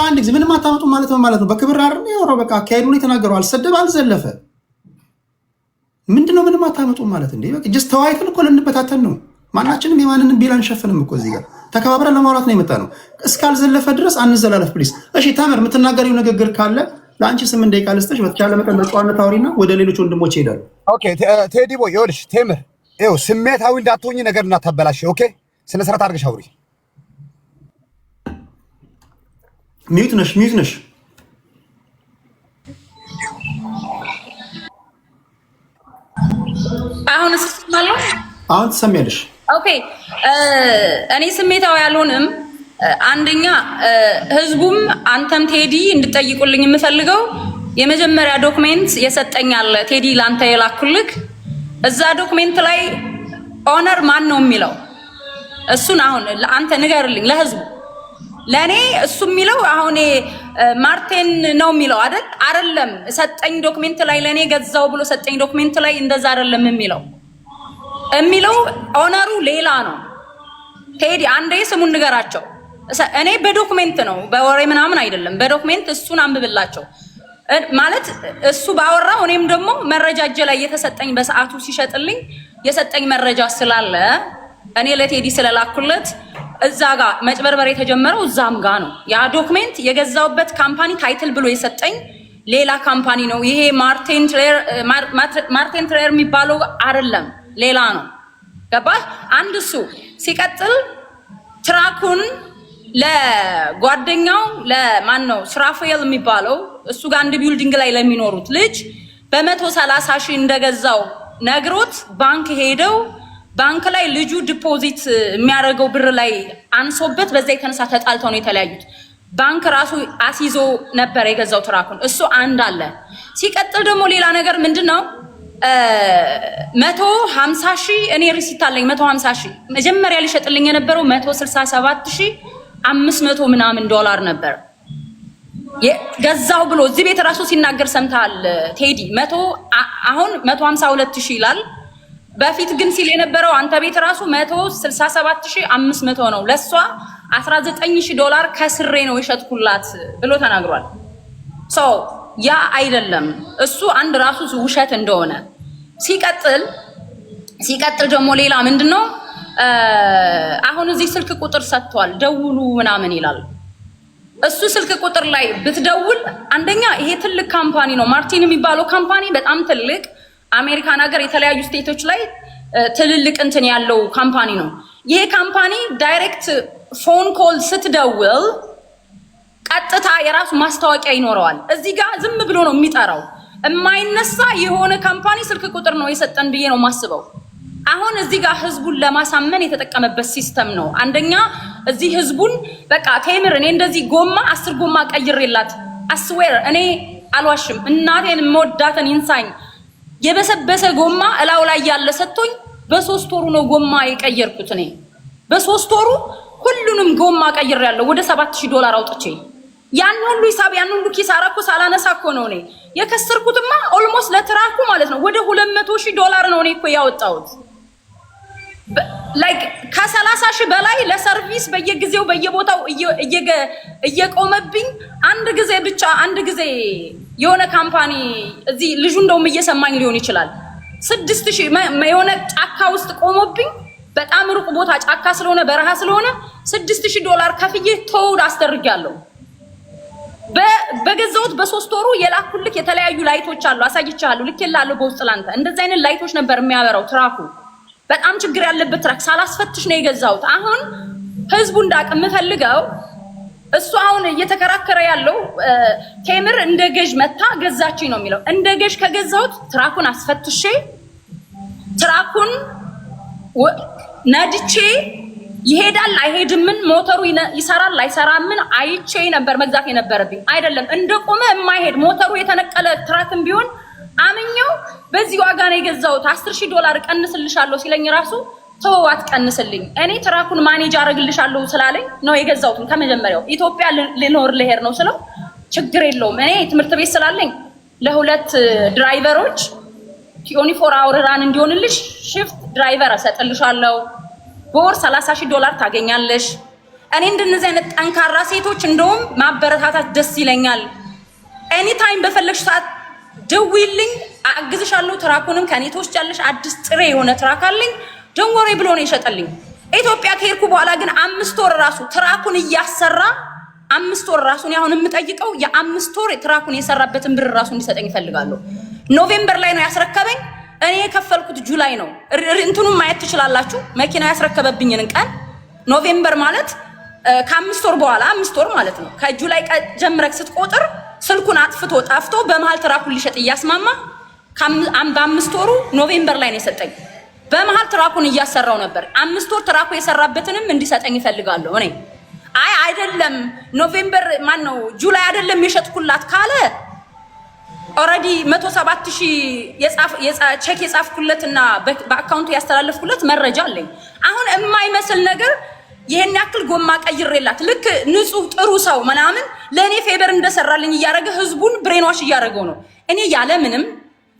አንድ ጊዜ ምንም አታመጡ ማለት ነው። በክብር አይደል ያወራው። በቃ አካሄዱን የተናገረው አልሰደብ አልዘለፈ። ምንድነው ምንም አታመጡ ማለት እንዴ? በቃ ጀስት ተዋይተን እኮ ልንበታተን ነው። ማናችንም የማንንም ቢል አንሸፍንም እኮ እዚህ ጋር ተከባብረን ለማውራት ነው የመጣ ነው። እስካልዘለፈ ድረስ አንዘላለፍ ፕሊስ። እሺ ታመር የምትናገሪው ንግግር ካለ ለአንቺ 8 ደቂቃ ልስጥሽ። በተቻለ መጠን በጨዋነት አውሪና ወደ ሌሎች ወንድሞች ይሄዳሉ። ኦኬ ቴዲ ቦይ ይኸውልሽ፣ ቴምር ይኸው ስሜታዊ እንዳትሆኚ ነገር እናታበላሽ። ኦኬ ስነ ስርዓት አድርገሽ አውሪ። ሚዩት ነሽ። አሁን ትሰሚያለሽ? ኦኬ እኔ ስሜታዊ ያልሆንም። አንደኛ ህዝቡም አንተም ቴዲ እንድጠይቁልኝ የምፈልገው የመጀመሪያ ዶክሜንት የሰጠኛል ቴዲ ላንተ የላኩልክ እዛ ዶክሜንት ላይ ኦነር ማን ነው የሚለው እሱን አሁን አንተ ንገርልኝ ለህዝቡ። ለኔ እሱ የሚለው አሁን ማርቲን ነው የሚለው አይደለም። ሰጠኝ ዶክሜንት ላይ ለኔ ገዛው ብሎ ሰጠኝ ዶክሜንት ላይ እንደዛ አይደለም የሚለው ኦነሩ ሌላ ነው። ቴዲ አንዴ ስሙን ንገራቸው። እኔ በዶክሜንት ነው በወሬ ምናምን አይደለም፣ በዶክሜንት እሱን አንብብላቸው ማለት እሱ ባወራው እኔም ደግሞ መረጃ እጄ ላይ የተሰጠኝ በሰዓቱ ሲሸጥልኝ የሰጠኝ መረጃ ስላለ እኔ ለቴዲ ስለላኩለት እዛ ጋር መጭበርበር የተጀመረው እዛም ጋር ነው። ያ ዶክሜንት የገዛውበት ካምፓኒ ታይትል ብሎ የሰጠኝ ሌላ ካምፓኒ ነው። ይሄ ማርቲን ትሬር የሚባለው አይደለም፣ ሌላ ነው። ገባህ? አንድ እሱ ሲቀጥል ትራኩን ለጓደኛው ለማን ነው ስራፌል የሚባለው እሱ ጋር አንድ ቢልዲንግ ላይ ለሚኖሩት ልጅ በ130,000 እንደገዛው ነግሮት ባንክ ሄደው ባንክ ላይ ልጁ ዲፖዚት የሚያደርገው ብር ላይ አንሶበት በዛ የተነሳ ተጣልተው ነው የተለያዩት። ባንክ ራሱ አሲዞ ነበር የገዛው ትራኩን። እሱ አንድ አለ። ሲቀጥል ደግሞ ሌላ ነገር ምንድነው 150,000 እኔ ሪሲት አለኝ 150,000 መጀመሪያ ሊሸጥልኝ የነበረው 167,500 ምናምን ዶላር ነበር ገዛው ብሎ እዚህ ቤት ራሱ ሲናገር ሰምታል ቴዲ። አሁን 152,000 ይላል። በፊት ግን ሲል የነበረው አንተ ቤት ራሱ 167,500 ነው። ለሷ 19,000 ዶላር ከስሬ ነው የሸጥኩላት ብሎ ተናግሯል። ያ አይደለም እሱ አንድ ራሱ ውሸት እንደሆነ። ሲቀጥል ደግሞ ሌላ ምንድነው አሁን እዚህ ስልክ ቁጥር ሰጥቷል ደውሉ ምናምን ይላል። እሱ ስልክ ቁጥር ላይ ብትደውል አንደኛ ይሄ ትልቅ ካምፓኒ ነው። ማርቲን የሚባለው ካምፓኒ በጣም ትልቅ አሜሪካን ሀገር የተለያዩ ስቴቶች ላይ ትልልቅ እንትን ያለው ካምፓኒ ነው። ይሄ ካምፓኒ ዳይሬክት ፎን ኮል ስትደውል ቀጥታ የራሱ ማስታወቂያ ይኖረዋል። እዚህ ጋር ዝም ብሎ ነው የሚጠራው። የማይነሳ የሆነ ካምፓኒ ስልክ ቁጥር ነው የሰጠን ብዬ ነው ማስበው። አሁን እዚህ ጋር ህዝቡን ለማሳመን የተጠቀመበት ሲስተም ነው። አንደኛ እዚህ ህዝቡን በቃ ቴምር እኔ እንደዚህ ጎማ 10 ጎማ ቀይሬላት አስዌር እኔ አልዋሽም እናቴን የምወዳትን ይንሳኝ የበሰበሰ ጎማ እላው ላይ ያለ ሰጥቶኝ በ3 ወሩ ነው ጎማ የቀየርኩት። እኔ በ3 ወሩ ሁሉንም ጎማ ቀይሬያለሁ ወደ 7,000 ዶላር አውጥቼ። ያን ሁሉ ሂሳብ ያን ሁሉ ኪሳራ እኮ ሳላነሳ እኮ ነው እኔ የከሰርኩትማ ኦልሞስት ለትራኩ ማለት ነው ወደ 200,000 ዶላር ነው እኔ እኮ ያወጣሁት። ላይክ ከ30,000 በላይ ለሰርቪስ በየጊዜው በየቦታው እየቆመብኝ አንድ ጊዜ የሆነ ካምፓኒ እዚህ ልጁ እንደውም እየሰማኝ ሊሆን ይችላል 6,000 የሆነ ጫካ ውስጥ ቆሞብኝ በጣም ሩቅ ቦታ ጫካ ስለሆነ በረሃ ስለሆነ 6,000 ዶላር ከፍዬ ተውድ አስደርጋለሁ። በገዛውት በ3 ወሩ የላኩልክ የተለያዩ ላይቶች አሉ አሳይቻለሁ። ልኬላለሁ በውስጥ ላንተ እንደዚህ አይነት ላይቶች ነበር የሚያበራው ትራኩ። በጣም ችግር ያለበት ትራክ ሳላስፈትሽ ነው የገዛሁት። አሁን ህዝቡ እንዳቅም ፈልገው እሱ አሁን እየተከራከረ ያለው ቴምር እንደ ገዥ መታ ገዛችኝ ነው የሚለው። እንደ ገዥ ከገዛሁት ትራኩን አስፈትሼ ትራኩን ነድቼ ይሄዳል አይሄድምን ሞተሩ ይሰራል አይሰራምን አይቼ ነበር መግዛት የነበረብኝ። አይደለም እንደቆመ የማይሄድ ሞተሩ የተነቀለ ትራክም ቢሆን አምኜው በዚህ ዋጋ ነው የገዛሁት 10,000 ዶላር ቀንስልሻለሁ ሲለኝ ራሱ ተው አትቀንስልኝ እኔ ትራኩን ማኔጅ አደርግልሻለሁ ስላለኝ ነው የገዛሁት። ከመጀመሪያው ኢትዮጵያ ልኖር ልሄድ ነው ስለው ችግር የለውም እኔ ትምህርት ቤት ስላለኝ ለሁለት ድራይቨሮች 24 አወር ራን እንዲሆንልሽ ሽፍት ድራይቨር እሰጥልሻለሁ በወር 30,000 ዶላር ታገኛለሽ እኔ እንደነዚህ አይነት ጠንካራ ሴቶች እንደውም ማበረታታት ደስ ይለኛል። ኤኒ ታይም በፈለግሽ ሰዓት ደውይልኝ፣ አግዝሻለሁ። ትራኩንም ከኔ ትወስጃለሽ። አዲስ ጥሬ የሆነ ትራክ አለኝ ደንጎሬ ብሎ ነው የሸጠልኝ። ኢትዮጵያ ከሄድኩ በኋላ ግን 5 ወር ራሱ ትራኩን እያሰራ 5 ወር ራሱን አሁን የምጠይቀው የ5 ወር ትራኩን የሰራበትን ብር ራሱ እንዲሰጠኝ ይፈልጋለሁ። ኖቬምበር ላይ ነው ያስረከበኝ። እኔ የከፈልኩት ጁላይ ነው። እንትኑን ማየት ትችላላችሁ። መኪናው ያስረከበብኝን ቀን ኖቬምበር ማለት ከ5 ወር በኋላ 5 ወር ማለት ነው። ከጁላይ ጀምረክ ስትቆጥር ስልኩን አጥፍቶ ጠፍቶ በመሃል ትራኩን ሊሸጥ እያስማማ በ5 ወሩ ኖቬምበር ላይ ነው የሰጠኝ። በመሃል ትራኩን እያሰራው ነበር። 5 ወር ትራኩ የሰራበትንም እንዲሰጠኝ ይፈልጋለሁ። እኔ አይደለም ኖቬምበር ማን ነው ጁላይ አይደለም የሸጥኩላት ካለ ኦሬዲ 107,000 ቼክ የጻፍኩለትና በአካውንቱ ያስተላለፍኩለት መረጃ አለኝ። አሁን የማይመስል ነገር ይሄን ያክል ጎማ ቀይሬላት ልክ ንጹህ ጥሩ ሰው ምናምን ለኔ ፌቨር እንደሰራልኝ እያደረገ ህዝቡን ብሬንዋሽ እያደረገው ነው። እኔ ያለ ምንም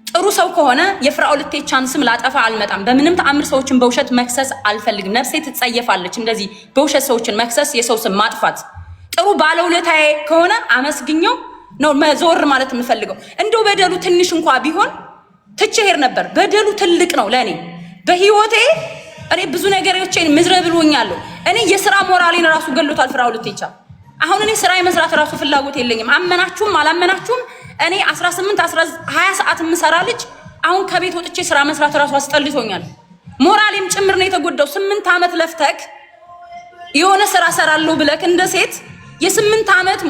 ጥሩ ሰው ከሆነ የፍራኦል ኢቴቻን ስም ላጠፋ አልመጣም። በምንም ተአምር ሰዎችን በውሸት መክሰስ አልፈልግም። ነፍሴ ትጸየፋለች እንደዚህ በውሸት ሰዎችን መክሰስ፣ የሰው ስም ማጥፋት። ጥሩ ባለውለታዬ ከሆነ አመስግኘው ነው መዞር ማለት የምፈልገው። እንደው በደሉ ትንሽ እንኳን ቢሆን ትቼ ሄድ ነበር። በደሉ ትልቅ ነው ለኔ በህይወቴ። እኔ ብዙ ነገሮችን ምዝረብል ሆኛለሁ። እኔ የሥራ ሞራሌን ራሱ ገሎታል ፍራኦል ኢቴቻ። አሁን እኔ ስራ የመስራት ራሱ ፍላጎት የለኝም። አመናችሁም አላመናችሁም እኔ 18 20 ሰዓት የምሰራ ልጅ አሁን ከቤት ወጥቼ ስራ መስራት ራሱ አስጠልቶኛል። ሞራሌም ጭምር ነው የተጎዳው። 8 ዓመት ለፍተክ የሆነ ስራ ሰራለሁ ብለክ እንደ ሴት የ8 ዓመት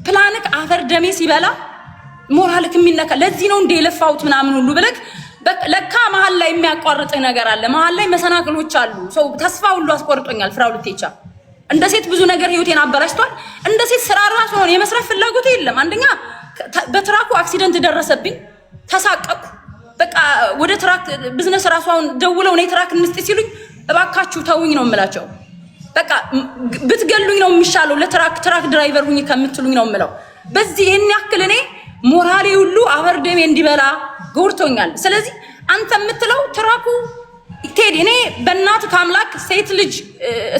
ፕላንክ አፈር ደሜ ሲበላ ሞራልክ የሚነካ ለዚህ ነው እንደ የለፋሁት ምናምን ሁሉ ብለክ ለካ መሀል ላይ የሚያቋርጥ ነገር አለ። መሀል ላይ መሰናክሎች አሉ። ሰው ተስፋ ሁሉ አስቆርጦኛል ፍራኦል ኢቴቻ። እንደ ሴት ብዙ ነገር ህይወቴን አበላሽቷል። እንደ ሴት ስራ ራሱ ነው የመስራት ፍላጎት የለም። አንደኛ በትራኩ አክሲደንት ደረሰብኝ፣ ተሳቀቅኩ። በቃ ወደ ትራክ ቢዝነስ ራሱ አሁን ደውለው ነው ትራክ እንስጥ ሲሉኝ እባካችሁ ተውኝ ነው የምላቸው። በቃ ብትገሉኝ ነው የሚሻለው ለትራክ ድራይቨር ሁኝ ከምትሉኝ ነው የምለው። በዚህ ይሄን ያክል እኔ ሞራሌ ሁሉ አፈር ደሜ እንዲበላ ጎርቶኛል። ስለዚህ አንተ የምትለው ትራኩ ቴዲ እኔ በእናት ካምላክ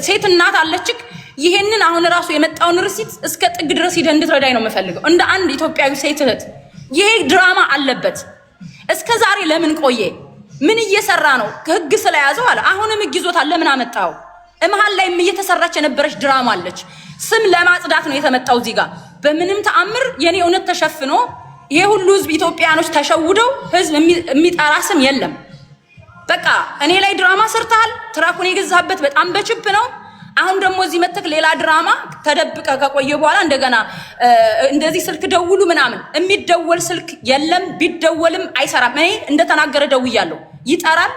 ሴት እናት አለችክ። ይሄንን አሁን ራሱ የመጣውን ርሲት እስከ ጥግ ድረስ ሂደህ እንድትረዳኝ ነው የምፈልገው እንደ አንድ ኢትዮጵያዊ ሴት እህት። ይሄ ድራማ አለበት። እስከ ዛሬ ለምን ቆየ? ምን እየሰራ ነው? ህግ ስለያዘው አለ። አሁንም ህግ ይዞታል። ለምን አመጣው? መሀል ላይ እየተሰራች የነበረች ድራማ አለች። ስም ለማጽዳት ነው የተመጣው እዚህ ጋር። በምንም ተአምር የኔ እውነት ተሸፍኖ ይሄ ሁሉ ህዝብ ኢትዮጵያኖች ተሸውደው ህዝብ የሚጠራ ስም የለም። በቃ እኔ ላይ ድራማ ሰርተሃል። ትራኩን የገዛህበት በጣም በችፕ ነው። አሁን ደግሞ እዚህ መተክ ሌላ ድራማ ተደብቀ ከቆየ በኋላ እንደገና እንደዚህ ስልክ ደውሉ ምናምን። የሚደወል ስልክ የለም፣ ቢደወልም አይሰራም። እኔ እንደተናገረ ደውያለሁ፣ ይጠራል፣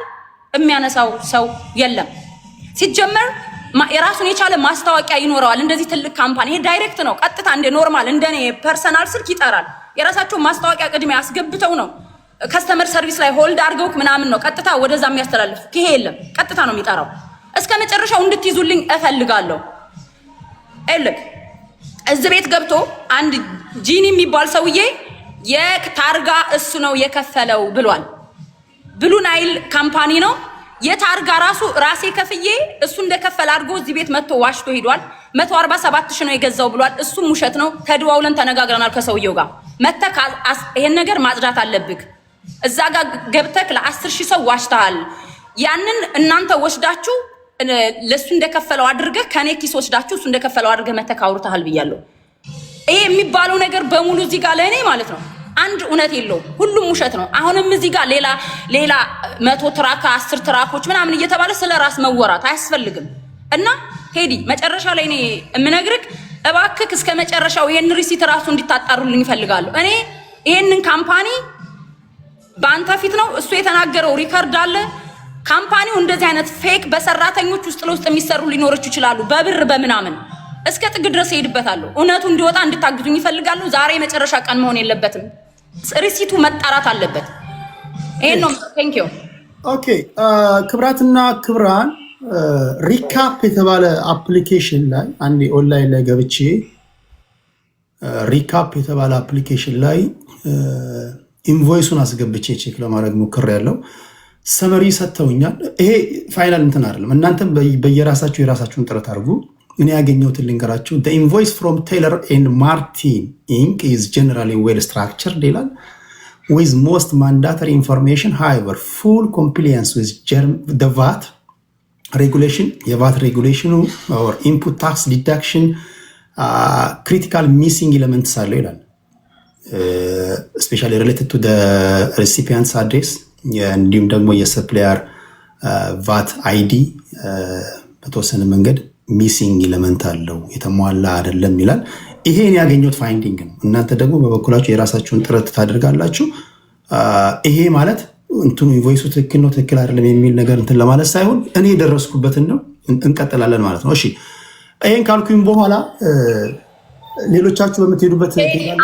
የሚያነሳው ሰው የለም። ሲጀመር የራሱን የቻለ ማስታወቂያ ይኖረዋል። እንደዚህ ትልቅ ካምፓኒ ይሄ ዳይሬክት ነው፣ ቀጥታ እንደ ኖርማል እንደኔ ፐርሰናል ስልክ ይጠራል። የራሳቸው ማስታወቂያ ቅድሚያ ያስገብተው ነው ከስተመር ሰርቪስ ላይ ሆልድ አድርገውክ ምናምን ነው ቀጥታ ወደዛ የሚያስተላልፍ። ይሄ የለም፣ ቀጥታ ነው የሚጠራው። እስከ መጨረሻው እንድትይዙልኝ እፈልጋለሁ። እልክ እዚህ ቤት ገብቶ አንድ ጂኒ የሚባል ሰውዬ የታርጋ እሱ ነው የከፈለው ብሏል። ብሉ ናይል ካምፓኒ ነው የታርጋ ራሱ ራሴ ከፍዬ እሱ እንደከፈለ አድርጎ እዚህ ቤት መጥቶ ዋሽቶ ሄዷል። 147,000 ነው የገዛው ብሏል። እሱም ውሸት ነው። ተደዋውለን ተነጋግረናል ከሰውየው ጋር። መተክ ይሄን ነገር ማጽዳት አለብክ። እዛ ጋር ገብተክ ለ10,000 ሰው ዋሽተሃል። ያንን እናንተ ወስዳችሁ ለሱ እንደከፈለው አድርገ ከኔ ኪስ ወስዳችሁ እሱ እንደከፈለው አድርገ መተክ አውርተሃል ብያለሁ። ይሄ የሚባለው ነገር በሙሉ እዚህ ጋር ለኔ ማለት ነው አንድ እውነት የለውም፣ ሁሉም ውሸት ነው። አሁንም እዚህ ጋር ሌላ 100 ትራክ 10 ትራኮች ምናምን እየተባለ ስለራስ መወራት አያስፈልግም። እና ቴዲ መጨረሻ ላይ እኔ የምነግርክ እባክክ እስከ መጨረሻው ይሄን ሪሲት ራሱ እንዲታጣሩልኝ እፈልጋለሁ። እኔ ይሄንን ካምፓኒ በአንተ ፊት ነው እሱ የተናገረው ሪከርድ አለ። ካምፓኒው እንደዚህ አይነት ፌክ በሰራተኞች ውስጥ ለውስጥ የሚሰሩ ሊኖርቹ ይችላሉ፣ በብር በምናምን እስከ ጥግ ድረስ ሄድበታለሁ። እውነቱ እንዲወጣ እንድታግዙኝ ይፈልጋሉ። ዛሬ መጨረሻ ቀን መሆን የለበትም። ሪሲቱ መጣራት አለበት። ይሄን ነው። ቴንክ ዩ። ኦኬ ክብራትና ክብራን ሪካፕ የተባለ አፕሊኬሽን ላይ አንዴ ኦንላይን ላይ ገብቼ ሪካፕ የተባለ አፕሊኬሽን ላይ ኢንቮይሱን አስገብቼ ቼክ ለማድረግ ሞክሬያለሁ። ሰመሪ ሰጥተውኛል። ይሄ ፋይናል እንትን አይደለም። እናንተም በየራሳችሁ የራሳችሁን ጥረት አድርጉ። እኔ ያገኘሁትን ልንገራችሁ። the invoice from Taylor and Martin Inc. is generally well structured ይላል with most mandatory information, however full compliance with the VAT regulation, የቫት ሬጉሌሽኑ or input tax deduction critical missing elements አለው ይላል especially related to the recipient's address እንዲሁም ደግሞ የሰፕላየር ቫት አይዲ በተወሰነ መንገድ ሚሲንግ ኤሌመንት አለው የተሟላ አይደለም ይላል። ይሄን ያገኘሁት ፋይንዲንግ ነው። እናንተ ደግሞ በበኩላችሁ የራሳችሁን ጥረት ታደርጋላችሁ። ይሄ ማለት እንትኑ ኢንቮይሱ ትክክል ነው ትክክል አይደለም የሚል ነገር እንትን ለማለት ሳይሆን እኔ የደረስኩበትን ነው እንቀጥላለን ማለት ነው። እሺ ይሄን ካልኩኝ በኋላ ሌሎቻችሁ በምትሄዱበት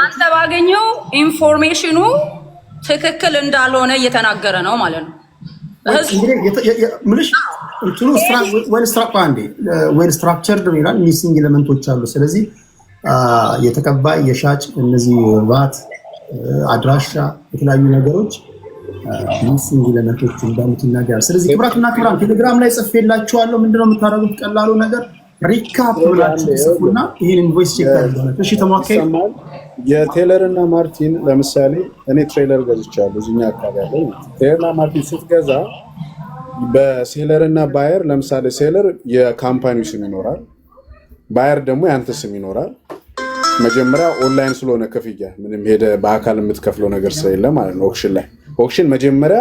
አንተ ባገኘው ኢንፎርሜሽኑ ትክክል እንዳልሆነ እየተናገረ ነው ማለት ነው። ምንሽ እንትኑ ዌል ስትራክቸርድ ይላል ሚሲንግ ኤሌመንቶች አሉ። ስለዚህ የተቀባይ የሻጭ እነዚህ ቫት አድራሻ የተለያዩ ነገሮች ሚሲንግ ኤሌመንቶች እንዳሉት ይናገራል። ስለዚህ ክብራትና ክብራን ቴሌግራም ላይ ጽፌላችኋለሁ። ምንድነው የምታደርጉት? ቀላሉ ነገር ሪካፕ ብላችሁ ጽፉና ይሄን ኢንቮይስ ቼክ ታደርጋላችሁ። እሺ ተማከይ የቴለር እና ማርቲን ለምሳሌ እኔ ትሬለር ገዝቻለሁ እዚህኛ አካባቢ ያለው ቴለርና ማርቲን ስትገዛ በሴለር እና ባየር ለምሳሌ ሴለር የካምፓኒው ስም ይኖራል፣ ባየር ደግሞ ያንተ ስም ይኖራል። መጀመሪያ ኦንላይን ስለሆነ ክፍያ ምንም ሄደ በአካል የምትከፍለው ነገር ስለሌለ ማለት ነው። ኦክሽን ላይ ኦክሽን መጀመሪያ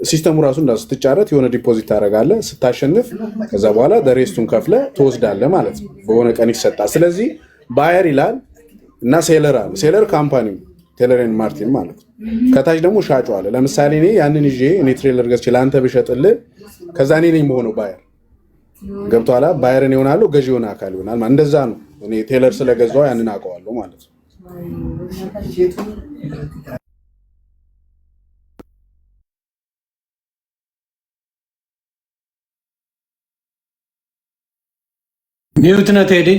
ሲስተሙ ራሱ እንዳስትጫረት የሆነ ዲፖዚት ታደርጋለህ፣ ስታሸንፍ ከዛ በኋላ ደሬስቱን ከፍለ ትወስዳለህ ማለት ነው። በሆነ ቀን ይሰጣል። ስለዚህ ባየር ይላል እና ሴለር አለ። ሴለር ካምፓኒው ቴለር ኤንድ ማርቲን ማለት ነው። ከታች ደግሞ ሻጩ አለ። ለምሳሌ እኔ ያንን ይዤ እኔ ትሬለር ገዝቼ ለአንተ ብሸጥልህ ከዛ እኔ ነኝ የምሆነው ባየር ገብቶሃል? ባየር እኔ እሆናለሁ፣ ገዢ የሆነ አካል ይሆናል ማለት እንደዛ ነው። እኔ ቴለር ስለገዛው ያንን አውቀዋለሁ ማለት ነው። ሚውት ነው ቴዲ።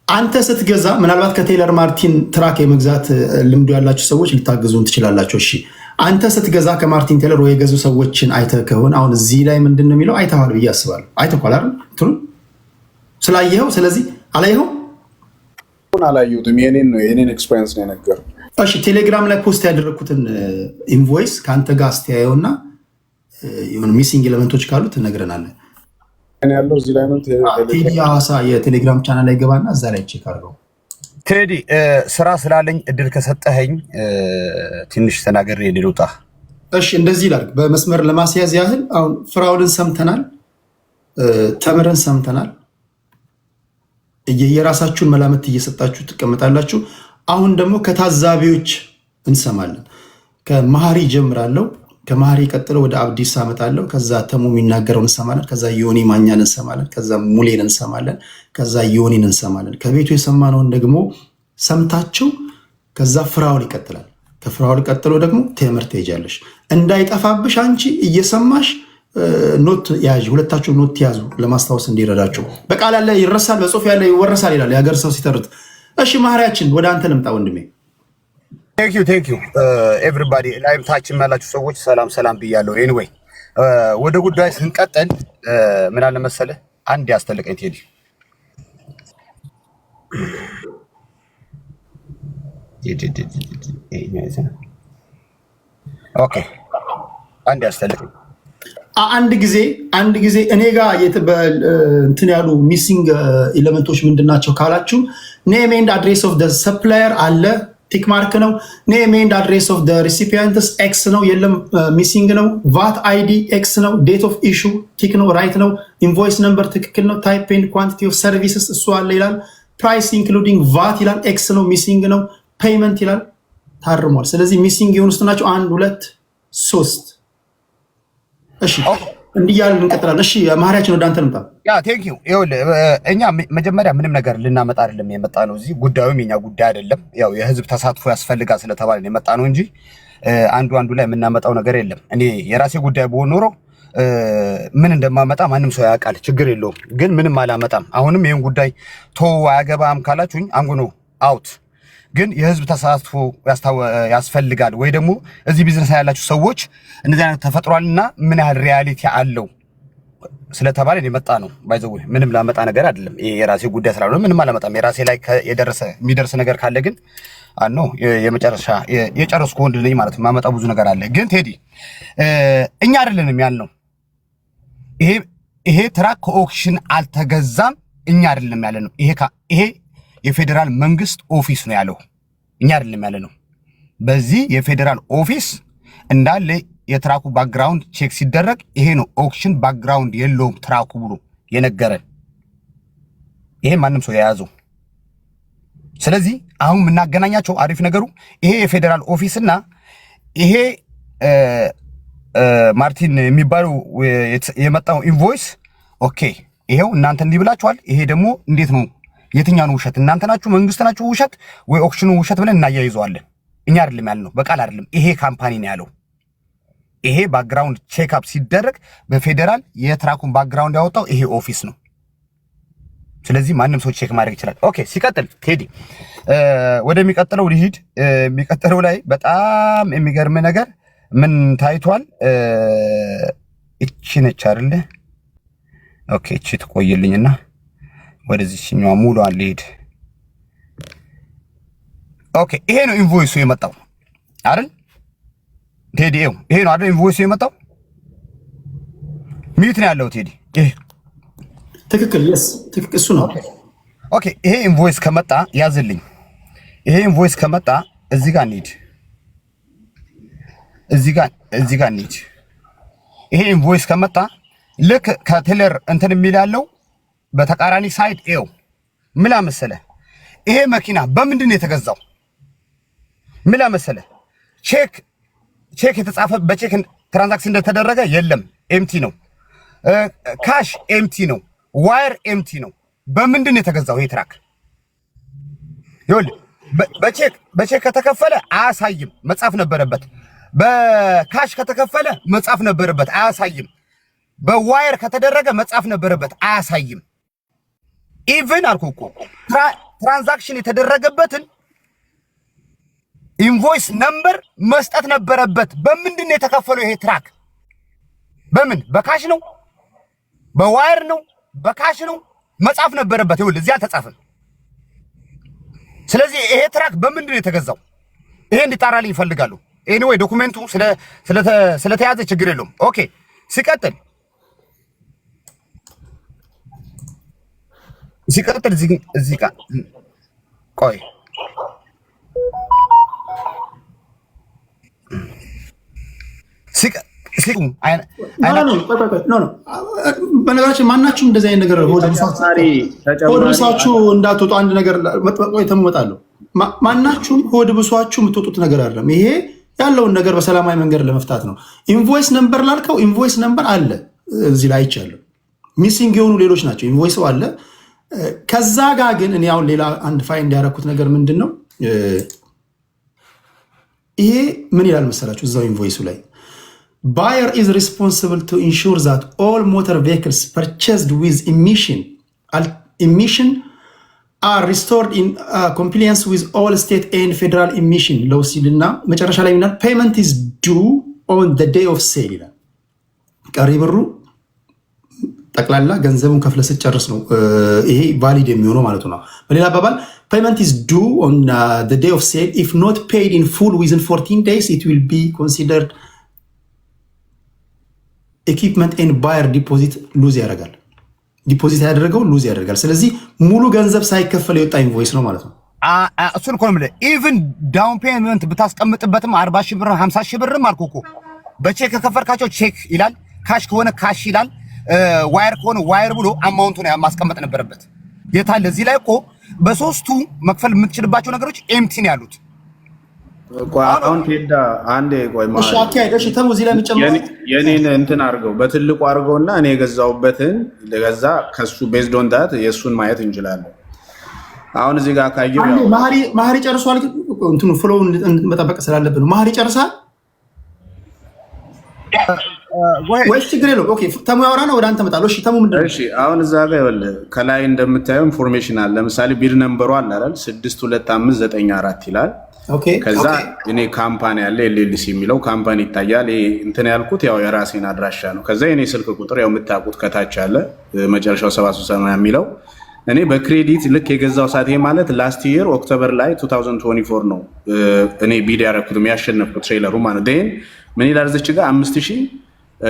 አንተ ስትገዛ ምናልባት ከቴለር ማርቲን ትራክ የመግዛት ልምዱ ያላችሁ ሰዎች ልታገዙን ትችላላችሁ። እሺ አንተ ስትገዛ ከማርቲን ቴለር ወይ የገዙ ሰዎችን አይተህ ከሆነ አሁን እዚህ ላይ ምንድን ነው የሚለው አይተዋል ብዬ አስባለሁ። አይተኳል አይደል? እንትኑ ስላየኸው። ስለዚህ አላየኸው? አላየሁትም። የኔን ኤክስፒሪየንስ ነው የነገረው። እሺ ቴሌግራም ላይ ፖስት ያደረኩትን ኢንቮይስ ከአንተ ጋር አስተያየውና የሆነ ሚሲንግ ኤሌመንቶች ካሉት ትነግረናለህ። ያለው እዚህ ላይ ነው። ቴዲ ሐዋሳ የቴሌግራም ቻናል ላይ ገባና እዛ ላይ ቼክ አድርገው። ቴዲ ስራ ስላለኝ እድል ከሰጠኸኝ ትንሽ ተናገር ልውጣ። እሺ እንደዚህ ይላል። በመስመር ለማስያዝ ያህል አሁን ፍራውልን ሰምተናል፣ ተምረን ሰምተናል። የራሳችሁን መላምት እየሰጣችሁ ትቀመጣላችሁ። አሁን ደግሞ ከታዛቢዎች እንሰማለን። ከመሀሪ ጀምራለሁ። ከመሀሪ ቀጥሎ ወደ አብዲስ አመጣለሁ። ከዛ ተሙ የሚናገረውን እንሰማለን። ከዛ ዮኒ ማኛን እንሰማለን። ከዛ ሙሌን እንሰማለን። ከዛ ዮኒን እንሰማለን። ከቤቱ የሰማነውን ደግሞ ሰምታችሁ ከዛ ፍራውል ይቀጥላል። ከፍራውል ቀጥሎ ደግሞ ቴምር ትሄጃለሽ። እንዳይጠፋብሽ አንቺ እየሰማሽ ኖት ያዥ። ሁለታችሁ ኖት ያዙ ለማስታወስ እንዲረዳችሁ። በቃል ያለ ይረሳል፣ በጽሁፍ ያለ ይወረሳል ይላል የሀገር ሰው ሲተርት። እሺ መሀሪያችን ወደ አንተ ልምጣ ወንድሜ። ቴንክ ዩ ኤቭሪባዲ ላይቭ ታችን ያላችሁ ሰዎች ሰላም ብያለሁ። ኤኒዌይ ወደ ጉዳይ ስንቀጥል ምን አለ መሰለህ፣ አንድ ያስተልቀኝ ቴዲ ኦኬ፣ አንድ ያስተልቀኝ አንድ ጊዜ እኔ ጋር እንትን ያሉ ሚሲንግ ኤሌመንቶች ምንድናቸው ካላችሁ ኔም ኤንድ አድሬስ ኦፍ ዘ ሰፕላየር አለ፣ ቲክ ማርክ ነው። ኔም ኤንድ አድሬስ ኦፍ ዘ ሪሲፒየንትስ ኤክስ ነው፣ የለም ሚሲንግ ነው። ቫት አይዲ ኤክስ ነው። ዴት ኦፍ ኢሹ ቲክ ነው፣ ራይት ነው። ኢንቮይስ ነምበር ትክክል ነው። ታይፕ ኤንድ ኳንቲቲ ኦፍ ሰርቪስስ እሱ አለ ይላል። ፕራይስ ኢንክሉዲንግ ቫት ይላል፣ ኤክስ ነው፣ ሚሲንግ ነው። ፔይመንት ይላል፣ ታርሟል። ስለዚህ ሚሲንግ የሆኑት ናቸው 1 2 3። እሺ እንዲያልን እንቀጥላለን። እሺ ማህሪያችን ወደ አንተ ልምጣ። ቴንክ ዩ። ይኸውልህ እኛ መጀመሪያ ምንም ነገር ልናመጣ አይደለም የመጣ ነው። እዚህ ጉዳዩም የኛ ጉዳይ አይደለም። ያው የህዝብ ተሳትፎ ያስፈልጋል ስለተባለ የመጣ ነው እንጂ አንዱ ላይ የምናመጣው ነገር የለም። እኔ የራሴ ጉዳይ በሆነ ኖሮ ምን እንደማመጣ ማንም ሰው ያውቃል፣ ችግር የለውም። ግን ምንም አላመጣም። አሁንም ይህን ጉዳይ አያገባም ካላችሁኝ አንጉ ነው አውት። ግን የህዝብ ተሳትፎ ያስፈልጋል ወይ ደግሞ እዚህ ቢዝነስ ያላችሁ ሰዎች እንደዚህ አይነት ተፈጥሯልና ምን ያህል ሪያሊቲ አለው ስለተባለ የመጣ ነው። ባይዘው ምንም ላመጣ ነገር አይደለም። ይሄ የራሴ ጉዳይ ስላልሆነ ምንም አላመጣም። የራሴ ላይ የሚደርስ ነገር ካለ ግን አኖ የመጨረሻ የጨረስኩ ወንድ ነኝ ማለት ማመጣ ብዙ ነገር አለ። ግን ቴዲ እኛ አይደለንም ያልነው ይሄ ትራክ ከኦክሽን አልተገዛም። እኛ አይደለም ያለነው። ይሄ የፌደራል መንግስት ኦፊስ ነው ያለው። እኛ አይደለም ያለነው። በዚህ የፌደራል ኦፊስ እንዳለ የትራኩ ባክግራውንድ ቼክ ሲደረግ ይሄ ነው ኦክሽን ባክግራውንድ የለውም ትራኩ ብሎ የነገረን። ይሄ ማንም ሰው የያዘው። ስለዚህ አሁን የምናገናኛቸው አሪፍ ነገሩ ይሄ የፌደራል ኦፊስና ይሄ ማርቲን የሚባለው የመጣው ኢንቮይስ ኦኬ፣ ይሄው እናንተ እንዲህ ብላችኋል። ይሄ ደግሞ እንዴት ነው? የትኛው ነው ውሸት? እናንተ ናችሁ መንግስት ናችሁ ውሸት ወይ ኦክሽኑ ውሸት ብለን እናያይዘዋለን። እኛ አይደለም ያልነው፣ በቃል አይደለም። ይሄ ካምፓኒ ነው ያለው። ይሄ ባክግራውንድ ቼክ አፕ ሲደረግ በፌደራል የትራኩን ባክግራውንድ ያወጣው ይሄ ኦፊስ ነው። ስለዚህ ማንም ሰው ቼክ ማድረግ ይችላል። ኦኬ፣ ሲቀጥል ቴዲ ወደሚቀጥለው ልሂድ። የሚቀጥለው ላይ በጣም የሚገርም ነገር ምን ታይቷል? እቺ ነች አይደለ? ኦኬ፣ እቺ ትቆይልኝና ወደዚህኛው ሙሉ አልሄድ። ኦኬ፣ ይሄ ነው ኢንቮይሱ የመጣው አይደል ቴዲ? ይሄ ነው አይደል ኢንቮይሱ የመጣው? ሚት ነው ያለው ቴዲ። ይሄ ትክክል፣ yes ትክክል፣ እሱ ነው። ኦኬ፣ ይሄ ኢንቮይስ ከመጣ ያዝልኝ። ይሄ ኢንቮይስ ከመጣ እዚህ ጋር እንሂድ፣ እዚህ ጋር እንሂድ። ይሄ ኢንቮይስ ከመጣ ልክ ከቴለር እንትን የሚል ያለው በተቃራኒ ሳይድ ኤው ምን መሰለ፣ ይሄ መኪና በምንድን ነው የተገዛው? ምን መሰለ፣ ቼክ የተጻፈ በቼክ ትራንዛክሽን እንደተደረገ የለም፣ ኤምቲ ነው። ካሽ ኤምቲ ነው። ዋየር ኤምቲ ነው። በምንድን ነው የተገዛው ይሄ ትራክ? ይኸውልህ በቼክ ከተከፈለ አያሳይም፣ መጻፍ ነበረበት። በካሽ ከተከፈለ መጻፍ ነበረበት፣ አያሳይም። በዋየር ከተደረገ መጻፍ ነበረበት፣ አያሳይም። ኢቭን አልኩህ እኮ ትራንዛክሽን የተደረገበትን ኢንቮይስ ነምበር መስጠት ነበረበት። በምንድን ነው የተከፈለው ይሄ ትራክ? በምን? በካሽ ነው? በዋየር ነው? በካሽ ነው? መጻፍ ነበረበት። ይኸውልህ እዚህ አልተጻፈም። ስለዚህ ይሄ ትራክ በምንድን ነው የተገዛው? ይሄ እንዲጣራልኝ ይፈልጋሉ። ኤኒዌይ ዶኩሜንቱ ስለተያዘ ችግር የለውም። ኦኬ፣ ሲቀጥል እዚህ ጋር ቆይ በነገራችን ማናችሁም እንደዚህ አይነት ነገር ሆድ ብሳችሁ እንዳትወጡ። አንድ ነገር ተመጣለሁ። ማናችሁም ሆድ ብሷችሁ የምትወጡት ነገር አይደለም። ይሄ ያለውን ነገር በሰላማዊ መንገድ ለመፍታት ነው። ኢንቮይስ ነምበር ላልከው ኢንቮይስ ነምበር አለ እዚህ ላይ አይቻለሁ። ሚሲንግ የሆኑ ሌሎች ናቸው። ኢንቮይስ አለ። ከዛ ጋር ግን እኔ አሁን ሌላ አንድ ፋይንድ ያደረኩት ነገር ምንድን ነው? ይሄ ምን ይላል መሰላችሁ? እዛው ኢንቮይሱ ላይ buyer is responsible to ensure that all motor vehicles purchased with emission are restored in compliance with all state and federal emission laws ይልና መጨረሻ ላይ ይላል payment is due on the day of sale ይላል። ቀሪ ብሩ ጠቅላላ ገንዘቡን ከፍለ ስትጨርስ ነው ይሄ ቫሊድ የሚሆነው ማለት ነው። በሌላ አባባል payment is due on the day of sale. If not paid in full within 14 days it will be considered equipment and buyer deposit lose ያደርጋል። ዲፖዚት ያደረገው ሉዝ ያደርጋል። ስለዚህ ሙሉ ገንዘብ ሳይከፈል የወጣ ኢንቮይስ ነው ማለት ነው። እሱን እኮ ነው የምልህ። ኢቭን ዳውን ፔመንት ብታስቀምጥበትም 40 ሺህ ብር 50 ሺህ ብርም አልኩህ እኮ በቼክ ከከፈልካቸው ቼክ ይላል፣ ካሽ ከሆነ ካሽ ይላል፣ ዋየር ከሆነ ዋየር ብሎ አማውንቱን ማስቀመጥ ነበረበት። የታለ እዚህ ላይ እኮ በሶስቱ መክፈል የምትችልባቸው ነገሮች ኤምቲ ነው ያሉት። አሁን ቴዳ አንዴ ቆይ እሺ፣ አካይደሽ ተሙ እዚህ ላይ የሚጨምረው የኔን እንትን አድርገው በትልቁ አድርገውና እኔ የገዛውበትን ለገዛ ከሱ ቤዝድ ኦን ዳት የሱን ማየት እንችላለን። አሁን እዚህ ጋር ካየው ያው ማህሪ ጨርሷል። እንትኑ ፍሎውን መጠበቅ ስላለብን ነው። ማህሪ ጨርሳል ወይስ ችግር የለውም? ኦኬ ተሙ ያወራና ወደ አንተ መጣለው። እሺ ተሙ ምንድን ነው? እሺ አሁን እዛ ጋር ይኸውልህ ከላይ እንደምታየው ኢንፎርሜሽን አለ። ለምሳሌ ቢድ ነምበሩ አለ አይደል 625994 ይላል። ኦኬ ከዛ እኔ ካምፓኒ ያለ ኤልኤልሲ የሚለው ካምፓኒ ይታያል። ይሄ እንትን ያልኩት ያው የራሴን አድራሻ ነው። ከዛ የኔ ስልክ ቁጥር ያው የምታውቁት ከታች አለ መጨረሻው 73 የሚለው እኔ በክሬዲት ልክ የገዛው ሰዓት ማለት ላስት ይር ኦክቶበር ላይ 2024 ነው እኔ ቢድ ያደረኩት የሚያሸነፍኩት ትሬለሩ ማለት ደን ምን ይላል እዚች ጋር 5000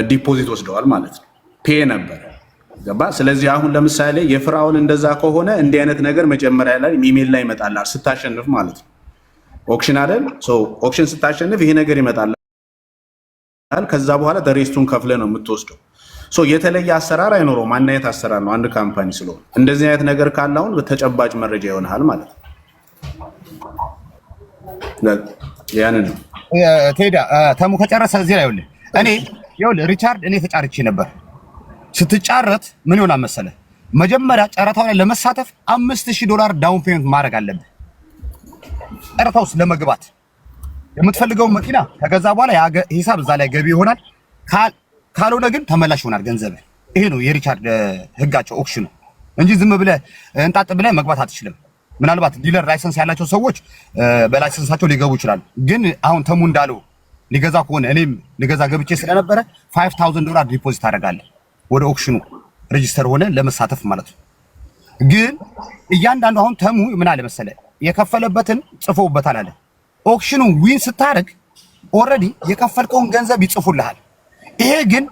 ዲፖዚት ወስደዋል ማለት ነው ፔ ነበር ገባ። ስለዚህ አሁን ለምሳሌ የፍራውን እንደዛ ከሆነ እንዲህ አይነት ነገር መጀመሪያ ላይ ኢሜል ላይ ይመጣል ስታሸንፍ ማለት ነው ኦክሽን አይደል ኦክሽን ስታሸንፍ ይሄ ነገር ይመጣል። ከዛ በኋላ ደሬስቱን ከፍለ ነው የምትወስደው። የተለየ አሰራር አይኖረውም። አንድ አይነት አሰራር ነው አንድ ካምፓኒ ስለሆነ እንደዚህ አይነት ነገር ካለ አሁን በተጨባጭ መረጃ ይሆናል ማለት ነው። ያን ነው ቴዳ ተሙ ከጨረሰ እዚህ ላይ እኔ ሪቻርድ እኔ ተጫርቼ ነበር። ስትጫረት ምን ይሆናል መሰለህ መጀመሪያ ጨረታው ላይ ለመሳተፍ $5000 ዳውን ፔመንት ማድረግ አለብህ። ጨረታው ውስጥ ለመግባት የምትፈልገው መኪና ከገዛ በኋላ ሂሳብ እዛ ላይ ገቢ ይሆናል። ካልሆነ ግን ተመላሽ ይሆናል ገንዘብ። ይሄ ነው የሪቻርድ ህጋቸው ኦክሽኑ እንጂ ዝም ብለህ እንጣጥ ብለህ መግባት አትችልም። ምናልባት ዲለር ላይሰንስ ያላቸው ሰዎች በላይሰንሳቸው ሊገቡ ይችላሉ። ግን አሁን ተሙ እንዳለው ሊገዛ ከሆነ እኔም ሊገዛ ገብቼ ስለነበረ $5000 ዲፖዚት አደርጋለሁ ወደ ኦክሽኑ ሬጂስተር ሆነ ለመሳተፍ ማለት ነው። ግን እያንዳንዱ አሁን ተሙ ምን አለ መሰለህ የከፈለበትን ጽፎበታል አለ። ኦክሽኑ ዊን ስታደርግ ኦልሬዲ የከፈልከውን ገንዘብ ይጽፉልሃል። ይሄ ግን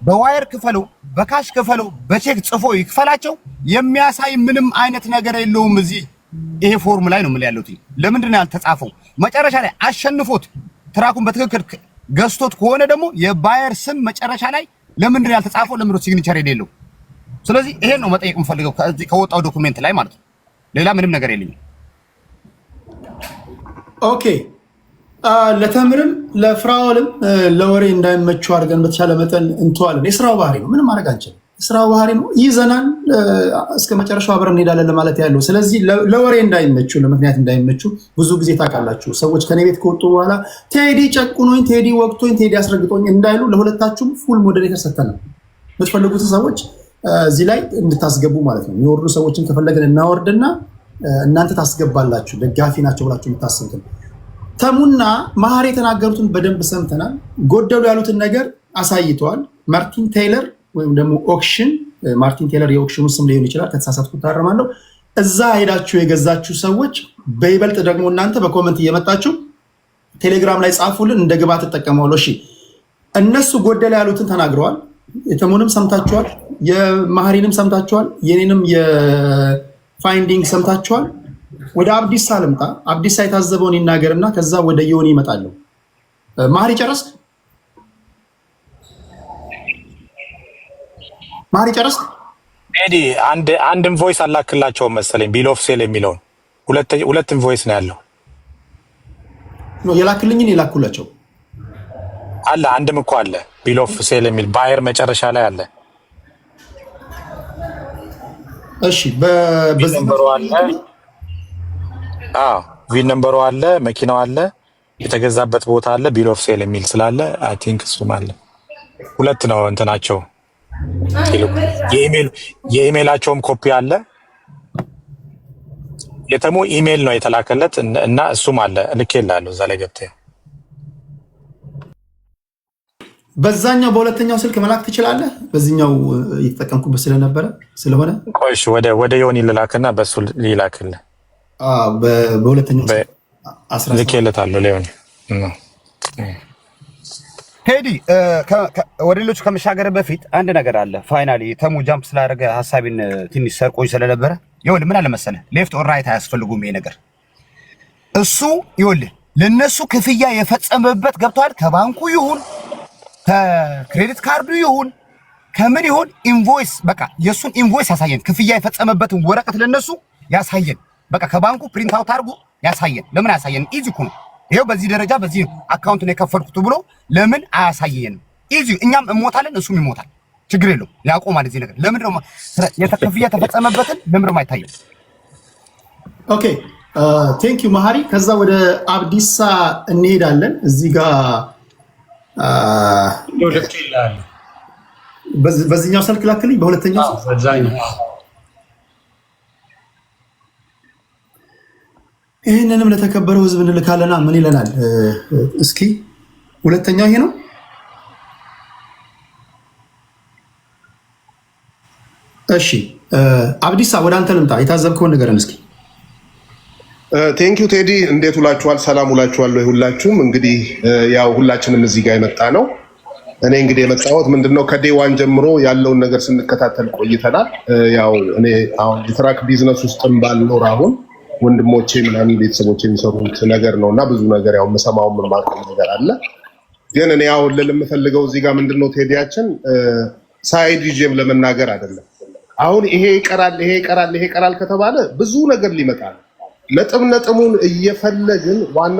በዋየር ክፈለው በካሽ ክፈለው በቼክ ጽፎ ይክፈላቸው የሚያሳይ ምንም አይነት ነገር የለውም። እዚህ ይሄ ፎርም ላይ ነው ምን ያለው። ለምንድን ነው ያልተጻፈው? መጨረሻ ላይ አሸንፎት ትራኩን በትክክል ገዝቶት ከሆነ ደግሞ የባየር ስም መጨረሻ ላይ ለምንድን ነው ያልተጻፈው? ለምንድን ነው ሲግኒቸር የሌለው? ስለዚህ ይሄን ነው መጠየቅ የምፈልገው ከዚህ ከወጣው ዶክመንት ላይ ማለት ነው። ሌላ ምንም ነገር የለኝም። ኦኬ ለተምርም ለፍራውልም ለወሬ እንዳይመቹ አድርገን በተቻለ መጠን እንተዋለን። የስራው ባህሪ ነው፣ ምንም ማድረግ አንችልም። የስራው ባህሪ ነው፣ ይዘናል። እስከ መጨረሻው አብረን እንሄዳለን ለማለት ያለው። ስለዚህ ለወሬ እንዳይመቹ፣ ለምክንያት እንዳይመቹ ብዙ ጊዜ ታውቃላችሁ ሰዎች ከኔ ቤት ከወጡ በኋላ ቴዲ ጨቁኖኝ፣ ቴዲ ወቅቶኝ፣ ቴዲ አስረግጦኝ እንዳይሉ ለሁለታችሁም ፉል ሞዴሬተር ሰጥተናል። የምትፈልጉትን ሰዎች እዚህ ላይ እንድታስገቡ ማለት ነው። የሚወርዱ ሰዎችን ከፈለግን እናወርድና እናንተ ታስገባላችሁ። ደጋፊ ናቸው ብላችሁ የምታስቡትን ተሙና መሀሪ የተናገሩትን በደንብ ሰምተናል። ጎደሉ ያሉትን ነገር አሳይተዋል። ማርቲን ቴይለር ወይም ደግሞ ኦክሽን ማርቲን ቴይለር የኦክሽኑ ስም ሊሆን ይችላል፣ ከተሳሳትኩ ታረማለሁ። እዛ ሄዳችሁ የገዛችሁ ሰዎች በይበልጥ ደግሞ እናንተ በኮመንት እየመጣችሁ ቴሌግራም ላይ ጻፉልን፣ እንደ ግብዓት ተጠቀመዋል። እሺ እነሱ ጎደለ ያሉትን ተናግረዋል። የተሙንም ሰምታችኋል፣ የመሀሪንም ሰምታችኋል፣ የኔንም የፋይንዲንግ ሰምታችኋል። ወደ አብዲሳ ልምጣ። አብዲሳ የታዘበውን ይናገርና ከዛ ወደ ዮኒ ይመጣለሁ። መሀሪ ጨረስክ? መሀሪ ጨረስክ? ኤዲ አንድ ኢንቮይስ አላክላቸውም መሰለኝ ቢል ኦፍ ሴል የሚለውን ሁለት ኢንቮይስ ነው ያለው። የላክልኝን የላኩላቸው አለ። አንድም እኮ አለ ቢል ኦፍ ሴል የሚል ባየር መጨረሻ ላይ አለ። እሺ ቪን ነምበሩ አለ። ቪን ነምበሩ አለ፣ መኪናው አለ፣ የተገዛበት ቦታ አለ፣ ቢል ኦፍ ሴል የሚል ስላለ አይ ቲንክ እሱም አለ። ሁለት ነው እንትናቸው። የኢሜይላቸውም ኮፒ አለ። የተሙ ኢሜይል ነው የተላከለት እና እሱም አለ። ልኬልሃለሁ እዛ ላይ ገብተህ በዛኛው በሁለተኛው ስልክ መላክ ትችላለህ። በዚህኛው እየተጠቀምኩበት ስለሆነ ቆይሽ ወደ ዮኒ ልላክና በሱ ሊላክልህ በሁለተኛው ልኬለታለሁ ለዮኒ። ቴዲ ወደ ሌሎቹ ከመሻገር በፊት አንድ ነገር አለ። ፋይናሊ ተሙ ጃምፕ ስላደረገ ሀሳቢን ትንሽ ሰርቆኝ ስለነበረ ይኸውልህ ምን አለ መሰለህ ሌፍት ኦር ራይት አያስፈልጉም። ይሄ ነገር እሱ ይኸውልህ ለነሱ ክፍያ የፈጸመበት ገብቷል። ከባንኩ ይሁን ከክሬዲት ካርዱ ይሁን ከምን ይሁን ኢንቮይስ በቃ የሱን ኢንቮይስ ያሳየን። ክፍያ የፈጸመበትን ወረቀት ለነሱ ያሳየን። በቃ ከባንኩ ፕሪንት አውት አድርጎ ያሳየን። ለምን አያሳየን? ኢዚ እኮ ነው። ይሄው በዚህ ደረጃ በዚህ አካውንት ነው የከፈልኩት ብሎ ለምን አያሳየንም? ኢዚ እኛም እሞታለን እሱም ይሞታል። ችግር የለውም ያቆማል እዚህ ነገር። ለምን ነው ክፍያ የተፈጸመበትን ለምን ነው የማይታየው? ኦኬ ቴንክ ዩ መሀሪ። ከዛ ወደ አብዲሳ እንሄዳለን። እዚህ ጋር በዚህኛው ስልክ ላክልኝ፣ በሁለተኛው ይህንንም ለተከበረው ህዝብ እንልካለና ምን ይለናል? እስኪ ሁለተኛው ይሄ ነው። እሺ አብዲሳ ወደ አንተ ልምጣ። የታዘብከውን ንገረን እስኪ። ቴንኪው ቴዲ፣ እንዴት ውላችኋል? ሰላም ውላችኋል ሁላችሁም። እንግዲህ ያው ሁላችንም እዚህ ጋር የመጣ ነው። እኔ እንግዲህ የመጣሁት ምንድነው ከዴዋን ጀምሮ ያለውን ነገር ስንከታተል ቆይተናል። ያው እኔ አሁን የትራክ ቢዝነስ ውስጥም ባልኖር አሁን ወንድሞቼ ምናምን ቤተሰቦቼ የሚሰሩት ነገር ነውና ብዙ ነገር ያው የምሰማው የማውቀው ነገር አለ። ግን እኔ አሁን ልል የምፈልገው እዚህ ጋር ምንድነው ቴዲያችን ሳይድ ይዤም ለመናገር አይደለም። አሁን ይሄ ይቀራል ከተባለ ብዙ ነገር ሊመጣ ነው። ነጥቡን እየፈለግን ዋና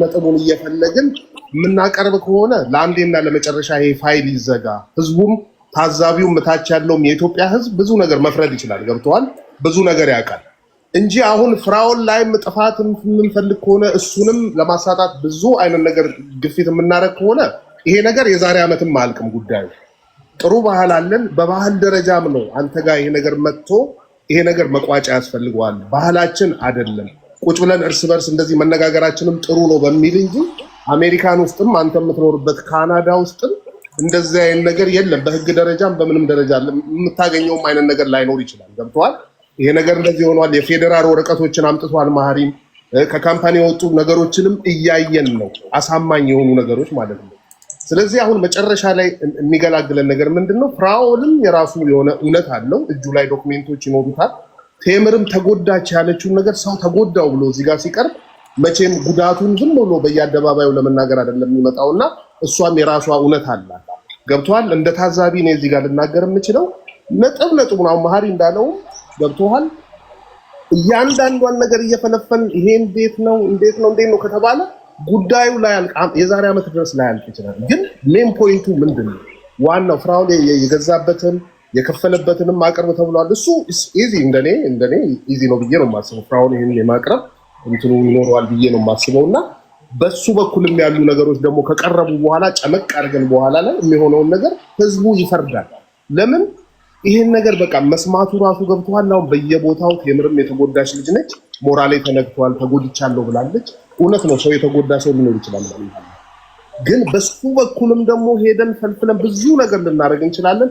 ነጥቡን እየፈለግን የምናቀርብ ከሆነ ለአንዴና ለመጨረሻ ይሄ ፋይል ይዘጋ። ህዝቡም ታዛቢውም ታች ያለውም የኢትዮጵያ ህዝብ ብዙ ነገር መፍረድ ይችላል። ገብተዋል፣ ብዙ ነገር ያውቃል እንጂ አሁን ፍራውን ላይም ጥፋት የምንፈልግ ከሆነ እሱንም ለማሳጣት ብዙ አይነት ነገር ግፊት የምናደርግ ከሆነ ይሄ ነገር የዛሬ ዓመትም አያልቅም ጉዳዩ። ጥሩ ባህል አለን። በባህል ደረጃም ነው አንተ ጋር ይሄ ነገር መጥቶ ይሄ ነገር መቋጫ ያስፈልገዋል። ባህላችን አይደለም ቁጭ ብለን እርስ በርስ እንደዚህ መነጋገራችንም ጥሩ ነው በሚል እንጂ አሜሪካን ውስጥም አንተ የምትኖርበት ካናዳ ውስጥም እንደዚህ አይነት ነገር የለም። በህግ ደረጃም በምንም ደረጃ የምታገኘውም አይነት ነገር ላይኖር ይችላል። ገብተዋል። ይሄ ነገር እንደዚህ ሆኗል። የፌዴራል ወረቀቶችን አምጥቷል ማህሪም። ከካምፓኒ የወጡ ነገሮችንም እያየን ነው፣ አሳማኝ የሆኑ ነገሮች ማለት ነው። ስለዚህ አሁን መጨረሻ ላይ የሚገላግለን ነገር ምንድነው? ፍራኦልም የራሱ የሆነ እውነት አለው፣ እጁ ላይ ዶክሜንቶች ይኖሩታል። ቴምርም ተጎዳች ያለችውን ነገር ሰው ተጎዳው ብሎ እዚህ ጋር ሲቀርብ መቼም ጉዳቱን ዝም ብሎ በየአደባባዩ ለመናገር አይደለም የሚመጣውና እሷም የራሷ እውነት አላት። ገብቷል። እንደ ታዛቢ ነው እዚህ ጋር ልናገር የምችለው ነጥቡን አሁን መሀሪ እንዳለው ገብቷል። እያንዳንዷን ነገር እየፈለፈን ይሄ እንዴት ነው ከተባለ ጉዳዩ ላይ የዛሬ ዓመት ድረስ ላይ ያልቅ ይችላል። ግን ሜን ፖይንቱ ምንድነው? ዋናው ፍራኦል የገዛበትን የከፈለበትንም ማቅረብ ተብሏል። እሱ ኢዚ እንደኔ ኢዚ ነው ብዬ ነው የማስበው። ፍራኦል ይሄን የማቅረብ እንትኑ ይኖረዋል ብዬ ነው የማስበውና በሱ በኩልም ያሉ ነገሮች ደግሞ ከቀረቡ በኋላ ጨመቅ አድርገን በኋላ ላይ የሚሆነውን ነገር ህዝቡ ይፈርዳል። ለምን ይሄን ነገር በቃ መስማቱ ራሱ ገብቷል። አሁን በየቦታው ቴምርም የተጎዳች ልጅ ነች። ሞራሌ ተነክቷል፣ ተጎድቻለሁ ብላለች። እውነት ነው፣ ሰው የተጎዳ ሰው ሊኖር ይችላል። ግን በሱ በኩልም ደግሞ ሄደን ፈልፍለን ብዙ ነገር ልናደርግ እንችላለን።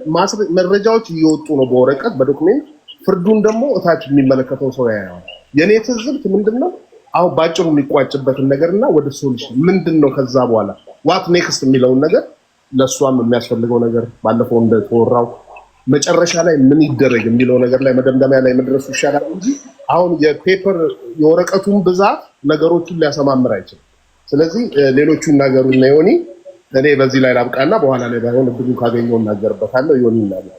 መረጃዎች እየወጡ ነው በወረቀት በዶክሜንት። ፍርዱን ደግሞ እታች የሚመለከተው ሰው ያያል። የኔ ትዝብት ምንድነው አሁን ባጭሩ የሚቋጭበትን ነገርና ወደ ሶሉሽን ምንድነው ከዛ በኋላ ዋት ኔክስት የሚለውን ነገር ለሷም የሚያስፈልገው ነገር ባለፈው እንደተወራው መጨረሻ ላይ ምን ይደረግ የሚለው ነገር ላይ መደምደሚያ ላይ መድረሱ ይሻላል እንጂ አሁን የፔፐር የወረቀቱን ብዛት ነገሮችን ሊያሰማምር አይችልም። ስለዚህ ሌሎቹ ይናገሩ እና ዮኒ እኔ በዚህ ላይ ላብቃና በኋላ ላይ ባይሆን እድሉ ካገኘው እናገርበታለሁ። ዮኒ ይናገር።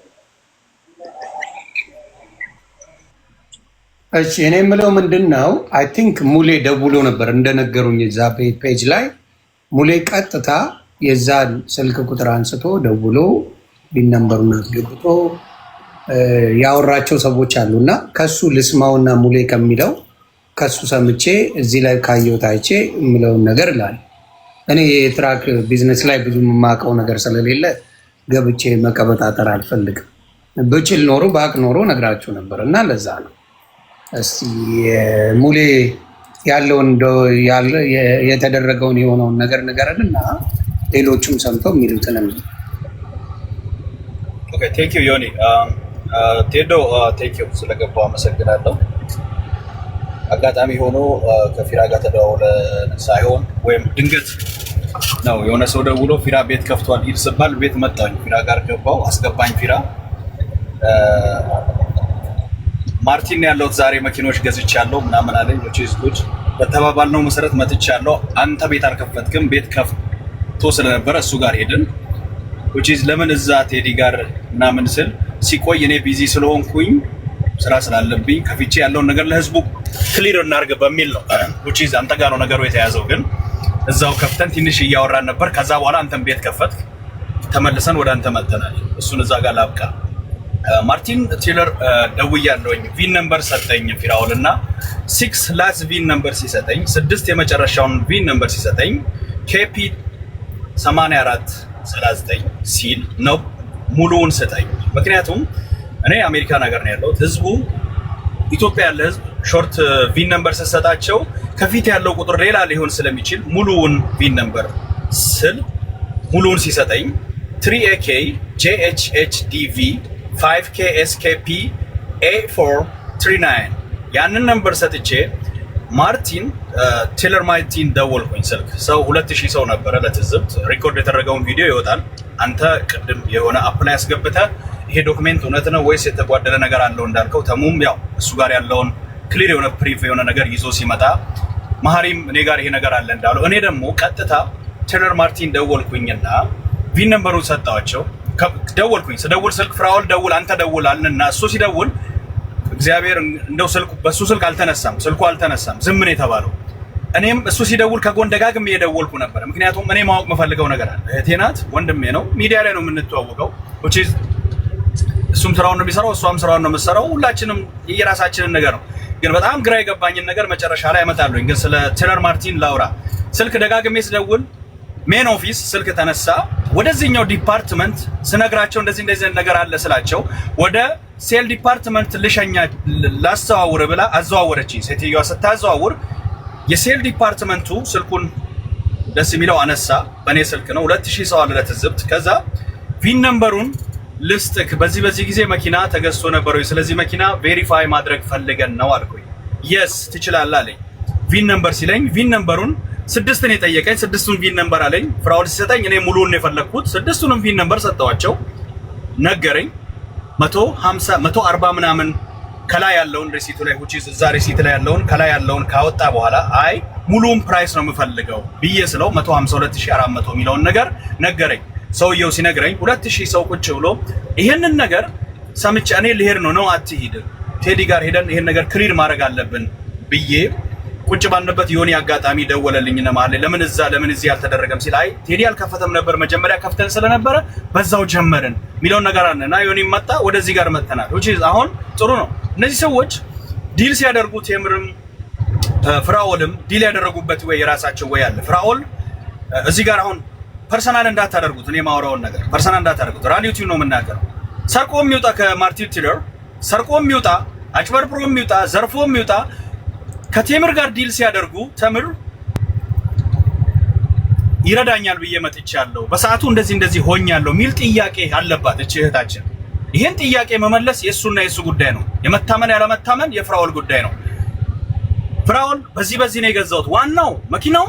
እሺ እኔ የምለው ምንድነው አይ ቲንክ ሙሌ ደውሎ ነበር እንደነገሩኝ እዛ ፔጅ ላይ ሙሌ ቀጥታ የዛን ስልክ ቁጥር አንስቶ ደውሎ ቢነምበሩን አስገብቶ ያወራቸው ሰዎች አሉና ከሱ ልስማውና ሙሌ ከሚለው ከሱ ሰምቼ እዚህ ላይ ካየሁት አይቼ የምለውን ነገር እላለሁ። እኔ የትራክ ቢዝነስ ላይ ብዙ የማውቀው ነገር ስለሌለ ገብቼ መቀበጣጠር አልፈልግም። ብችል ኖሮ ባቅ ኖሮ ነግራችሁ ነበር እና ለዛ ነው። እስቲ ሙሌ ያለውን የተደረገውን የሆነውን ነገር ንገረንና ሌሎቹም ሰምተው የሚሉትን ኦኬ ቴንክ ዩ ዮኒ ቴዶ ቴንክ ዩ ስለገባው አመሰግናለሁ። አጋጣሚ ሆኖ ከፊራ ጋር ተደዋውለን ሳይሆን ወይም ድንገት ነው የሆነ ሰው ደውሎ ፊራ ቤት ከፍቷል ሂድ ስባል ቤት መጣኝ። ፊራ ጋር ገባው አስገባኝ። ፊራ ማርቲን ያለውት ዛሬ መኪኖች ገዝቻለሁ ምናምን አለኝ። ሎጂስቲኮች በተባባልነው መሰረት መጥቻለሁ። አንተ ቤት አልከፈትክም። ቤት ከፍቶ ስለነበረ እሱ ጋር ሄድን። ለምን እዛ ቴዲ ጋር ምናምን ስል ሲቆይ እኔ ቢዚ ስለሆንኩኝ ስራ ስላለብኝ ከፍቼ ያለውን ነገር ለህዝቡ ክሊር እናርገ በሚል ነው። አንተ ጋር ነው ነገሩ የተያዘው። ግን እዛው ከፍተን ትንሽ እያወራን ነበር። ከዛ በኋላ አንተም ቤት ከፈትክ፣ ተመልሰን ወደ አንተ መጥተናል። እሱን እዛ ጋር ላብቃ። ማርቲን ቴለር ደውያለሁኝ። ቪን ነምበር ሰጠኝ ፊራኦል እና 6 ላስት ቪን ነምበር ሲሰጠኝ 6 የመጨረሻውን ቪን ነምበር ሲሰጠኝ ኬፒ 8439 ሲል ነው ሙሉውን ስጠኝ። ምክንያቱም እኔ አሜሪካን ሀገር ነው ያለሁት። ህዝቡ ኢትዮጵያ ያለ ህዝብ ሾርት ቪን ነምበር ሰጣቸው ከፊት ያለው ቁጥር ሌላ ሊሆን ስለሚችል ሙሉውን ቪን ነምበር ስል ሙሉውን ሲሰጠኝ 3AK JHHDV 5KSKP A439 ያንን ነምበር ሰጥቼ ማርቲን ቴለር ማርቲን ደወልኩኝ። ስልክ ሰው 2000 ሰው ነበረ። ለትዝብት ሪኮርድ የተደረገውን ቪዲዮ ይወጣል። አንተ ቅድም የሆነ አፕላይ አስገብተህ ይሄ ዶክመንት እውነት ነው ወይስ የተጓደለ ነገር አለው እንዳልከው ተሙም ያው እሱ ጋር ያለውን ክሊር የሆነ ፕሪፍ የሆነ ነገር ይዞ ሲመጣ መሀሪም እኔ ጋር ይሄ ነገር አለ እንዳለው እኔ ደግሞ ቀጥታ ቴለር ማርቲን ደወልኩኝና ቪን ነምበሩን ሰጣቸው። ደወልኩኝ። ስደውል ስልክ ፍራኦል ደውል አንተ ደውል አልንና እሱ ሲደውል እግዚአብሔር እንደው ስልኩ በሱ ስልክ አልተነሳም። ስልኩ አልተነሳም። ዝም ነው የተባለው። እኔም እሱ ሲደውል ከጎን ደጋግሜ እየደወልኩ ነበር። ምክንያቱም እኔ ማወቅ መፈልገው ነገር አለ። እህቴ ናት፣ ወንድሜ ነው። ሚዲያ ላይ ነው የምንተዋወቀው። which is እሱም ስራውን ነው የሚሰራው፣ እሷም ስራውን ነው የምትሰራው። ሁላችንም የራሳችንን ነገር ነው። ግን በጣም ግራ የገባኝን ነገር መጨረሻ ላይ አመጣለሁኝ። ግን ስለ ቴለር ማርቲን ላውራ ስልክ ደጋግሜ ስደውል ሜን ኦፊስ ስልክ ተነሳ። ወደዚህኛው ዲፓርትመንት ስነግራቸው እንደዚህ ነገር አለ ስላቸው ወደ ሴል ዲፓርትመንት ልሸኛ ላስተዋውር ብላ አዘዋወረችኝ። ሴትዮዋ ስታዘዋውር የሴል ዲፓርትመንቱ ስልኩን ደስ የሚለው አነሳ። በእኔ ስልክ ነው 2000 ሰው አለ ለትዝብት። ከዛ ቪን ነምበሩን ልስጥክ፣ በዚህ ጊዜ መኪና ተገዝቶ ነበር ወይ ስለዚህ መኪና ቬሪፋይ ማድረግ ፈልገን ነው አልኩኝ። የስ ትችላለህ አለኝ። ቪን ነምበር ሲለኝ ቪን ነምበሩን 6 ነው የጠየቀኝ። 6ቱን ቪን ነምበር አለኝ። ፍራኦል ሲሰጠኝ እኔ ሙሉውን ነው የፈለኩት። 6ቱንም ቪን ነምበር ሰጠዋቸው። ነገረኝ 150 140 ምናምን ከላይ ያለውን ሪሲቱ ላይ which is እዛ ሪሲት ላይ ያለውን ከላይ ያለውን ካወጣ በኋላ አይ ሙሉውን ፕራይስ ነው የምፈልገው ብዬ ስለው 152400 የሚለውን ነገር ነገረኝ። ሰውየው ሲነግረኝ 2000 ሰው ቁጭ ብሎ ይሄንን ነገር ሰምቼ እኔ ልሄድ ነው አትሂድ ቴዲ ጋር ሄደን ይሄን ነገር ክሊር ማድረግ አለብን ብዬ ቁጭ ባልንበት ዮኒ አጋጣሚ ደወለልኝና ማለት ለምን እዚህ ያልተደረገም ሲል አይ ቴዲ አልከፈተም ነበር መጀመሪያ ከፍተን ስለነበረ በዛው ጀመርን ሚሊዮን ነገር አለና ዮኒ መጣ ወደዚህ ጋር መተናል which is አሁን ጥሩ ነው። እነዚህ ሰዎች ዲል ሲያደርጉት የምርም ፍራኦልም ዲል ያደረጉበት ወይ የራሳቸው ወይ አለ። ፍራኦል እዚህ ጋር አሁን ፐርሰናል እንዳታደርጉት፣ እኔ ማወራውን ነገር ፐርሰናል እንዳታደርጉት። ራዲዮቲው ነው የምናገረው። ሰርቆ የሚወጣ ከማርቲን ቴለር ሰርቆ የሚወጣ አጭበርብሮ የሚወጣ ዘርፎ የሚወጣ ከቴምር ጋር ዲል ሲያደርጉ ተምር ይረዳኛል ብዬ መጥቻለሁ፣ በሰዓቱ እንደዚህ ሆኛለሁ ሚል ጥያቄ አለባት እቺ እህታችን። ይሄን ጥያቄ መመለስ የሱና የሱ ጉዳይ ነው። የመታመን ያለመታመን የፍራኦል ጉዳይ ነው። ፍራኦል በዚህ ነው የገዛሁት። ዋናው መኪናው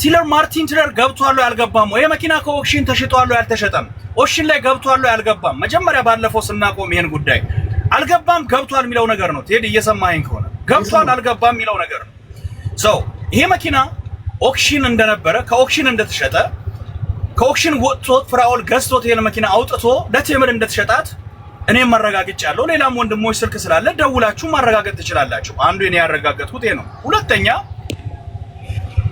ቴለር ማርቲን ቴለር ገብቷል ያልገባም፣ ወይ መኪና ከኦክሽን ተሽጧል ያልተሸጠም፣ ኦክሽን ላይ ገብቷል ያልገባም። መጀመሪያ ባለፈው ስናቆም ይሄን ጉዳይ አልገባም ገብቷል የሚለው ነገር ነው። ቴዲ እየሰማኸኝ ከሆነ ገብቷል አልገባም የሚለው ነገር ነው። ሶ ይሄ መኪና ኦክሽን እንደነበረ ከኦክሽን እንደተሸጠ ከኦክሽን ወጥቶ ፍራኦል ገዝቶት ይሄን መኪና አውጥቶ ለቴምር እንደተሸጣት እኔም ማረጋግጫለሁ። ሌላም ወንድሞች ስልክ ስላለ ደውላችሁ ማረጋገጥ ትችላላችሁ። አንዱ እኔ ያረጋገጥኩት ይሄ ነው። ሁለተኛ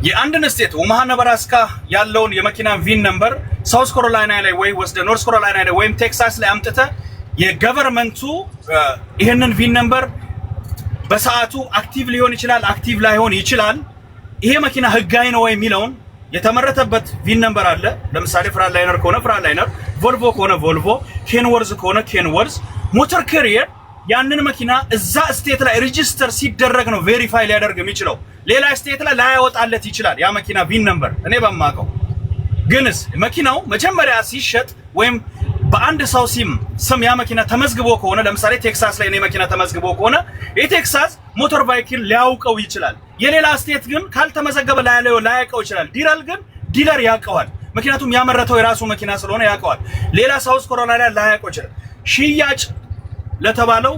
የአንድን ስቴት ኦማሃ ነበራስካ ያለውን የመኪና ቪን ነምበር ሳውዝ ካሮላይና ላይ ወይ ወስደ ኖርዝ ካሮላይና ላይ ወይም ቴክሳስ ላይ አምጥተ የገቨርንመንቱ ይሄንን ቪን ነምበር በሰዓቱ አክቲቭ ሊሆን ይችላል፣ አክቲቭ ላይሆን ይችላል። ይሄ መኪና ህጋዊ ነው ወይ የሚለውን የተመረተበት ቪን ነምበር አለ። ለምሳሌ ፍራንላይነር ከሆነ ፍራንላይነር፣ ቮልቮ ከሆነ ቮልቮ፣ ኬንወርዝ ከሆነ ኬንወርዝ። ሞተር ካሪየር ያንን መኪና እዛ ስቴት ላይ ሬጂስተር ሲደረግ ነው ቬሪፋይ ሊያደርግ የሚችለው። ሌላ ስቴት ላይ ላያወጣለት ይችላል ያ መኪና ቪን ነምበር እኔ በማውቀው። ግንስ መኪናው መጀመሪያ ሲሸጥ ወይም በአንድ ሰው ስም ያ መኪና ተመዝግቦ ከሆነ ለምሳሌ ቴክሳስ ላይ እኔ መኪና ተመዝግቦ ከሆነ የቴክሳስ ሞተር ቫይክል ሊያውቀው ይችላል። የሌላ ስቴት ግን ካልተመዘገበ ላያውቀው ይችላል። ዲለር ያውቀዋል፣ ምክንያቱም ያመረተው የራሱ መኪና ስለሆነ ያውቀዋል። ሌላ ሳውዝ ካሮላይና ላይ ላያውቀው ይችላል። ሽያጭ ለተባለው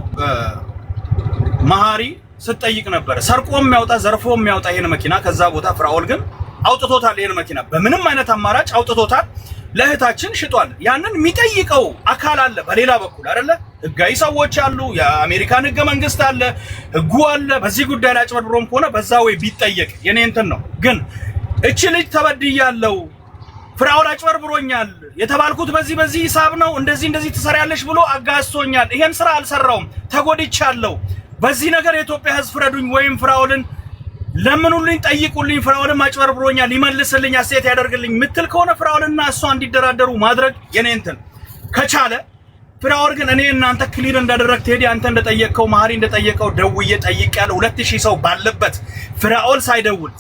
መሀሪ ስትጠይቅ ነበር። ሰርቆ የሚያወጣ ዘርፎ የሚያወጣ ይሄን መኪና ከዛ ቦታ ፍራኦል ግን አውጥቶታል። ይሄን መኪና በምንም አይነት አማራጭ አውጥቶታል፣ ለእህታችን ሽጧል። ያንን የሚጠይቀው አካል አለ በሌላ በኩል አይደለ? ህጋዊ ሰዎች አሉ፣ የአሜሪካን ህገ መንግስት አለ፣ ህጉ አለ። በዚህ ጉዳይ ላይ አጭበርብሮም ከሆነ በዛ ወይ ቢጠየቅ የኔ እንትን ነው። ግን እቺ ልጅ ተበድያለሁ፣ ፍራኦል አጭበርብሮኛል፣ የተባልኩት በዚህ ሂሳብ ነው፣ እንደዚህ ትሰሪያለሽ ብሎ አጋስቶኛል፣ ይሄን ስራ አልሰራውም፣ ተጎድቻለሁ፣ በዚህ ነገር የኢትዮጵያ ህዝብ ፍረዱኝ ወይም ፍራኦልን ለምኑልኝ፣ ጠይቁልኝ፣ ፍራኦልን አጭበርብሮኛል ይመልስልኝ፣ አስተያየት ያደርግልኝ ምትል ከሆነ ፍራኦልና እሷ እንዲደራደሩ ማድረግ የኔ እንትን ከቻለ ፍራኦል ግን እኔ እናንተ ክሊር እንዳደረግ ቴዲ አንተ እንደጠየቀው ማሪ እንደጠየቀው ደውዬ ጠይቄያለሁ። 2000 ሰው ባለበት ፍራኦል ሳይደውል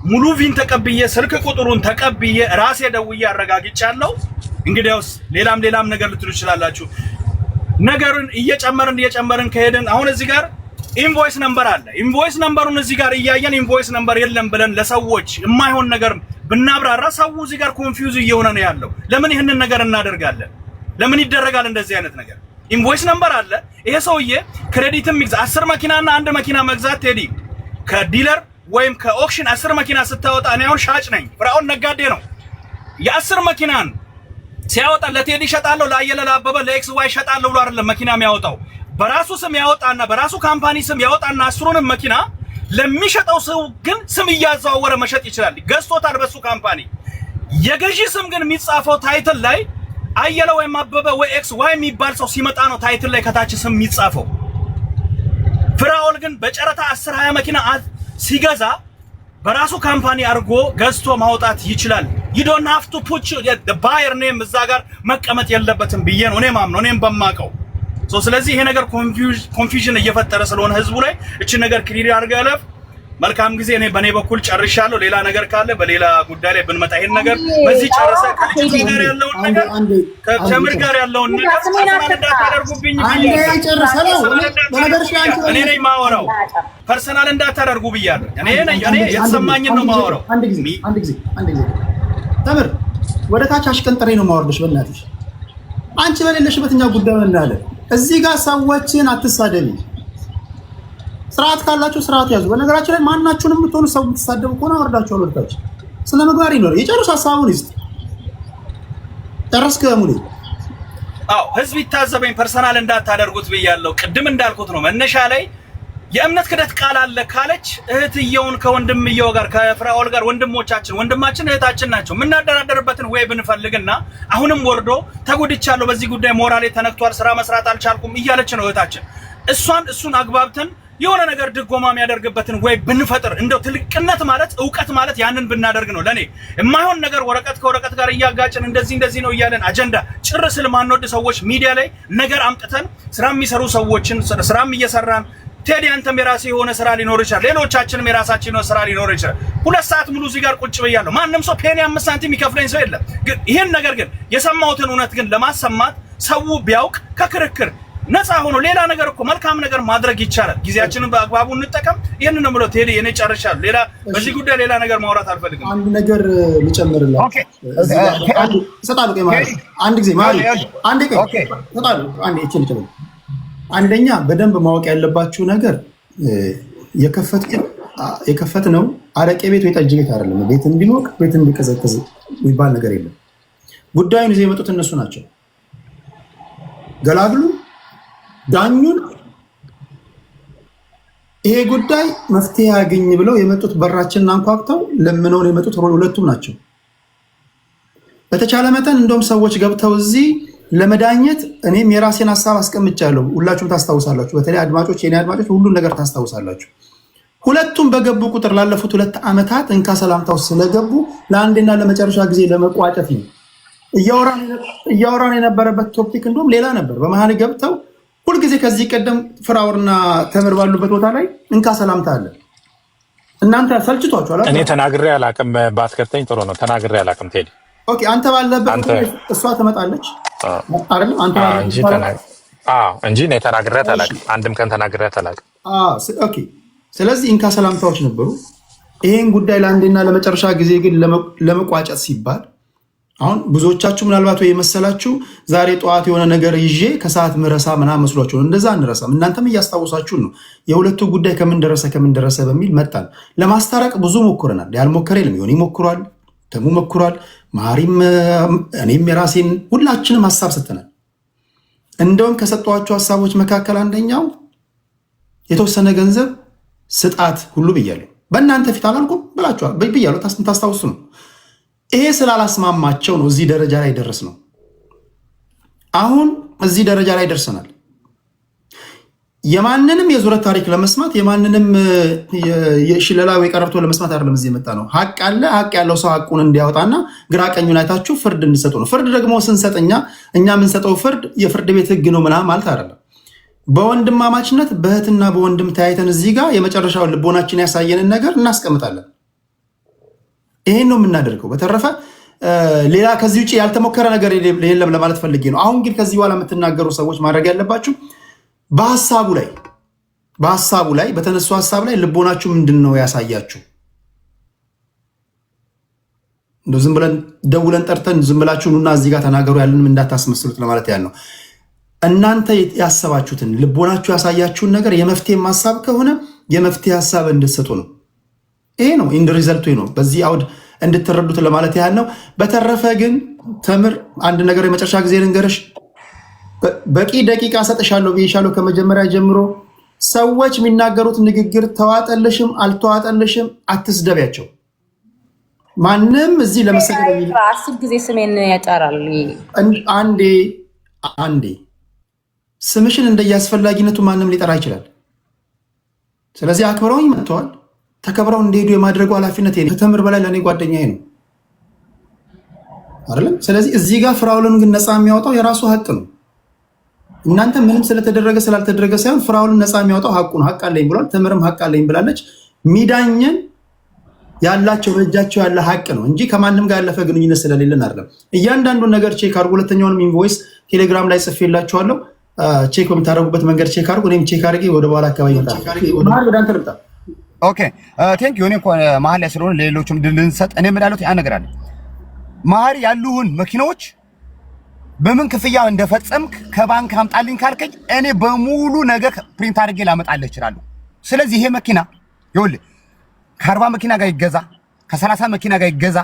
ሙሉ ቪን ተቀብዬ ስልክ ቁጥሩን ተቀብዬ ራሴ ደውዬ አረጋግጫለሁ። እንግዲያውስ ሌላም ነገር ልትሉ ይችላላችሁ። ነገሩን እየጨመርን ከሄድን አሁን እዚህ ጋር ኢንቮይስ ነምበር አለ። ኢንቮይስ ነምበሩን እዚህ ጋር እያየን ኢንቮይስ ነምበር የለም ብለን ለሰዎች የማይሆን ነገር ብናብራራ ሰው እዚህ ጋር ኮንፊውዝ እየሆነ ነው ያለው። ለምን ይሄንን ነገር እናደርጋለን? ለምን ይደረጋል እንደዚህ አይነት ነገር? ኢንቮይስ ነምበር አለ። ይሄ ሰውዬ ክሬዲትም ይግዛ 10 መኪናና አንድ መኪና መግዛት ቴዲ ከዲለር ወይም ከኦክሽን 10 መኪና ስታወጣ እኔ አሁን ሻጭ ነኝ፣ ፍራኦል ነጋዴ ነው። የ10 መኪናን ሲያወጣ ለቴዲ ሸጣለሁ፣ ለአየለ ለአበበ ለኤክስ ዋይ ሸጣለሁ ብሎ አይደለም መኪና የሚያወጣው። በራሱ ስም ያወጣና በራሱ ካምፓኒ ስም ያወጣና 10ሩንም መኪና ለሚሸጠው ሰው ግን ስም እያዘዋወረ መሸጥ ይችላል። ገዝቶታል በሱ ካምፓኒ። የገዢ ስም ግን የሚጻፈው ታይትል ላይ አየለ ወይም አበበ ወይ ኤክስ ዋይ የሚባል ሰው ሲመጣ ነው ታይትል ላይ ከታች ስም የሚጻፈው። ፍራኦል ግን በጨረታ 10-20 መኪና ሲገዛ በራሱ ካምፓኒ አርጎ ገዝቶ ማውጣት ይችላል። you don't have to put the buyer name እዛ ጋር መቀመጥ የለበትም ብዬ ነው እኔ ማምነው እኔም በማቀው። ስለዚህ ይሄ ነገር ኮንፊውዥን እየፈጠረ ስለሆነ ህዝቡ ላይ እቺ ነገር ክሊር አድርገህ አለፍ። መልካም ጊዜ። እኔ በኔ በኩል ጨርሻለሁ። ሌላ ነገር ካለ በሌላ ጉዳይ ላይ ብንመጣ ይሄን ነገር በዚህ ጨርሰ ከልጅ ጋር ያለውን ነገር ከጀምር ጋር ያለውን ነገር ፐርሰናል እንዳታደርጉብኝ ብያለሁ። እኔ ነኝ ማወራው፣ ፐርሰናል እንዳታደርጉ ብያለሁ። እኔ የተሰማኝን ነው ማወራው። አንድ ጊዜ ተምር ወደ ታች አሽቀንጥሬ ነው ማወርድሽ። በእናትሽ አንቺ በሌለሽበት እኛ ጉዳይ እናለ እዚህ ጋር ሰዎችን አትሳደቢ። ስርዓት ካላችሁ ስርዓት ያዙ። በነገራችን ላይ ማናችሁንም የምትሆኑ ሰው የምትሳደቡ ከሆነ አወርዳችኋለሁ። ወደታች ስለ ምግባር ይኖር የጨርሱ ሐሳቡን ይስጥ። ጨረስክ ሙሉ? አዎ ህዝብ ይታዘበኝ። ፐርሰናል እንዳታደርጉት ብያለሁ። ቅድም እንዳልኩት ነው መነሻ ላይ የእምነት ክደት ቃል አለ ካለች እህትየውን ከወንድምየው ጋር ከፍራኦል ጋር ወንድማችን እህታችን ናቸው። የምናደራደርበትን ወይ ብንፈልግና አሁንም ወርዶ ተጎድቻለሁ፣ በዚህ ጉዳይ ሞራሌ ተነክቷል፣ ስራ መስራት አልቻልኩም እያለች ነው እህታችን። እሱን አግባብተን የሆነ ነገር ድጎማ የሚያደርግበትን ወይ ብንፈጥር እንደው ትልቅነት ማለት ዕውቀት ማለት ያንን ብናደርግ ነው። ለኔ የማይሆን ነገር ወረቀት ከወረቀት ጋር እያጋጭን እንደዚህ ነው እያለን አጀንዳ ጭር ስል ማንወድ ሰዎች ሚዲያ ላይ ነገር አምጥተን ስራ የሚሰሩ ሰዎችን ስራም እየሰራን ቴዲ አንተም የራሴ የሆነ ስራ ሊኖር ይችላል፣ ሌሎቻችንም የራሳችን የሆነ ስራ ሊኖር ይችላል። 2 ሰዓት ሙሉ እዚህ ጋር ቁጭ ብያለሁ። ማንንም ሰው ፔኒ 5 ሳንቲም ይከፍለኝ ሰው የለም። ግን ይሄን ነገር ግን የሰማሁትን እውነት ግን ለማሰማት ሰው ቢያውቅ ከክርክር ነፃ ሆኖ ሌላ ነገር እኮ መልካም ነገር ማድረግ ይቻላል። ጊዜያችንን በአግባቡ እንጠቀም። ይሄንን ነው ብለው ቴዲ እኔ ጨርሻለሁ። ሌላ በዚህ ጉዳይ ሌላ ነገር ማውራት አልፈልግም። አንድ ነገር ልጨምርልህ። ኦኬ ሰጣሉ አንድ ጊዜ ማሪ አንድ ሰጣሉ አንድ እቺ ልጨምር። አንደኛ በደንብ ማወቅ ያለባችሁ ነገር የከፈት ነው አረቄ ቤት ወይ ጠጅ ቤት አይደለም። ቤት እንዲሞቅ ቤት እንዲቀዘቅዝ የሚባል ነገር የለም። ጉዳዩን ይዘው የመጡት እነሱ ናቸው። ገላግሉ ዳኙን ይሄ ጉዳይ መፍትሄ ያገኝ ብለው የመጡት በራችንን አንኳኩተው ለምነውን የመጡት ሁለቱም ናቸው። በተቻለ መጠን እንደውም ሰዎች ገብተው እዚህ ለመዳኘት እኔም የራሴን ሐሳብ አስቀምጫለሁ። ሁላችሁም ታስታውሳላችሁ። በተለይ አድማጮች የኔ አድማጮች ሁሉን ነገር ታስታውሳላችሁ። ሁለቱም በገቡ ቁጥር ላለፉት 2 ዓመታት እንካ ሰላምታው ስለገቡ ለአንዴና ለመጨረሻ ጊዜ ለመቋጨት ነው እያወራን የነበረበት ቶፒክ እንደውም ሌላ ነበር። በመሀል ገብተው ሁልጊዜ ከዚህ ቀደም ፍራኦልና ተምር ባሉበት ቦታ ላይ እንካ ሰላምታ አለ። እናንተ ሰልችቷችኋል። እኔ ተናግሬ አላቅም። ባትከተኝ ጥሩ ነው። ተናግሬ አላቅም ቴዲ። ኦኬ አንተ ባለበት እሷ ትመጣለች አይደል? አንተ እንጂ እኔ ተናግሬያት አላቅም። አንድም ቀን ተናግሬያት አላቅም። ኦኬ ስለዚህ እንካ ሰላምታዎች ነበሩ። ይሄን ጉዳይ ለአንዴና ለመጨረሻ ጊዜ ግን ለመቋጨት ሲባል አሁን ብዙዎቻችሁ ምናልባት ወይ የመሰላችሁ ዛሬ ጠዋት የሆነ ነገር ይዤ ከሰዓት ምረሳ ምናምን መስሏችሁ፣ እንደዛ አንረሳም። እናንተም እያስታወሳችሁ ነው። የሁለቱ ጉዳይ ከምን ደረሰ በሚል መጣን። ለማስታረቅ ብዙ ሞክረናል። ያልሞከረ የለም። ዮኒ ሞክሯል፣ ተሙ ሞክሯል፣ ማሪም፣ እኔም የራሴን ሁላችንም ሀሳብ ሰጥተናል። እንደውም ከሰጧቸው ሀሳቦች መካከል አንደኛው የተወሰነ ገንዘብ ስጣት ሁሉ ብያለሁ። በእናንተ ፊት አላልኩም ብላችኋል ብያለሁ። ታስታውሱ ነው። ይሄ ስላላስማማቸው ነው እዚህ ደረጃ ላይ ደረስ ነው። አሁን እዚህ ደረጃ ላይ ደርሰናል። የማንንም የዙረት ታሪክ ለመስማት የማንንም የሽለላ ወይ ቀረርቶ ለመስማት አይደለም እዚህ የመጣ ነው። ሀቅ አለ። ሀቅ ያለው ሰው ሀቁን እንዲያወጣና ግራ ቀኙን አይታችሁ ፍርድ እንድሰጡ ነው። ፍርድ ደግሞ ስንሰጠኛ እኛ የምንሰጠው ፍርድ የፍርድ ቤት ህግ ነው ምናምን ማለት አይደለም። በወንድማማችነት በእህትና በወንድም ተያይተን እዚህ ጋር የመጨረሻውን ልቦናችን ያሳየንን ነገር እናስቀምጣለን። ይሄን ነው የምናደርገው። በተረፈ ሌላ ከዚህ ውጭ ያልተሞከረ ነገር የለም ለማለት ፈልጌ ነው። አሁን ግን ከዚህ በኋላ የምትናገሩ ሰዎች ማድረግ ያለባችሁ በሀሳቡ ላይ በተነሱ ሀሳብ ላይ ልቦናችሁ ምንድን ነው ያሳያችሁ። እንደው ዝም ብለን ደውለን ጠርተን ዝም ብላችሁ ኑና እዚህ ጋር ተናገሩ ያለንም እንዳታስመስሉት ለማለት ያህል ነው። እናንተ ያሰባችሁትን ልቦናችሁ ያሳያችሁን ነገር የመፍትሄ ሀሳብ ከሆነ የመፍትሄ ሀሳብ እንድትሰጡ ነው። ይሄ ነው ኢንድ ሪዘልቱ ነው። በዚህ አውድ እንድትረዱት ለማለት ያህል ነው። በተረፈ ግን ተምር አንድ ነገር የመጨረሻ ጊዜ ልንገርሽ፣ በቂ ደቂቃ ሰጥሻለሁ ብዬሻለሁ። ከመጀመሪያ ጀምሮ ሰዎች የሚናገሩት ንግግር ተዋጠልሽም አልተዋጠልሽም አትስደቢያቸው። ማንም እዚህ ለመሰገድ 10 ጊዜ ስሜን ያጠራል። አንዴ ስምሽን እንደየአስፈላጊነቱ ማንም ሊጠራ ይችላል። ስለዚህ አክብረውኝ መጥተዋል። ተከብረው እንደሄዱ የማድረጉ ኃላፊነት ከተምር በላይ ለእኔ ጓደኛዬ ነው አይደለም። ስለዚህ እዚህ ጋር ፍራውልን ግን ነፃ የሚያወጣው የራሱ ሀቅ ነው። እናንተ ምንም ስለተደረገ ስላልተደረገ ሳይሆን ፍራውልን ነፃ የሚያወጣው ሀቁ ነው። ሀቅ አለኝ ብሏል። ተምርም ሀቅ አለኝ ብላለች። ሚዳኘን ያላቸው በእጃቸው ያለ ሀቅ ነው እንጂ ከማንም ጋር ያለፈ ግንኙነት ስለሌለን አይደለም። እያንዳንዱን ነገር ቼክ አድርጉ። ሁለተኛውንም ኢንቮይስ ቴሌግራም ላይ ጽፌላችኋለሁ። ቼክ በምታደርጉበት መንገድ ቼክ አድርጉ። እኔም ቼክ አድርጌ ወደ በኋላ አካባቢ ወደ አንተ ልምጣ። ኦኬ ቴንክ ዩ። እኔ እኮ መሀል ላይ ስለሆነ ሌሎችም ድል እንሰጥ። እኔ የምዳሉት ያ ነገር አለ። መሀል ያሉህን መኪናዎች በምን ክፍያ እንደፈጸምክ ከባንክ አምጣልኝ ካልከኝ እኔ በሙሉ ነገር ፕሪንት አድርጌ ላመጣልህ እችላለሁ። ስለዚህ ይሄ መኪና ይኸውልህ ከ40 መኪና ጋር ይገዛ ከ30 መኪና ጋር ይገዛ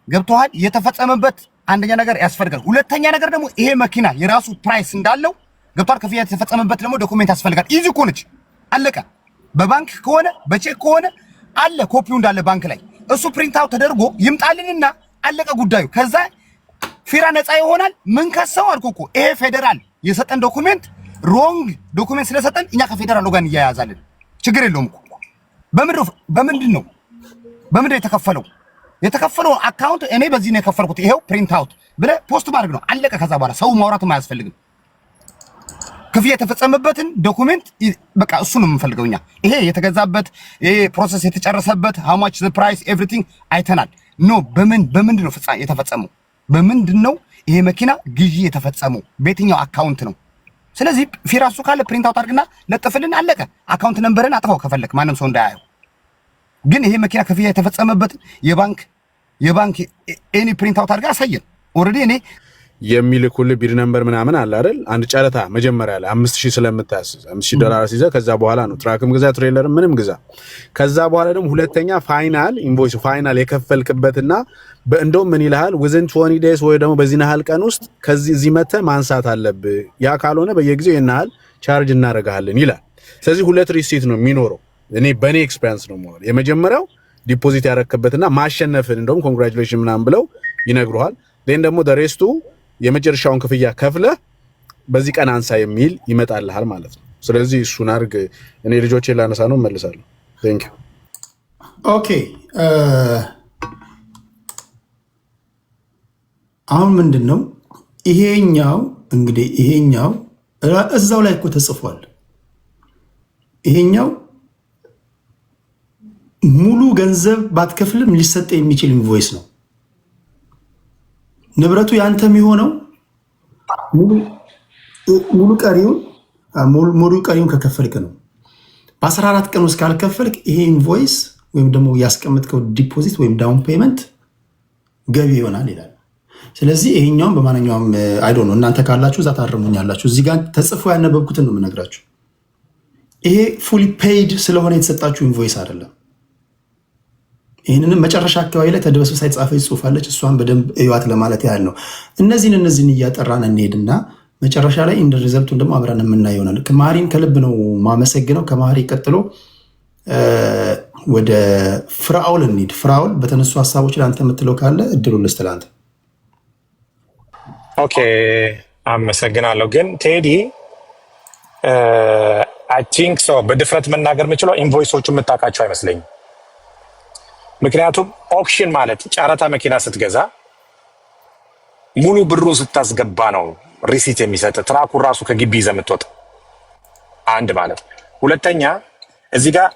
ገብቶሃል። የተፈጸመበት አንደኛ ነገር ያስፈልጋል። ሁለተኛ ነገር ደግሞ ይሄ መኪና የራሱ ፕራይስ እንዳለው ገብቶሃል። ክፍያ የተፈጸመበት ደግሞ ዶኩሜንት ያስፈልጋል። ኢዚ እኮ ነች፣ አለቀ። በባንክ ከሆነ በቼክ ከሆነ አለ ኮፒው እንዳለ ባንክ ላይ እሱ ፕሪንት አውት ተደርጎ ይምጣልንና አለቀ ጉዳዩ። ከዛ ፊራ ነፃ ይሆናል። ምን ከሰው አልኩ እኮ ይሄ ፌደራል የሰጠን ዶኩሜንት ሮንግ ዶኩሜንት ስለሰጠን እኛ ከፌደራል ጋር እንያያዛለን። ችግር የለውም እኮ በምንድን ነው የተከፈለው አካውንት እኔ በዚህ ነው የከፈልኩት ይሄው ፕሪንት አውት ብለህ ፖስት ማድረግ ነው አለቀ። ከዛ በኋላ ሰው ማውራትም አያስፈልግም። ክፍያ የተፈጸመበትን ዶኩሜንት በቃ እሱ ነው የምንፈልገው እኛ። ይሄ የተገዛበት ይሄ ፕሮሰስ የተጨረሰበት how much the price everything አይተናል። ኖ በምንድን ነው የተፈጸመው? በምንድን ነው ይሄ መኪና ግዢ የተፈጸመው? በየትኛው አካውንት ነው? ስለዚህ ፊራሱ ካለ ፕሪንት አውት አድርግና ለጥፍልን አለቀ። አካውንት ነምበርን አጥፋው ከፈለክ ማንም ሰው እንዳያየው። ግን ይሄ መኪና ክፍያ የተፈጸመበት የባንክ ኤኒ ፕሪንት አውት አድርጋ አሳየን። ኦልሬዲ እኔ የሚልኩልህ ቢድ ነምበር ምናምን አለ አይደል? አንድ ጨረታ መጀመሪያ ላይ 5000 ስለምታስይዝ $5000 ሲይዘህ ከዛ በኋላ ነው ትራክም ግዛ ትሬለር ምንም ግዛ። ከዛ በኋላ ደግሞ ሁለተኛ ፋይናል ኢንቮይስ ፋይናል የከፈልክበትና እንደውም ምን ይልሃል within 20 days ወይ ደግሞ በዚህ ናህል ቀን ውስጥ ከዚህ እዚህ መተህ ማንሳት አለብህ። ያ ካልሆነ በየጊዜው የናህል ቻርጅ እናደርጋለን ይላል። ስለዚህ ሁለት ሪሲት ነው የሚኖረው። እኔ በኔ ኤክስፒሪየንስ ነው ማለት የመጀመሪያው ዲፖዚት ያረከበትና ማሸነፍን እንደውም ኮንግራቹሌሽን ምናምን ብለው ይነግሩሃል። ሌን ደግሞ ደሬስቱ የመጨረሻውን ክፍያ ከፍለ በዚህ ቀን አንሳ የሚል ይመጣልሃል ማለት ነው። ስለዚህ እሱን አድርግ። እኔ ልጆቼን ላነሳ ነው መልሳለሁ። ቴንክ ዩ። ኦኬ አሁን ምንድነው ይሄኛው እንግዲህ ይሄኛው እዛው ላይ እኮ ተጽፏል። ይሄኛው ሙሉ ገንዘብ ባትከፍልም ሊሰጥ የሚችል ኢንቮይስ ነው። ንብረቱ ያንተ የሚሆነው ሙሉ ቀሪውን ከከፈልክ ነው። በ14 ቀን ውስጥ ካልከፈልክ ይሄ ኢንቮይስ ወይም ደግሞ ያስቀመጥከው ዲፖዚት ወይም ዳውን ፔመንት ገቢ ይሆናል ይላል። ስለዚህ ይሄኛውን በማንኛውም አይዶ ነው እናንተ ካላችሁ እዛ ታርሙኛላችሁ። እዚህ ጋር ተጽፎ ያነበብኩትን ነው የምነግራችሁ። ይሄ ፉሊ ፔይድ ስለሆነ የተሰጣችሁ ኢንቮይስ አይደለም። ይህንንም መጨረሻ አካባቢ ላይ ተደበስብሳ የተጻፈች ጽሁፍ አለች። እሷን በደንብ እዩዋት ለማለት ያህል ነው። እነዚህን እያጠራን እንሄድና መጨረሻ ላይ እንደ ሪዘልቱን ደግሞ አብረን የምናየው ይሆናል። ከማሪን ከልብ ነው ማመሰግነው። ከማሪ ቀጥሎ ወደ ፍራኦል እንሂድ። ፍራኦል በተነሱ ሀሳቦች ላይ አንተ የምትለው ካለ እድሉ ልስጥ ለአንተ። ኦኬ አመሰግናለሁ። ግን ቴዲ አይ ቲንክ ሶ በድፍረት መናገር የምችለው ኢንቮይሶቹ የምታውቃቸው አይመስለኝም። ምክንያቱም ኦክሽን ማለት ጨረታ መኪና ስትገዛ ሙሉ ብሩን ስታስገባ ነው ሪሲት የሚሰጥ ትራኩን ራሱ ከግቢ ይዘህ የምትወጣ አንድ ማለት። ሁለተኛ እዚህ ጋር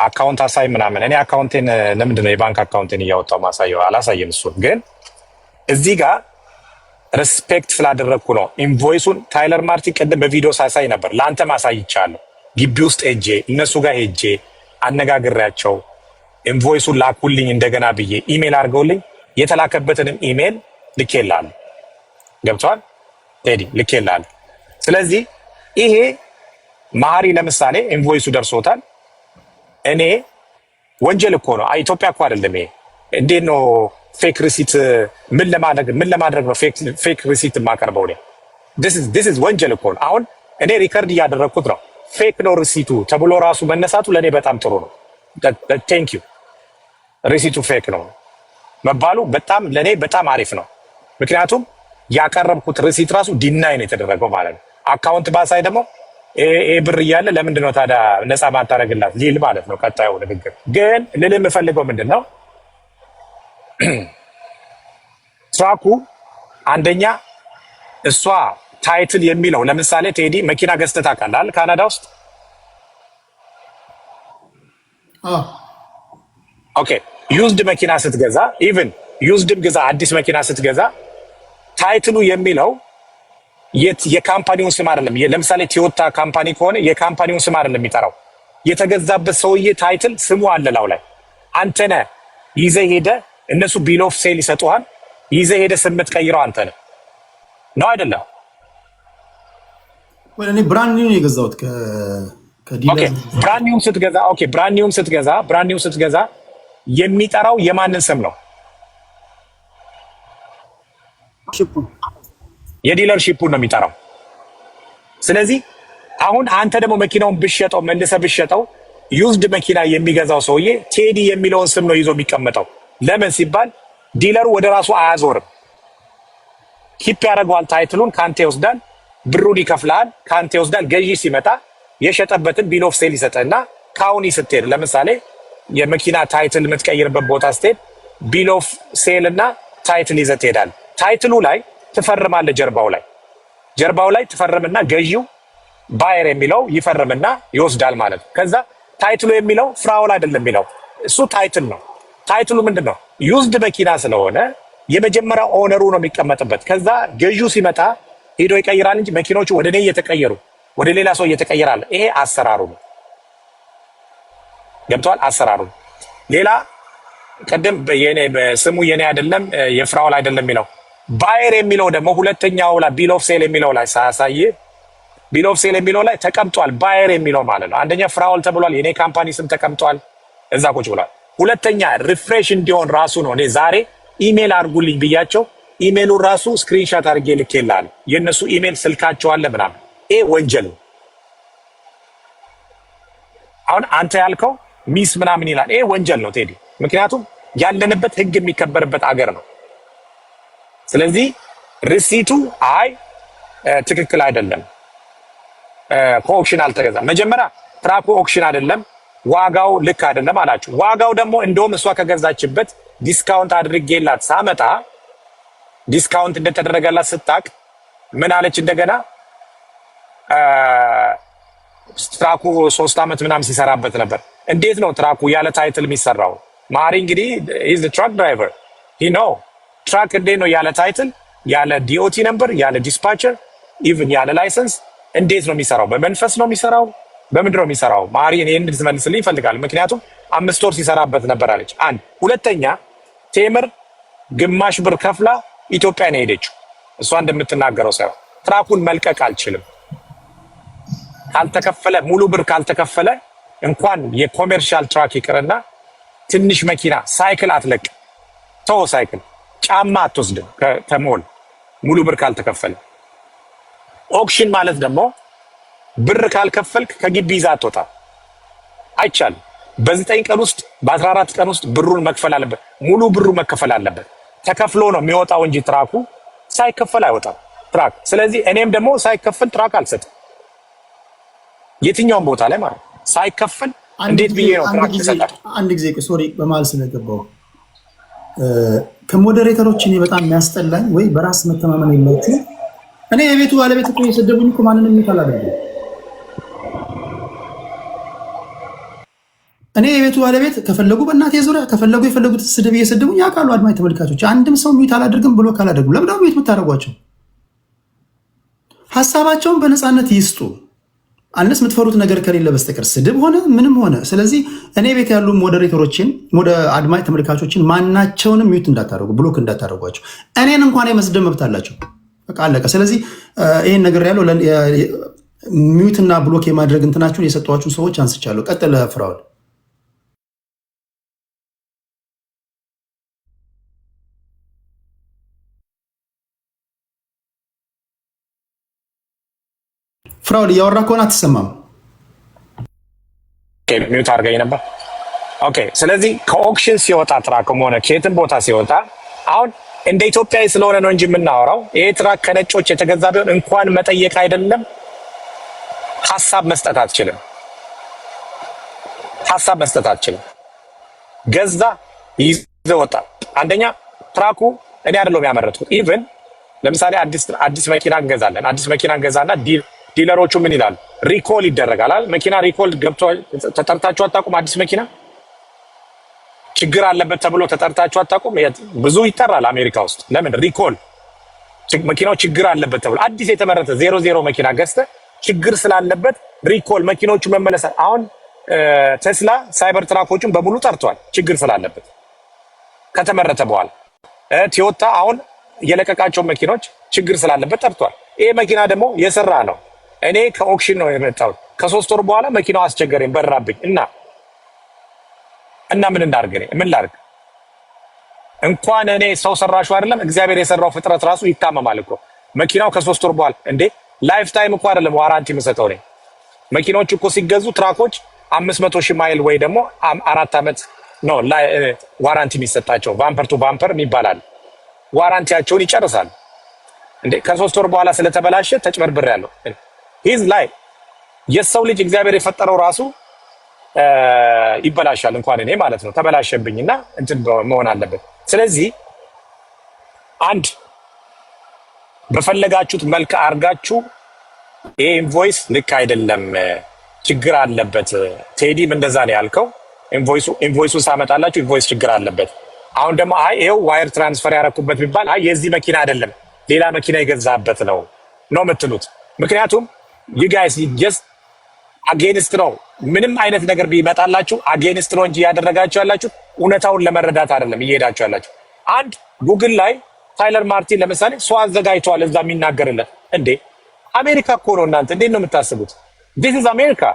አካውንት አሳይ ምናምን እኔ አካውንቴን ለምንድን ነው የባንክ አካውንቴን እያወጣው ማሳየው? አላሳየም። እሱን ግን እዚህ ጋር ሪስፔክት ስላደረግኩ ነው ኢንቮይሱን ታይለር ማርቲን ቅድም በቪዲዮ ሳሳይ ነበር፣ ለአንተ ማሳይቻለሁ። ግቢ ውስጥ ሄጄ እነሱ ጋር ሄጄ አነጋግሬያቸው ኢንቮይሱን ላኩልኝ እንደገና ብዬ ኢሜል አድርገውልኝ የተላከበትንም ኢሜል ልኬልሃለሁ። ገብቷል ቴዲ? ልኬልሃለሁ። ስለዚህ ይሄ ማሪ ለምሳሌ ኢንቮይሱ ደርሶታል። እኔ ወንጀል እኮ ነው። ኢትዮጵያ እኮ አይደለም ይሄ። እንዴት ነው ፌክ ሪሲት ምን ለማድረግ ነው ፌክ ሪሲት የማቀርበው? this is ወንጀል እኮ ነው። አሁን እኔ ሪከርድ እያደረግኩት ነው። ፌክ ነው ሪሲቱ ተብሎ ራሱ መነሳቱ ለእኔ በጣም ጥሩ ነው። ቴንክ ዩ ሪሲቱ ፌክ ነው መባሉ በጣም ለእኔ በጣም አሪፍ ነው። ምክንያቱም ያቀረብኩት ሪሲት ራሱ ዲናይ ነው የተደረገው ማለት ነው። አካውንት ባሳይ ደግሞ ይሄ ብር እያለ ለምንድን ነው ታዲያ ነፃ ማታረግላት ሊል ማለት ነው ቀጣዩ ንግግር። ግን ልል የምፈልገው ምንድን ነው ትራኩ አንደኛ እሷ ታይትል የሚለው ለምሳሌ ቴዲ መኪና ገዝተህ ታውቃለህ ካናዳ ውስጥ? ኦኬ ዩዝድ መኪና ስትገዛ ኢቭን ዩዝድም ግዛ አዲስ መኪና ስትገዛ ታይትሉ የሚለው የካምፓኒውን ስም አይደለም። ለምሳሌ ቶዮታ ካምፓኒ ከሆነ የካምፓኒውን ስም አይደለም የሚጠራው፣ የተገዛበት ሰውዬ ታይትል ስሙ አለ ላው ላይ። አንተ ነህ ይዘህ ሄደህ እነሱ ቢል ኦፍ ሴል ይሰጡሃል። ይዘህ ሄደህ ስም የምትቀይረው አንተ ነህ ነው አይደለም? ወይ እኔ ብራንድ ኒው የገዛሁት ከዲለር ብራንድ ኒውን ስትገዛ የሚጠራው የማንን ስም ነው? የዲለርሺፑን ነው የሚጠራው። ስለዚህ አሁን አንተ ደግሞ መኪናውን መልሰህ ብትሸጠው ዩዝድ መኪና የሚገዛው ሰውዬ ቴዲ የሚለውን ስም ነው ይዞ የሚቀመጠው። ለምን ሲባል ዲለሩ ወደ ራሱ አያዞርም። ኪፕ ያደርገዋል። ታይትሉን ካንተ ይወስዳል፣ ብሩን ይከፍላል፣ ካንተ ይወስዳል። ገዢ ሲመጣ የሸጠበትን ቢል ኦፍ ሴል ይሰጥና ካውኒ ስትሄድ ለምሳሌ የመኪና ታይትል የምትቀይርበት ቦታ ስትሄድ ቢል ኦፍ ሴል እና ታይትል ይዘህ ትሄዳለህ። ታይትሉ ላይ ትፈርማለህ። ጀርባው ላይ ትፈርምና ገዢው ባየር የሚለው ይፈርምና ይወስዳል ማለት ነው። ከዛ ታይትሉ የሚለው ፍራውል አይደለም የሚለው እሱ ታይትል ነው። ታይትሉ ምንድን ነው? ዩዝድ መኪና ስለሆነ የመጀመሪያ ኦነሩ ነው የሚቀመጥበት። ከዛ ገዢው ሲመጣ ሄዶ ይቀይራል እንጂ መኪኖቹ ወደ እኔ እየተቀየሩ ወደ ሌላ ሰው እየተቀየራል። ይሄ አሰራሩ ነው። ገብቷል? አሰራሩ ነው። ሌላ ቀደም ስሙ የኔ አይደለም የፍራውል አይደለም የሚለው ባየር የሚለው ደግሞ ሁለተኛው ላይ ቢል ኦፍ ሴል የሚለው ላይ ሳያሳይ ቢል ኦፍ ሴል የሚለው ላይ ተቀምጧል ባየር የሚለው ማለት ነው። አንደኛ ፍራውል ተብሏል፣ የኔ ካምፓኒ ስም ተቀምጧል፣ እዛ ቁጭ ብሏል። ሁለተኛ ሪፍሬሽ እንዲሆን ራሱ ነው እኔ ዛሬ ኢሜል አድርጉልኝ ብያቸው ኢሜሉን ራሱ ስክሪንሻት አድርጌ ልኬልሃለሁ። የእነሱ ኢሜል ስልካቸው አለ ምናምን። ይሄ ወንጀል ነው። አሁን አንተ ያልከው ሚስ ምናምን ይላል፣ ይሄ ወንጀል ነው ቴዲ። ምክንያቱም ያለንበት ህግ የሚከበርበት አገር ነው። ስለዚህ ሪሲቱ ትክክል አይደለም፣ ከኦክሽን አልተገዛም። መጀመሪያ ትራኩ ኦክሽን አይደለም፣ ዋጋው ልክ አይደለም አላችሁ። ዋጋው ደግሞ እንደውም እሷ ከገዛችበት ዲስካውንት አድርጌላት ሳመጣ ዲስካውንት እንደተደረገላት ስታቅ ምን አለች? እንደገና ትራኩ 3 ዓመት ምናምን ሲሰራበት ነበር። እንዴት ነው ትራኩ ያለ ታይትል የሚሰራው? ማሪ እንግዲህ ኢዝ ዘ ትራክ ድራይቨር ሂ ኖ ትራክ እንዴት ነው ያለ ታይትል ያለ ዲኦቲ ነምበር ያለ ዲስፓቸር ኢቭን ያለ ላይሰንስ እንዴት ነው የሚሰራው? በመንፈስ ነው የሚሰራው? በምንድን ነው የሚሰራው? ማሪ ይሄን እንድትመልስልኝ ይፈልጋል። ምክንያቱም 5 ወር ሲሰራበት ነበር አለች። አንድ ሁለተኛ ቴምር ግማሽ ብር ከፍላ ኢትዮጵያ ነው ሄደችው። እሷ እንደምትናገረው ሳይሆን ትራኩን መልቀቅ አልችልም ካልተከፈለ፣ ሙሉ ብር ካልተከፈለ እንኳን የኮሜርሻል ትራክ ይቅርና ትንሽ መኪና ሳይክል አትለቅ። ሳይክል ጫማ አትወስድም ከሞል ሙሉ ብር ካልተከፈለ። ኦክሽን ማለት ደግሞ ብር ካልከፈልክ ከግቢ ይዘህ አትወጣም፣ አይቻልም። በ9 ቀን ውስጥ በ14 ቀን ውስጥ ብሩን መክፈል አለበት። ሙሉ ብሩ መከፈል አለበት። ተከፍሎ ነው የሚወጣው እንጂ ትራኩ ሳይከፈል አይወጣም ትራክ። ስለዚህ እኔም ደግሞ ሳይከፈል ትራክ አልሰጥም። የትኛውም ቦታ ላይ ማለት ሳይከፈል እንዴት ብዬ ነው ትራክ ይሰጣል? አንድ ጊዜ ሶሪ በመሀል ስለገባው ከሞዴሬተሮች እኔ በጣም የሚያስጠላኝ ወይ በራስ መተማመን የላችሁ። እኔ የቤቱ ባለቤት እኮ የሰደቡኝ እኮ ማንንም ይካላደርጉ። እኔ የቤቱ ባለቤት ከፈለጉ በእናቴ ዙሪያ ከፈለጉ የፈለጉት ስድብ እየሰደቡኝ ያውቃሉ። አድማጭ ተመልካቾች አንድም ሰው ሚውት አላደርግም ብሎ ካላደርጉ ለምን ነው ሚውት የምታደርጓቸው? ሀሳባቸውን በነፃነት ይስጡ። አንስ የምትፈሩት ነገር ከሌለ በስተቀር ስድብ ሆነ ምንም ሆነ። ስለዚህ እኔ ቤት ያሉ ሞዴሬተሮችን አድማጭ ተመልካቾችን ማናቸውንም ሚውት እንዳታደርጉ፣ ብሎክ እንዳታደርጓቸው። እኔን እንኳን የመስደብ መብት አላቸው። በቃ አለቀ። ስለዚህ ይሄን ነገር ያለው ሚውትና ብሎክ የማድረግ እንትናችሁን የሰጧችሁን ሰዎች አንስቻለሁ። ቀጥል ፍራውል። ፍራውል እያወራ ከሆነ አትሰማም። ሚውት አድርገኝ ነበር። ኦኬ። ስለዚህ ከኦክሽን ሲወጣ ትራክም ሆነ ከየትም ቦታ ሲወጣ አሁን እንደ ኢትዮጵያዊ ስለሆነ ነው እንጂ የምናወራው ይሄ ትራክ ከነጮች የተገዛ ቢሆን እንኳን መጠየቅ አይደለም ሀሳብ መስጠት አትችልም። ሀሳብ መስጠት አትችልም። ገዛ ይዘህ ወጣ። አንደኛ ትራኩ እኔ አይደለሁም ያመረትኩት። ኢቭን ለምሳሌ አዲስ መኪና እንገዛለን። አዲስ መኪና እንገዛና ዲለሮቹ ምን ይላሉ? ሪኮል ይደረጋል። መኪና ሪኮል ገብቶ ተጠርታችሁ አታውቁም? አዲስ መኪና ችግር አለበት ተብሎ ተጠርታችሁ አታውቁም? ብዙ ይጠራል አሜሪካ ውስጥ። ለምን? ሪኮል መኪናው ችግር አለበት ተብሎ አዲስ የተመረተ 00 መኪና ገዝተህ ችግር ስላለበት ሪኮል መኪኖቹ መመለስ። አሁን ቴስላ ሳይበር ትራኮቹን በሙሉ ጠርቷል ችግር ስላለበት ከተመረተ በኋላ። ቶዮታ አሁን የለቀቃቸው መኪኖች ችግር ስላለበት ጠርቷል። ይሄ መኪና ደግሞ የሰራ ነው። እኔ ከኦክሽን ነው የመጣሁት። ከ3 ወር በኋላ መኪናው አስቸገረኝ፣ በራብኝ እና ምን እንዳርግ እኔ ምን ላርግ? እንኳን እኔ ሰው ሰራሹ አይደለም እግዚአብሔር የሰራው ፍጥረት ራሱ ይታመማል እኮ። መኪናው ከ3 ወር በኋላ እንዴ ላይፍ ታይም እኮ አይደለም ዋራንቲ የምሰጠው እኔ። መኪኖቹ እኮ ሲገዙ ትራኮች 500,000 ማይል ወይ ደግሞ 4 ዓመት ነው ዋራንቲ የሚሰጣቸው። ቫምፐር ቱ ቫምፐር ይባላል። ዋራንቲያቸውን ይጨርሳል። እንዴ ከ3 ወር በኋላ ስለተበላሸ ተጭበርብር ያለው ሂዝ ላይ የሰው ልጅ እግዚአብሔር የፈጠረው ራሱ ይበላሻል። እንኳን እኔ ማለት ነው ተበላሸብኝና እንትን መሆን አለበት። ስለዚህ አንድ በፈለጋችሁት መልክ አርጋችሁ ይሄ ኢንቮይስ ልክ አይደለም ችግር አለበት። ቴዲም እንደዛ ነው ያልከው። ኢንቮይሱ ሳመጣላችሁ ኢንቮይስ ችግር አለበት። አሁን ደግሞ አይ ይሄው ዋየር ትራንስፈር ያረኩበት ቢባል አይ የዚህ መኪና አይደለም ሌላ መኪና የገዛበት ነው የምትሉት። ምክንያቱም you guys just against ነው። ምንም አይነት ነገር ቢመጣላችሁ against ነው እንጂ ያደረጋችሁ ያላችሁ እውነታውን ለመረዳት አይደለም እየሄዳችሁ ያላችሁ። አንድ ጉግል ላይ ታይለር ማርቲን ለምሳሌ ሰው አዘጋጅቷል እዛ የሚናገርለት። እንዴ አሜሪካ እኮ ነው እናንተ እንዴት ነው የምታስቡት? this is America።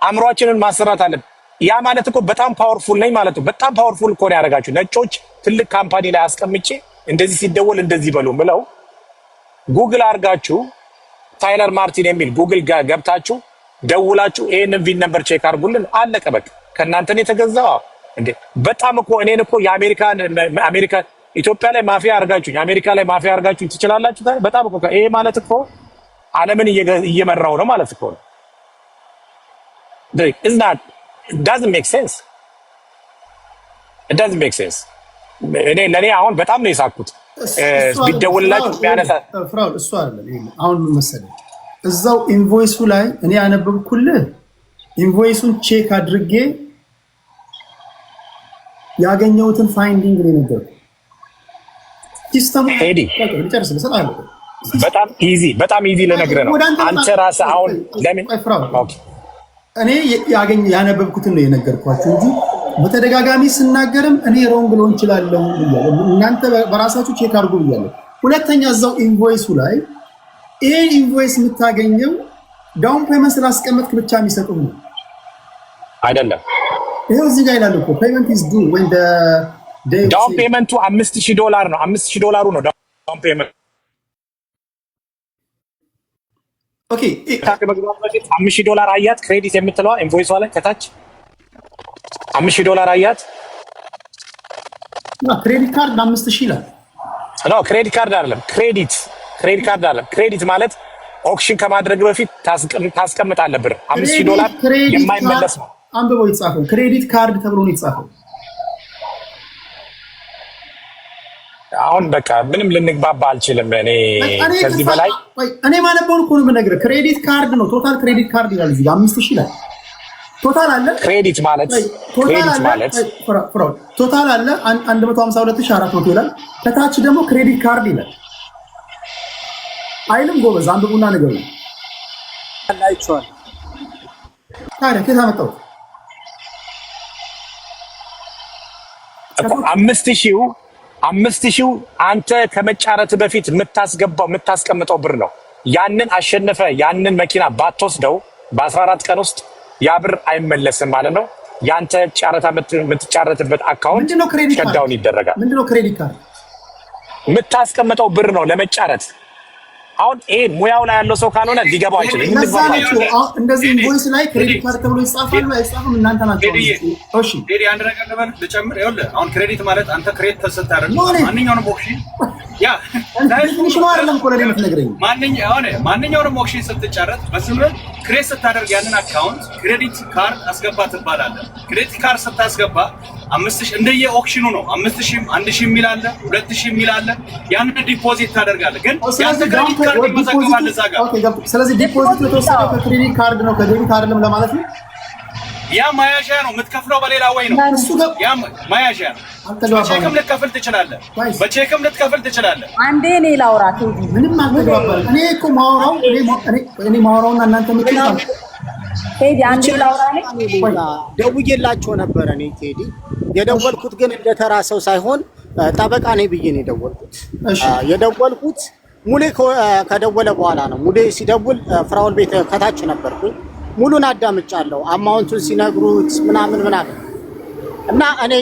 አእምሯችንን ማሰራት አለብን። ያ ማለት እኮ በጣም ፓወርፉል ነኝ ማለት ነው። በጣም ፓወርፉል እኮ ነው ያደረጋችሁ ነጮች። ትልቅ ካምፓኒ ላይ አስቀምጬ እንደዚህ ሲደወል እንደዚህ በሉ ብለው ጉግል አድርጋችሁ ታይለር ማርቲን የሚል ጉግል ጋር ገብታችሁ ደውላችሁ ይሄንን ቪን ነምበር ቼክ አድርጉልን። አለቀ በቃ። ከእናንተ ነው የተገዛው እንዴ? በጣም እኮ እኔን እኮ አሜሪካ ኢትዮጵያ ላይ ማፊያ አድርጋችሁ አሜሪካ ላይ ማፊያ አድርጋችሁ ትችላላችሁ። በጣም እኮ ይሄ ማለት እኮ ዓለምን እየመራው ነው ማለት እኮ ነው። It doesn't make sense. It doesn't make sense. ለኔ አሁን በጣም ነው የሳኩት። ቢደውልላችሁ ቢያነሳ ፍራውል እሱ አይደለም። አሁን ምን መሰለህ እዛው ኢንቮይሱ ላይ እኔ ያነበብኩልህ ኢንቮይሱን ቼክ አድርጌ ያገኘሁትን ፋይንዲንግ ነው የነገርኩህ። ሲስተሙ ሄዲ በጣም ኢዚ ልነግርህ ነው። አንተ ራስህ አሁን ለምን ኦኬ እኔ ያነበብኩትን ነው የነገርኳችሁ እንጂ በተደጋጋሚ ስናገርም እኔ ሮንግ ሊሆን ይችላልው ብያለሁ። እናንተ በራሳችሁ ቼክ አድርጉ ብያለሁ። ሁለተኛ እዛው ኢንቮይሱ ላይ ይሄ ኢንቮይስ የምታገኘው ዳውን ፔመንት ስላስቀመጥክ ብቻ የሚሰጡህ ነው አይደለም። ይሄው እዚህ ጋር ይላል እኮ ፔመንት ኢዝ ዱ when the ዳውን ፔመንቱ $5,000 ነው። $5,000 ነው ዳውን ፔመንት። ኦኬ $5,000 አያት ክሬዲት የምትለዋ ኢንቮይሷ ላይ ከታች $5,000 አያት። ክሬዲት ካርድ 5,000 ይላል። ክሬዲት ካርድ አይደለም፣ ክሬዲት ካርድ አይደለም። ክሬዲት ማለት ኦክሽን ከማድረግ በፊት ታስቀምጣለህ ብር $5,000 የማይመለስ ነው። አንብበው የተጻፈው ክሬዲት ካርድ ተብሎ ነው የተጻፈው። አሁን በቃ ምንም ልንግባባ አልችልም። እኔ ከዚህ በላይ እኔ ማነበውን እኮ ነው የምነግርህ። ክሬዲት ካርድ ነው ቶታል ክሬዲት ካርድ ይላል እዚህ 5,000 ላይ ቶታል አለ። ክሬዲት ማለት ቶታል አለ 152,400 ይላል። ከታች ደግሞ ክሬዲት ካርድ ይላል። አይልም ጎበዝ አንብቡና ነገሩ አይቻል ታዲያ ከዛ መጣው እኮ 5,000 አንተ ከመጫረት በፊት የምታስቀምጠው ብር ነው። ያንን አሸነፈ ያንን መኪና ባትወስደው በ14 ቀን ውስጥ ያ ብር አይመለስም ማለት ነው። ያንተ ጫረታ የምትጫረትበት አካውንት ሸዳውን ይደረጋል። ምንድነው ክሬዲት ካርድ? የምታስቀምጠው ብር ነው ለመጫረት። አሁን ይሄ ሙያው ላይ ያለው ሰው ካልሆነ ሊገባው አይችልም። እንደዚህ ኢንቮይስ ላይ ክሬዲት ካርድ ተብሎ ይጻፋል ነው አይጻፍም? እናንተ ናችሁ። እሺ ዴዲ አንድ ነገር ልጨምር። ይኸውልህ አሁን ክሬዲት ማለት አንተ ክሬዲት ተሰጣረን ማንኛውንም ኦፕሽን ያ ትንሽ ነው አይደለም እኮ ለኔ የምትነግረኝ። ማንኛውንም ኦፕሽን ስትጫረት በስምህ ክሬዲት ስታደርግ ያንን አካውንት ክሬዲት ካርድ አስገባ ትባላለህ። ክሬዲት ካርድ ስታስገባ 5,000 እንደየ ኦፕሽኑ ነው። 5,000 1,000 የሚል አለ 2,000 የሚል አለ። ያንን ዲፖዚት ታደርጋለህ። ግን ያንተ ክሬዲት ካርድ ይመዘገባል እዛ ጋር። ስለዚህ ዲፖዚት የተወሰደው ከክሬዲት ካርድ ነው ከዴቢት አይደለም ለማለት ነው። ያ ማያዣ ነው። የምትከፍለው በሌላ ወይ ነው። ያ ማያዣ ነው። በቼክም ልትከፍል ትችላለህ። በቼክም ልትከፍል ትችላለህ። አንዴ እኔ ላውራ ቴዲ ምንም አልተግባባል። እኔ እኮ ማወራውና እናንተ ምትልታል ቴዲ አንዴ ላውራ ነኝ። ደውዬላቸው ነበር። እኔ ቴዲ የደወልኩት ግን እንደተራ ሰው ሳይሆን ጠበቃ ነኝ ብዬ ነው የደወልኩት። የደወልኩት ሙሌ ከደወለ በኋላ ነው። ሙሌ ሲደውል ፍራውል ቤት ከታች ነበርኩኝ። ሙሉን አዳምጫለሁ። አማውንቱን ሲነግሩት ምናምን እና እኔ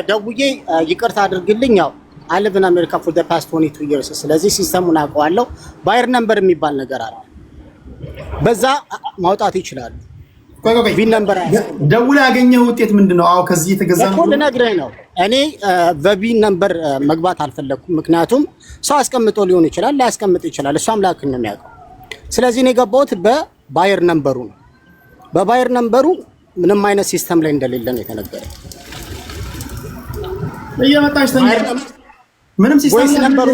ደውዬ ይቅርታ አድርግልኝ ያው I live in America for the past 22 years ስለዚህ ሲስተሙን አውቀዋለሁ። ባየር ነምበር የሚባል ነገር አለ። በዛ ማውጣት ይችላሉ። ቪን ነምበር ደውላ ያገኘው ውጤት ምንድነው? አዎ ከዚህ የተገዛ ነው ልነግርህ ነው። እኔ በቪን ነምበር መግባት አልፈለኩም። ምክንያቱም ሰው አስቀምጦ ሊሆን ይችላል ላያስቀምጥ ይችላል። እሱ አምላክ ነው የሚያውቀው። ስለዚህ እኔ የገባሁት በባየር ነምበሩ ነው። በባየር ነምበሩ ምንም አይነት ሲስተም ላይ እንደሌለ ነው የተነገረኝ። እየመጣች ምንም ሲስተም ነምበሩ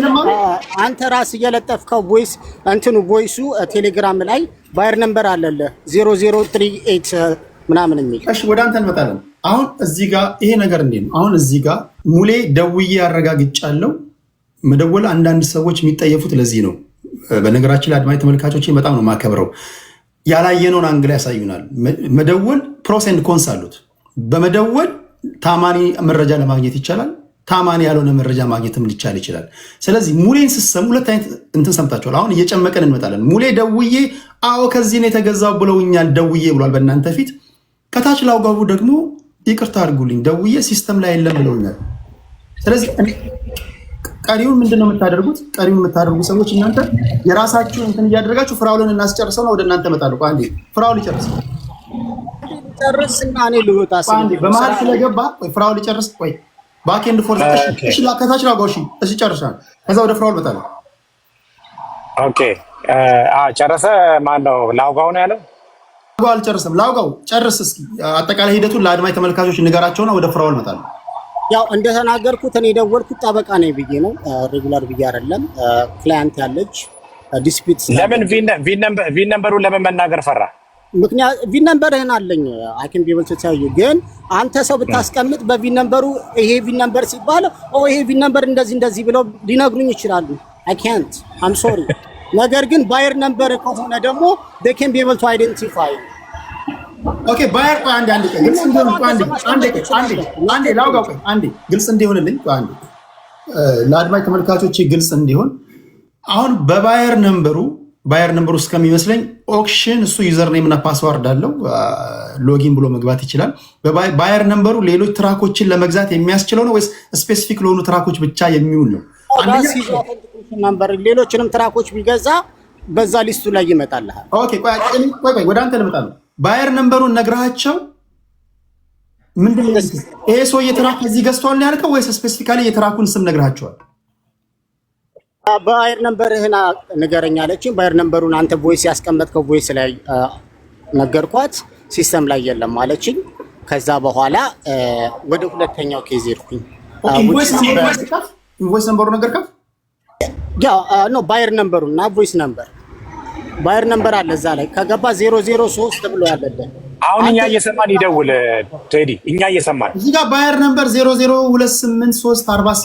አንተ ራስህ እየለጠፍከው ቮይስ እንትኑ ቮይሱ ቴሌግራም ላይ ባየር ነምበር አለለ 0038 ምናምን የሚል። እሺ ወደ አንተ እንመጣለን። አሁን እዚህ ጋር ይሄ ነገር እንዴት ነው? አሁን እዚህ ጋር ሙሌ ደውዬ አረጋግጫለሁ። መደወል አንዳንድ ሰዎች የሚጠየፉት ለዚህ ነው። በነገራችን ላይ አድማጭ ተመልካቾች በጣም ነው ማከብረው። ያላየነውን አንግል ያሳዩናል። መደወል ፕሮስ ኤንድ ኮንስ አሉት። በመደወል ታማኒ መረጃ ለማግኘት ይቻላል። ታማኒ ያልሆነ መረጃ ማግኘትም ሊቻል ይችላል። ስለዚህ ሙሌን ስሰሙ ሁለት አይነት እንትን ሰምታችኋል። አሁን እየጨመቀን እንመጣለን። ሙሌ ደውዬ አዎ ከዚህ ነው የተገዛው ብለውኛል ደውዬ ብሏል በእናንተ ፊት። ከታች ላውጋቡ ደግሞ ይቅርታ አድርጉልኝ ደውዬ ሲስተም ላይ የለም ብለውኛል። ስለዚህ ቀሪውን ምንድነው የምታደርጉት? ቀሪውን የምታደርጉ ሰዎች እናንተ የራሳችሁን እንትን እያደረጋችሁ ፍራውልን እናስጨርሰው ነው ወደ እናንተ እመጣለሁ። አንዴ ፍራውል ይጨርስ ጨርስና እኔ ልወጣ አንዴ በመሀል ስለገባ ፍራውል ይጨርስ። ቆይ ባክ ኤንድ ፎርስ እሺ ከታች ላውጋው። እሺ ጨርሻለሁ። ከዛ ወደ ፍራውል እመጣለሁ። ኦኬ ጨረሰ። ማን ነው ላውጋው ነው ያለው? ላውጋው አልጨረሰም። ላውጋው ጨርስ እስኪ አጠቃላይ ሂደቱን ለአድማጭ ተመልካቾች ንገራቸውና ወደ ፍራውል እመጣለሁ። ያው እንደተናገርኩት እኔ ደወልኩት ጠበቃ ነኝ ብዬ ነው፣ ሬጉላር ብዬ አይደለም። ክላይንት ያለች ዲስፒት ለምን ቪን ነምበሩን ለምን መናገር ፈራ? ምክንያት ቪን ነምበርህን አለኝ አይ ካን ቢ ኤብል ቱ ቴል ዩ። ግን አንተ ሰው ብታስቀምጥ በቪን ነምበሩ ይሄ ቪን ነምበር ሲባል ይሄ ቪን ነምበር እንደዚህ ብለው ሊነግሩኝ ይችላሉ። አይ ካንት አም ሶሪ። ነገር ግን ባየር ነምበር ከሆነ ደግሞ they can be able to identify። ኦኬ ባየር አንዴ ግልጽ እንዲሆን አንዴ ላውጋው አንዴ ግልጽ እንዲሆንልኝ አንዴ ለአድማጭ ተመልካቾች ግልጽ እንዲሆን አሁን በባየር ነምበሩ እስከሚመስለኝ ኦክሽን እሱ ዩዘር ኔም እና ፓስዋርድ አለው ሎጊን ብሎ መግባት ይችላል። ባየር ነምበሩ ሌሎች ትራኮችን ለመግዛት የሚያስችለው ነው ወይስ ስፔሲፊክ ለሆኑ ትራኮች ብቻ የሚውል ነው? ሌሎችንም ትራኮች ቢገዛ በዛ ሊስቱ ላይ ይመጣልሃል። ኦኬ ቆይ ወደ አንተ ልመጣ ነው። ባየር ነምበሩን ነግራቸው ምንድነው ይሄ ሰው የትራክ እዚህ ገዝቷል ነው ያልከው ወይስ ስፔሲፊካሊ የትራኩን ስም ነግራቸዋል? ባየር ነምበርህን ንገረኝ አለችኝ። ባየር ነምበሩን አንተ ቮይስ ያስቀመጥከው ቮይስ ላይ ነገርኳት። ሲስተም ላይ የለም አለችኝ። ከዛ በኋላ ወደ ሁለተኛው ኬዝ ሄድኩኝ። ኢንቮይስ ነምበሩ ነገርካት? ያ ኖ ባየር ነምበሩና ቮይስ ነምበር ባየር ነምበር አለ እዛ ላይ ከገባ 003 ብሎ ያለበት። አሁን እኛ እየሰማን ይደውል ቴዲ፣ እኛ እየሰማን እዚህ ጋር ባየር ነምበር 0028348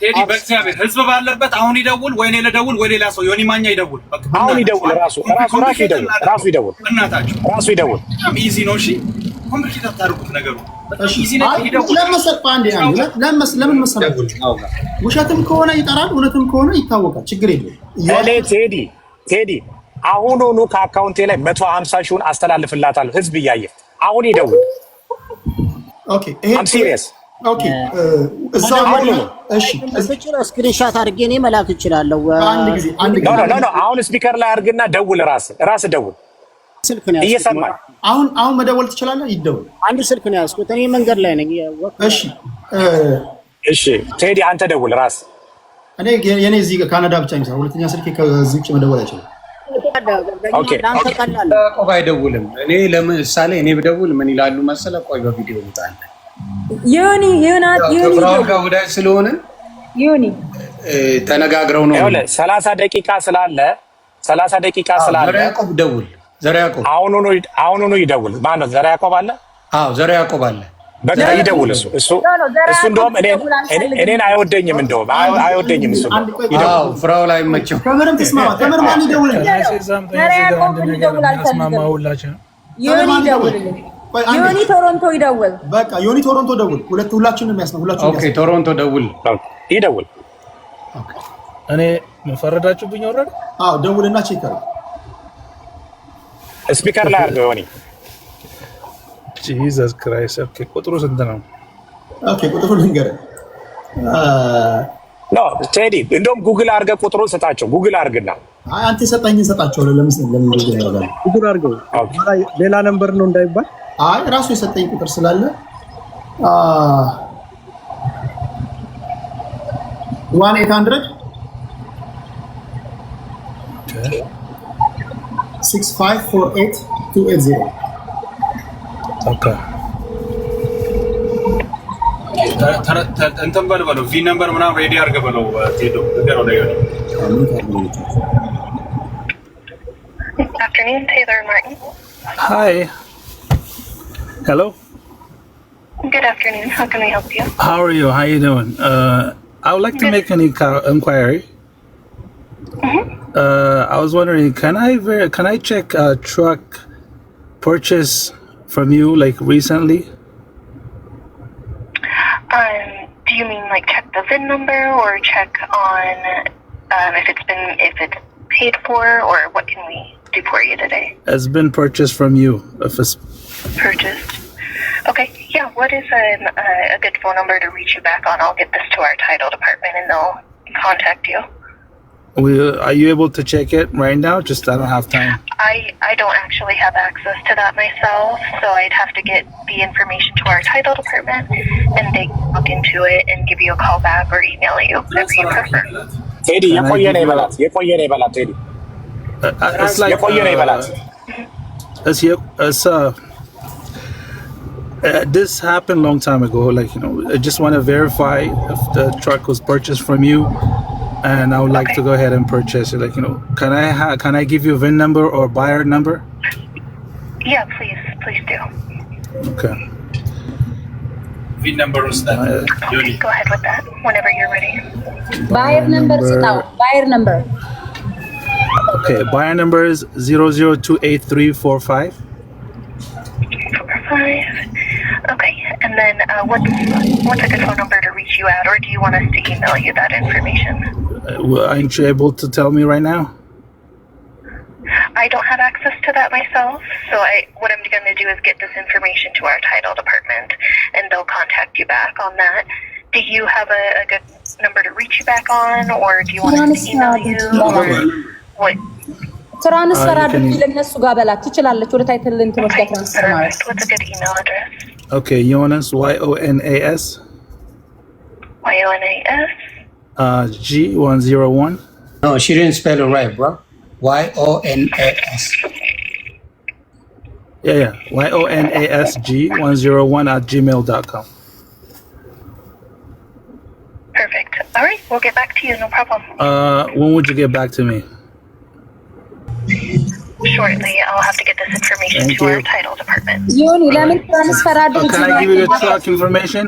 ቴዲ በእግዚአብሔር ህዝብ ባለበት አሁን ይደውል፣ ወይ እኔ ልደውል ወይ ሌላ ሰው ዮኒ ማኛ ይደውል። አሁን ይደውል፣ ራሱ ይደውል፣ እናታችሁ ራሱ ይደውል። በጣም ኢዚ ነው። እሺ ኮምፕሊኬት አታርጉት ነገሩ። እሺ ለምን መሰለህ ውሸትም ከሆነ ይጠራል፣ እውነትም ከሆነ ይታወቃል። ችግር የለም። እኔ ቴዲ አሁኑኑ ከአካውንቴ ላይ 150 ሺውን አስተላልፍላታለሁ። ህዝብ እያየ አሁን ይደውል። ኦኬ አም ሲሪየስ። ኦኬ እዛው እሺ ስክሪንሻት አድርጌ እኔ መላክ እችላለሁ። አንድ ጊዜ ኖ አሁን ስፒከር ላይ አድርግና ደውል። ራስ ደውል። ስልክ ነው እየሰማኝ። አሁን መደወል ትችላለህ። ይደውል። አንድ ስልክ ነው ያዝኩት እኔ መንገድ ላይ ነኝ። እሺ ቴዲ አንተ ደውል ራስ። እኔ የኔ እዚህ ካናዳ ብቻ ነው። ሁለተኛ ስልክ ከዚህ ውጭ መደወል አይችልም። ኦኬ ያዕቆብ አይደውልም። እኔ ለምሳሌ እኔ ብደውል ምን ይላሉ መሰለህ? ቆይ በቪዲዮ ይጣል ዮኒ ወዳጅ ስለሆነ ተነጋግረው ነው። 30 ደቂቃ ስላለ ያዕቆብ ደውል። ዘር ያዕቆብ አሁኑኑ ይደውል። ማነው ዘር ያዕቆብ አለ? አዎ ዘር ያዕቆብ አለ። በቃ ይደውል። እሱ እንደውም እኔን አይወደኝም፣ እንደውም አይወደኝም እሱ። አዎ ፍራው ላይ መቸው ከመረም ተስማማ። ከመረም ማን ይደውል? ዮኒ ቶሮንቶ ይደውል። በቃ ዮኒ ቶሮንቶ ደውል። ሁላችንም ያስማ። ኦኬ ቶሮንቶ ደውል። ይደውል። እኔ መፈረዳችሁብኝ ወረደ። አዎ ደውልና ቼክ አድርግ። ስፒከር ላይ አድርገው ዮኒ። ጂሰስ ክራይስት። ኦኬ ቁጥሩ ስንት ነው? ኦኬ ቁጥሩ ልንገርህ። ኖ ቴዲ እንደውም ጉግል አድርገህ ቁጥሩን ስጣቸው። ጉግል አድርግና አይ አንተ ሰጣኝን ሰጣቸው። ለምን ጉግል አድርገው ሌላ ነምበር ነው እንዳይባል። አይ ራሱ የሰጠኝ ቁጥር ስላለ 1-800 6548-280 ኦኬ እንትን በለው ቪ ነምበር ምናምን ሬዲ አድርገህ በለው። ቴዶ ነገረው ላይ ዮኒ። Afternoon, Taylor Martin. Hi. Hello. Good afternoon. How can we help you? How are you? How you doing? I would like to make an inquiry. I was wondering, can I check a truck purchase from you like recently? Do you mean like check the VIN number or check on if it's paid for, or what can we do for you today? It's been purchased from you. If it's purchased. Okay, yeah. What is a good phone number to reach you back on? I'll get this to our title department and they'll contact you. Are you able to check it right now? Just I don't have time. I don't actually have access to that myself, so I'd have to get the information to our title department and they can look into it and give you a call back or email you, whatever you prefer. Teddy, የቆየ ነው ይበላት Teddy. It's like this happened a long time ago. Like, you know, I just want to verify if the truck was purchased from you, and I would like to go ahead and purchase it. Like, you know, can I give you a VIN number or buyer number? Yeah, please do. Okay. VIN number is that. Okay, go ahead with that whenever you're ready. Buyer number now. Buyer number. Okay, buyer number is 0028345. 45. Okay, and then what's a good phone number to reach you at, or do you want us to email you that information? Aren't you able to tell me right now? I don't have access to that myself, so what I'm going to do is get this information to our title department, and they'll contact you back on that. Do you have a good number to reach you back on, or do you want us to email you? Or what? ትራንስፈር አድርጊ ለነሱ ጋር በላት ትችላለች። ወደ ታይትል እንትኖች ጋር ትራንስፈር ማለት What's a good email address? Okay, Yonas, YONAS. YONAS. G101. No, she didn't spell it right, bro. YONAS. Yeah. YONASG101@gmail.com. Perfect. All right, we'll get back to you. No problem. When would you get back to me? Shortly, I'll have to get this information Thank to you. our title department. Yoni, ለምን ትራንስፈር አድርጊ? Can I give you the truck information?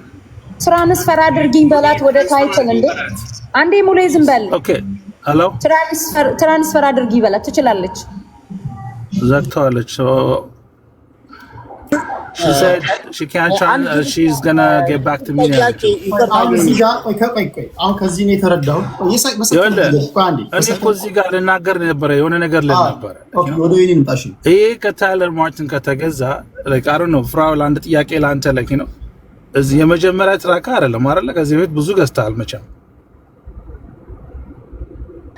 ትራንስፈር አድርጊኝ በላት ወደ ታይትል እንዴ። አንዴ ሙሌ ዝም በል። Okay. Hello? ትራንስፈር አድርጊ በላት ትችላለች። ዘግተዋለች. So she said she can't try, she's gonna get back to me. አሁን ከዚህ ነው የተረዳው። እኔ እኮ እዚህ ጋር ልናገር ነበረ የሆነ ነገር ልነበረ። ወደ ወይኔ ምጣሽ ይሄ ከታይለር ማርቲን ከተገዛ like I don't know ፍራውል አንድ ጥያቄ ላንተ like ነው እዚህ የመጀመሪያ ትራካ አይደለም አይደለ? ከዚህ ቤት ብዙ ገዝተሃል መቼም።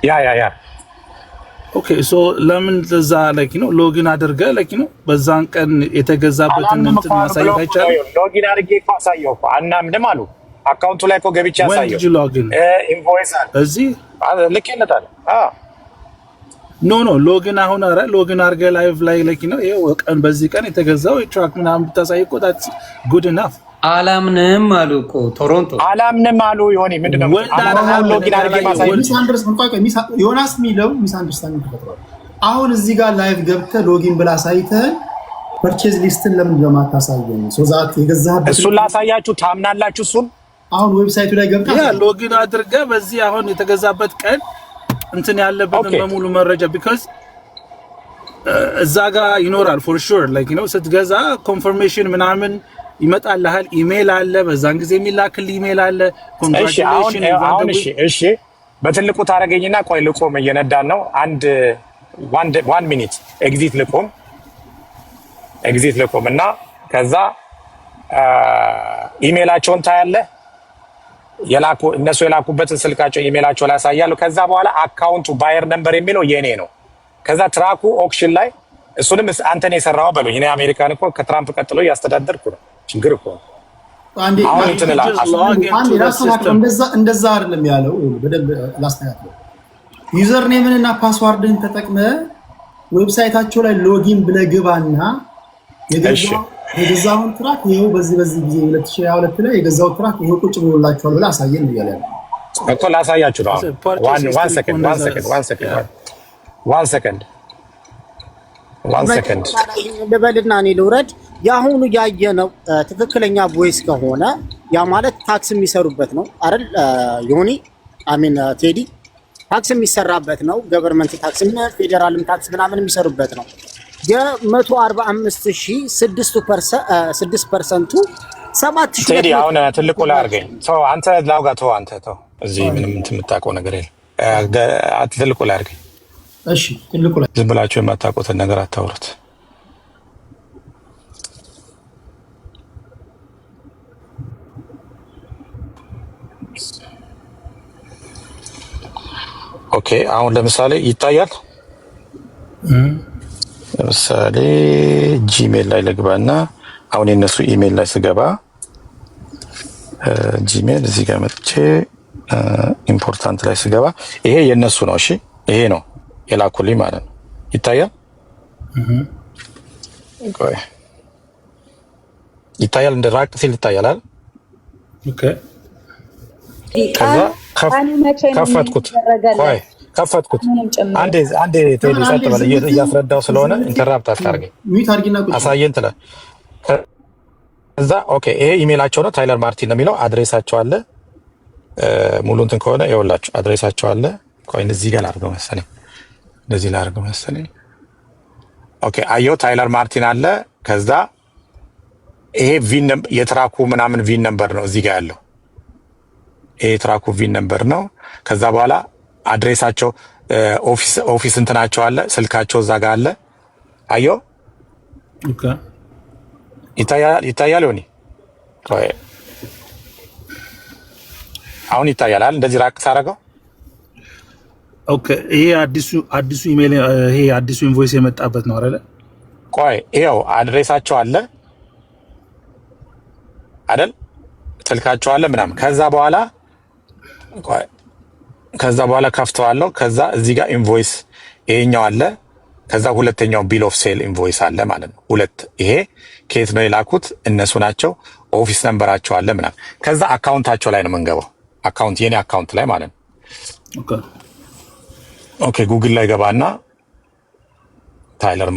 ያ ኦኬ ሶ ለምን ለዛ like ነው ሎጊን አድርገህ like ነው በዛን ቀን የተገዛበትን እንትን ማሳየት አይቻልም? ሎጊን አድርጌ እኮ አሳየው እኮ አናምንም አሉ። አካውንቱ ላይ እኮ ገብቼ አሳየው። ኢንቮይስ አለ እዚህ ልኬለታለሁ። ኖ ሎጊን አሁን አረ ሎጊን አድርገህ ላይቭ ላይ like ነው ይሄው ቀን በዚህ ቀን የተገዛው ትራክ ምናምን ብታሳይ እኮ that's good enough። አላምንም አሉ እኮ ቶሮንቶ አላምንም አሉ። ይሆን ምንድነው ሎጊን አድርጌ ማሳየው? ዮናስ ሚለው ሚስ አንደርስታንዲንግ ተፈጥሯል። አሁን እዚህ ጋር ላይቭ ገብተህ ሎጊን ብላ ሳይተህ ፐርቼዝ ሊስትን ለምን ለማታሳየኝ? ሶዛት የገዛህበት እሱን ላሳያችሁ ታምናላችሁ? እሱን አሁን ዌብሳይቱ ላይ ገብተህ ያ ሎጊን አድርገህ በዚህ አሁን የተገዛበት ቀን እንትን ያለበትን በሙሉ መረጃ because እዛ ጋር ይኖራል for sure like ነው ስትገዛ ኮንፈርሜሽን ምናምን ይመጣልሃል። ኢሜል አለ በዛን ጊዜ የሚላክል ኢሜል አለ። ኮንግራቹሌሽን እሺ በትልቁ ታረገኝና ቆይ ልቆም እየነዳን ነው። አንድ 1 ሚኒት ኤግዚት ልቆም እና ከዛ ኢሜላቸውን ታያለህ። እነሱ የላኩበትን ስልካቸው ኢሜላቸው ላይ ያሳያሉ። ከዛ በኋላ አካውንቱ ባየር ነምበር የሚለው የኔ ነው። ከዛ ትራኩ ኦክሽን ላይ እሱንም አንተ ነው የሰራው በሉኝ። እኔ አሜሪካን እኮ ከትራምፕ ቀጥሎ እያስተዳደርኩ ነው። ችግር እኮ አሁን እንትን እንደዛ አይደለም ያለው። በደንብ ላስተካክለው። ዩዘር ኔምን እና ፓስዋርድን ተጠቅመህ ዌብሳይታቸው ላይ ሎጊን ብለህ ግባና የገዛውን ትራክ ይሄው በዚህ ጊዜ 2022 ላይ የገዛው ትራክ ይሄው ቁጭ ብሎላችኋል ብለህ አሳየን እያለ ያለው እኮ ላሳያችሁ ነው። one second ልበልና እኔ ልውረድ። ያሁኑ ያየነው ትክክለኛ ቮይስ ከሆነ ያ ማለት ታክስ የሚሰሩበት ነው አይደል? ዮኒ አሚን ቴዲ ታክስ የሚሰራበት ነው። ገቨርንመንት ታክስ እና ፌደራልም ታክስ ምናምን የሚሰሩበት ነው። የ145,000 6% 7,000 ቴዲ አሁን ትልቁ ላይ አድርገኝ። ተው አንተ ላውጋ ተው አንተ ተው። እዚህ ምንም የምታውቀው ነገር የለም። ትልቁ ላይ አድርገኝ። እሺ ትልቁ ላይ ዝም ብላችሁ የማታውቁትን ነገር አታውሩት። ኦኬ አሁን ለምሳሌ ይታያል። ለምሳሌ ጂሜል ላይ ልግባና አሁን የነሱ ኢሜል ላይ ስገባ ጂሜል እዚህ ጋር መጥቼ ኢምፖርታንት ላይ ስገባ ይሄ የነሱ ነው። እሺ ይሄ ነው የላኩልኝ ማለት ነው። ይታያል ይታያል እንደ ራቅ ሲል ይታያል አይደል? ኦኬ ከዛ ከፈትኩት አንዴ ቴዲ ሰጥ በለ እያስረዳው ስለሆነ ኢንተራፕት አታርገኝ። ሚት አርጊና አሳየን ትለ ከዛ ኦኬ ይሄ ኢሜላቸው ነው ታይለር ማርቲን ነው የሚለው አድሬሳቸው አለ። ሙሉ እንትን ከሆነ ይኸውላችሁ አድሬሳቸው አለ። ቆይ እዚህ ጋር ላድርገው መሰለኝ እንደዚህ ላድርገው መሰለኝ። ኦኬ አየው ታይለር ማርቲን አለ። ከዛ ይሄ ቪን የትራኩ ምናምን ቪን ነምበር ነው እዚህ ጋር ያለው። ይሄ ትራኩ ቪን ነምበር ነው። ከዛ በኋላ አድሬሳቸው ኦፊስ እንትናቸው አለ። ስልካቸው እዛ ጋር አለ። አየው ኦኬ ይታያል ሆኒ አሁን ይታያል አይደል? እንደዚህ ራቅ ሳረገው ኦኬ ይሄ አዲሱ ኢሜል ይሄ አዲሱ ኢንቮይስ የመጣበት ነው አይደል? ቆይ ይሄው አድሬሳቸው አለ አይደል? ስልካቸው አለ ምናምን። ከዛ በኋላ ቆይ ከዛ በኋላ ከፍተዋለሁ። ከዛ እዚህ ጋር ኢንቮይስ ይሄኛው አለ። ከዛ ሁለተኛው ቢል ኦፍ ሴል ኢንቮይስ አለ ማለት ነው። ሁለት ይሄ ከየት ነው የላኩት? እነሱ ናቸው። ኦፊስ ነምበራቸው አለ ምናምን። ከዛ አካውንታቸው ላይ ነው የምንገባው። አካውንት የኔ አካውንት ላይ ማለት ነው። ኦኬ ጉግል ላይ ገባና ታይለር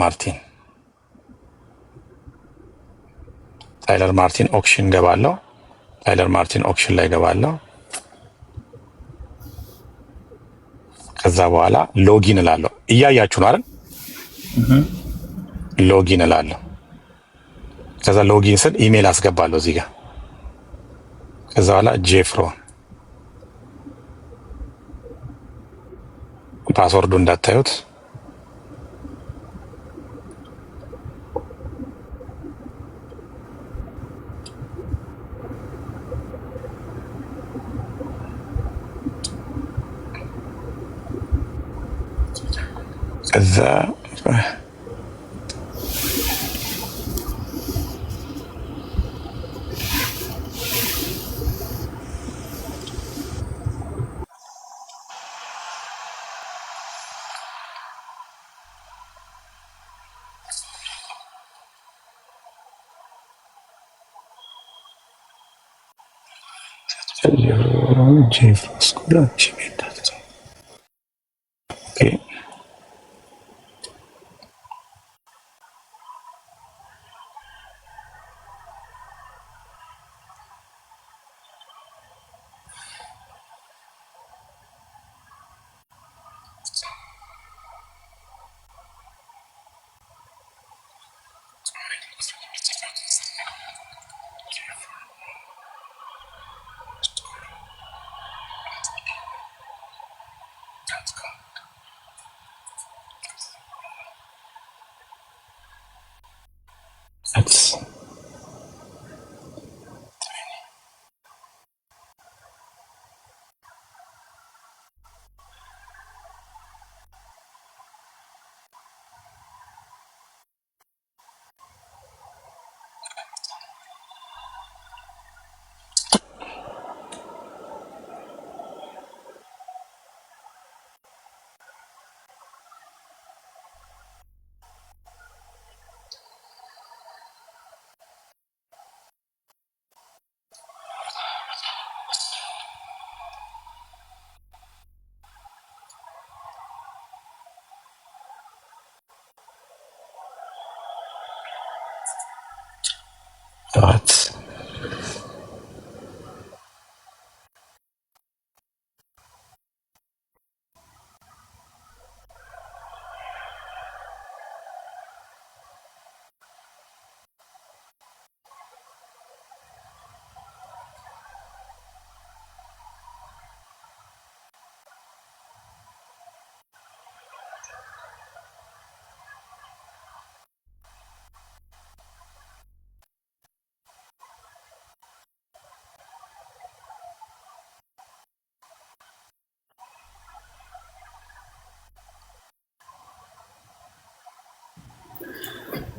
ማርቲን ኦክሽን ገባለሁ። ታይለር ማርቲን ኦክሽን ላይ ገባለሁ። ከዛ በኋላ ሎጊን እላለሁ። እያያችሁ ነው አይደል? ሎጊን እላለሁ። ከዛ ሎጊን ስል ኢሜል አስገባለሁ እዚህ ጋር። ከዛ በኋላ ጄፍሮ ፓስወርዱ እንዳታዩት። ከዛ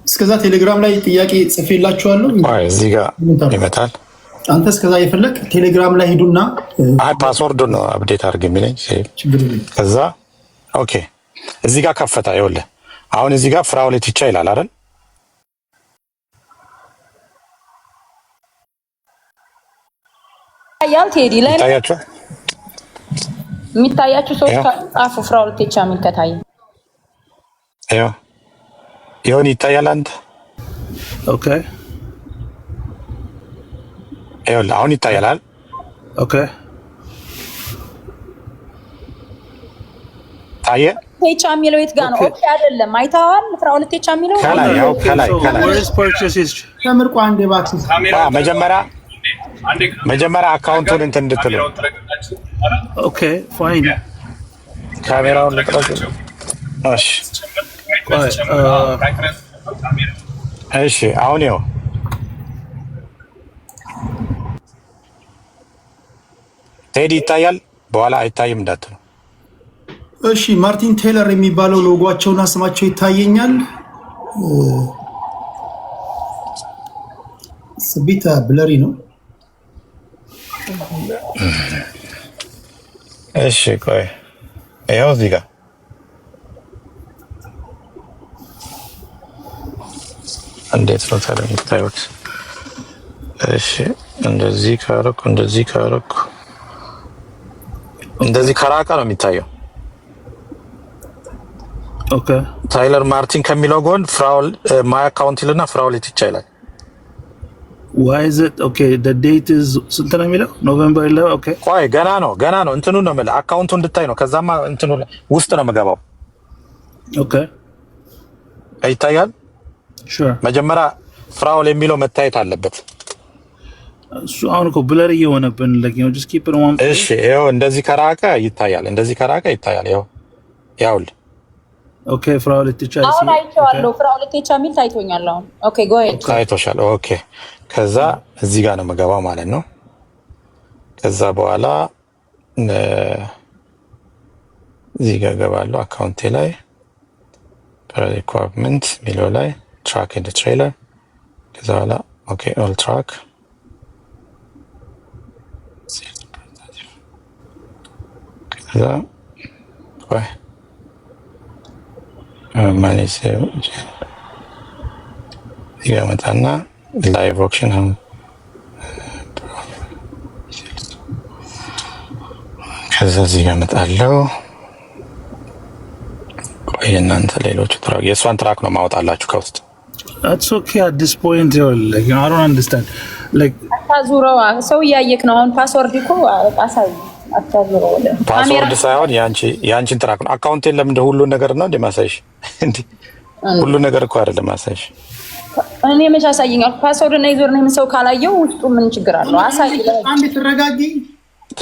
እስከዛ ቴሌግራም ላይ ጥያቄ ጽፌላችኋለሁ። እዚህ ጋር ይመጣል። አንተ እስከዛ የፈለክ ቴሌግራም ላይ ሂዱና ፓስወርዱን ነው አፕዴት አድርግ የሚለኝ። ከዛ ኦኬ እዚህ ጋር ከፈታ። ይኸውልህ አሁን እዚህ ጋር ፍራውሌት ይቻ ይላል አይደል? ያል ቴዲ ላይ ታያችሁ የሚታያችሁ ሰዎች ጻፉ። ፍራውሌት ይቻ ምን ከታየ ይሁን ይታያል። አንተ ኦኬ ይኸውልህ አሁን ይታያል። ኦኬ ታየ። ቴቻ የሚለው የት ጋር ነው? ኦኬ አይደለም፣ አይተዋል። ፍራውሌት ቴቻ የሚለው ከላይ ተምርቆ አንዴ ባክስ መጀመሪያ አካውንቱን እንትን እንድትሉ። ኦኬ ፋይን። ካሜራውን ልጥረግ። እሺ እሺ አሁን ይኸው ቴዲ ይታያል። በኋላ አይታይም እንዳትሉ። እሺ ማርቲን ቴይለር የሚባለው ሎጎአቸውና ስማቸው ይታየኛል። ስቢታ ብለሪ ነው። እሺ ቆይ ይኸው እዚህ ጋር እንዴት ነው ታዲያ የምታዩት? እሺ እንደዚህ ካረኩ እንደዚህ ከራቀ ነው የሚታየው። ኦኬ ታይለር ማርቲን ከሚለው ጎን ፍራውል ማይ አካውንት ይልና ፍራውል ይቻላል። why is it okay the date is ስንት ነው የሚለው ኖቬምበር 11 ኦኬ ቆይ ገና ነው እንትኑ ነው ማለት አካውንቱ እንድታይ ነው። ከዛማ እንትኑ ውስጥ ነው የምገባው። ኦኬ ይታያል። sure መጀመሪያ ፍራውል የሚለው መታየት አለበት። እሱ አሁን እኮ ብለር እየሆነብን ለጊዜው just keep it one እሺ ይኸው እንደዚህ ከራቀ ይታያል። ያውል ኦኬ ፍራውል ይቻላል። አሁን አይቼዋለሁ። ፍራውል ሚል ታይቶኛል አሁን። ኦኬ go ahead ታይቶሻል። ኦኬ ከዛ እዚህ ጋር ነው የምገባው ማለት ነው። ከዛ በኋላ እዚህ ጋር ገባለሁ አካውንቴ ላይ ሪኳርመንት ሚለው ላይ ትራክ ኤንድ ትሬለር ከዛ በኋላ ኦኬ ኦል ትራክ ከዛ ቆይ ማኔጅ ይገመታና ላይቭ ኦክሽን ከዛ እዚህ ጋር እመጣለሁ። ቆይ እናንተ ሌሎቹ ትራክ የእሷን ትራክ ነው ማውጣላችሁ ከውስጥ። That's okay at this point like I don't understand like አታዙረው ሰው እያየክ ነው። አሁን ፓስወርድ እኮ አሳይ አታዙረው ወደ ፓስወርድ ሳይሆን ያንቺን ትራክ ነው። አካውንቴን ለምን ሁሉ ነገር ነው እንደማሳይሽ እንዴ? ሁሉ ነገር እኮ አይደለም ማሳይሽ። እኔ መቼ አሳየኛል? ፓስወርድ እና ዩዘር ኔም ሰው ካላየው ውስጡ ምን ችግር አለው? አሳይ። አንዴ ተረጋጊ።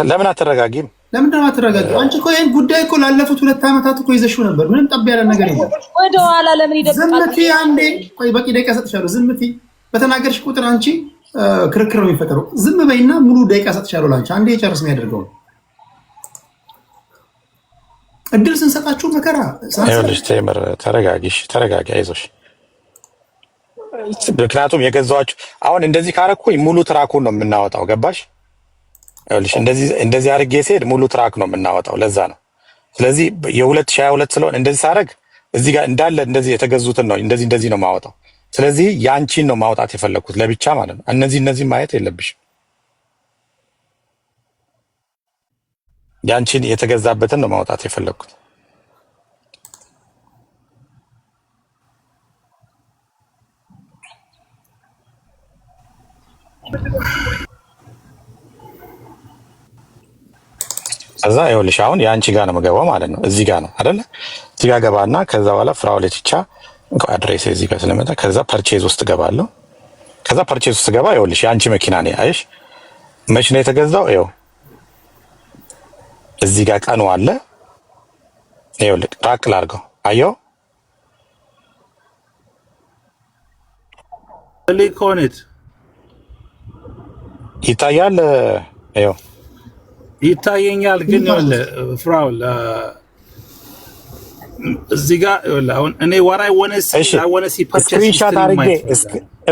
ለምን አትረጋጊም? ለምን ደግሞ አትረጋጊም? አንቺ እኮ ይሄን ጉዳይ እኮ ላለፉት 2 ዓመታት እኮ ይዘሽው ነበር። ምንም ጠብ ያለ ነገር የለም። ወደ ኋላ ለምን ይደብቃል? ዝምቲ አንዴ ቆይ፣ በቂ ደቂቃ ሰጥሻለሁ። ዝምቲ በተናገርሽ ቁጥር አንቺ ክርክር ነው የሚፈጠረው። ዝም በይና ሙሉ ደቂቃ ሰጥሻለሁ ላንቺ። አንዴ ጨርስ ነው ያደርገው። እድል ስንሰጣችሁ መከራ ይኸውልሽ፣ ቴምር ተረጋጊ፣ አይዞሽ። ምክንያቱም የገዛኋችሁ አሁን እንደዚህ ካረኩኝ ሙሉ ትራኩን ነው የምናወጣው። ገባሽ? ይኸውልሽ እንደዚህ አድርጌ ስሄድ ሙሉ ትራክ ነው የምናወጣው። ለዛ ነው። ስለዚህ የ2022 ስለሆነ እንደዚህ ሳደርግ እዚህ ጋር እንዳለ እንደዚህ የተገዙትን ነው እንደዚህ ነው የማወጣው። ስለዚህ ያንቺን ነው ማውጣት የፈለኩት ለብቻ ማለት ነው። እነዚህ ማየት የለብሽም። ያንቺን የተገዛበትን ነው ማውጣት የፈለኩት። ከዛ ይኸውልሽ አሁን የአንቺ ጋር ነው የምገባው ማለት ነው። እዚህ ጋር ነው አይደለ? እዚህ ጋር ገባና ከዛ በኋላ ፍራውሌት ብቻ አድሬስ እዚህ ጋር ስለመጣ ከዛ ፐርቼዝ ውስጥ ገባለሁ። ከዛ ፐርቼዝ ውስጥ ገባ። ይኸውልሽ የአንቺ መኪና ነው። አይሽ መቼ ነው የተገዛው? ይኸው እዚህ ጋር ቀኑ አለ። ይኸውልህ ራቅ ላድርገው። አየው ሊኮኔት ይታያል። ይኸው ይታየኛል። ግን ያለ ፍራውል እዚህ ጋር አሁን እኔ what I want to see purchase ስክሪንሾት አድርጌ